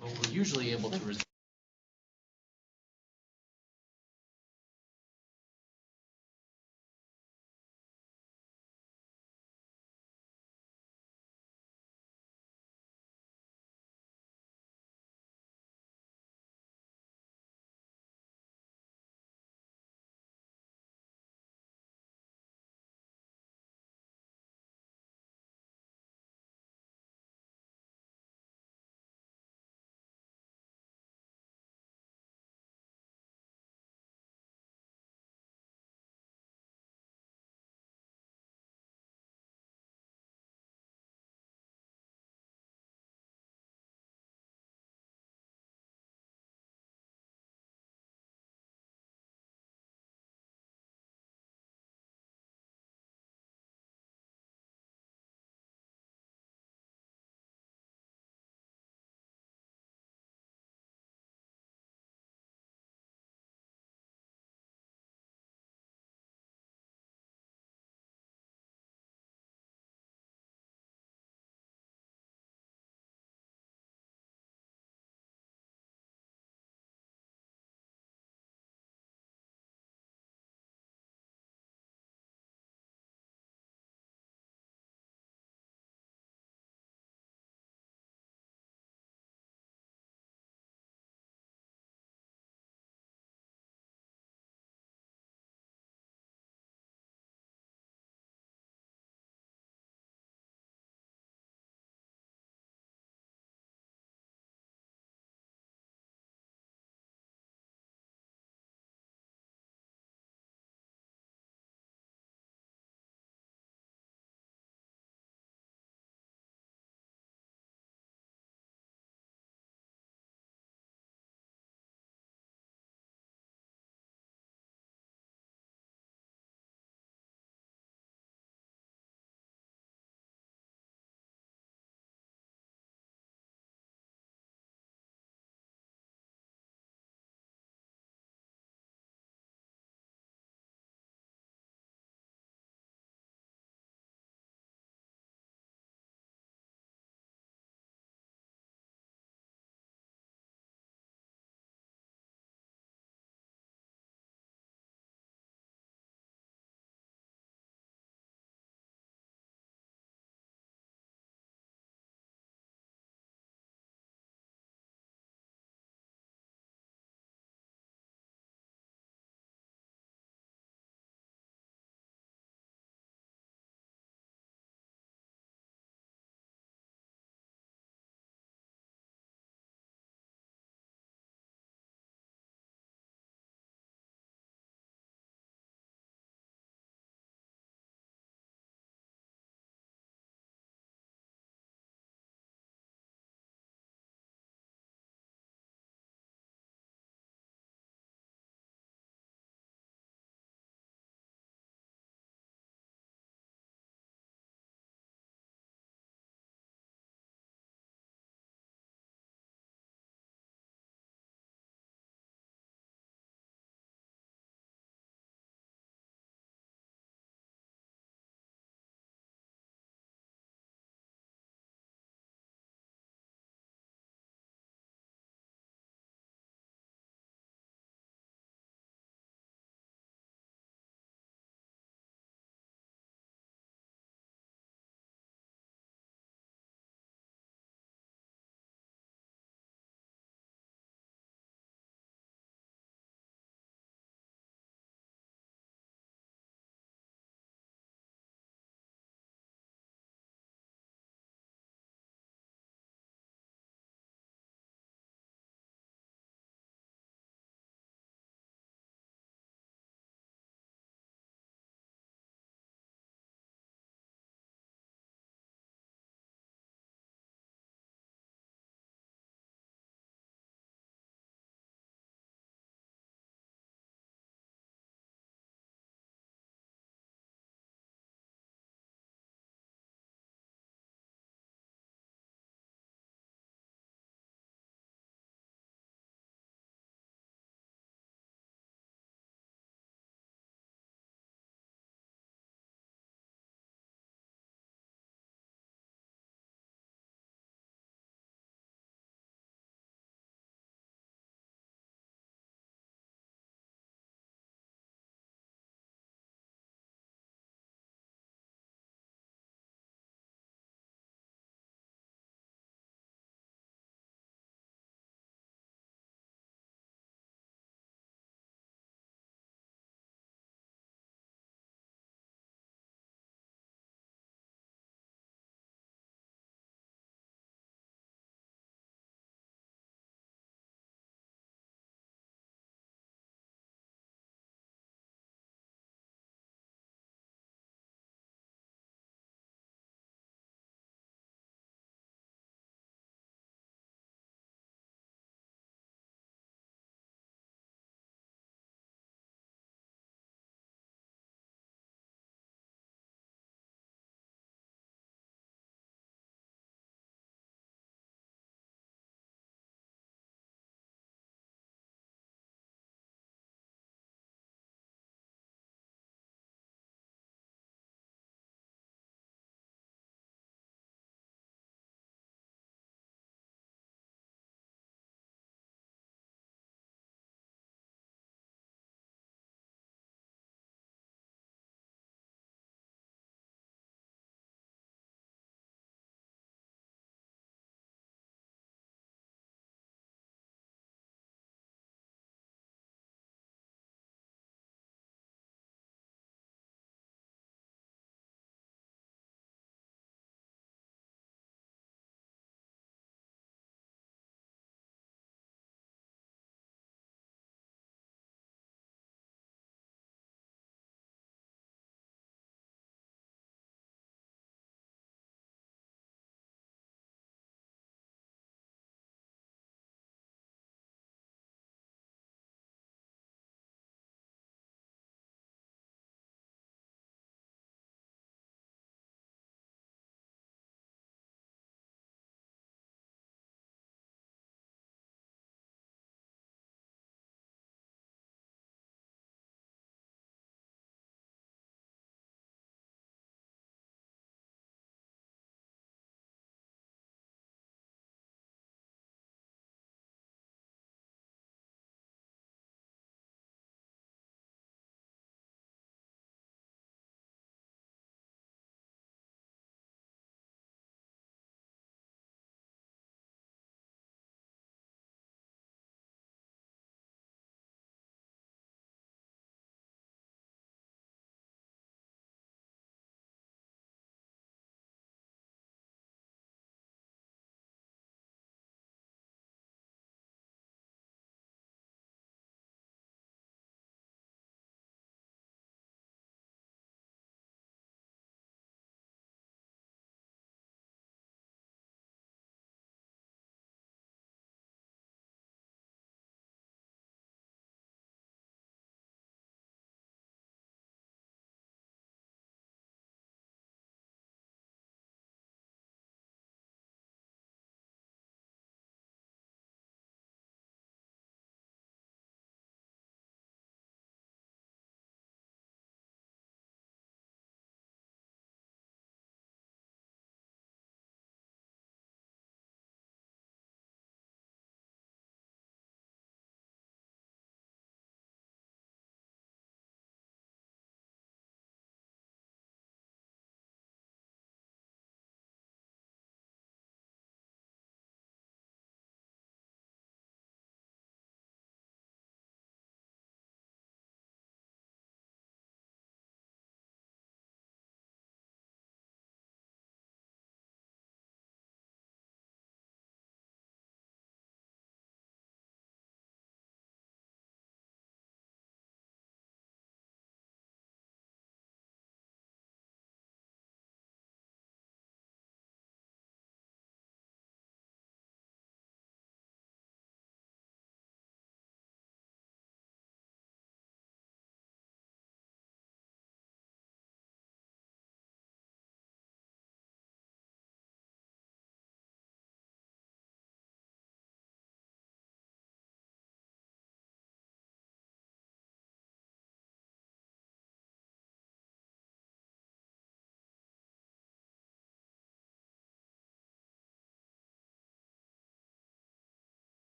But we're usually able to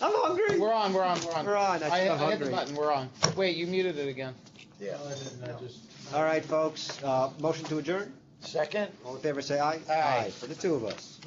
I'm hungry. We're on. We're on. I hit the hungry. button. We're on. Wait, you muted it again. Yeah. I didn't, I just. All right, folks. Motion to adjourn. Second? All in favor, say aye. Aye. For the two of us.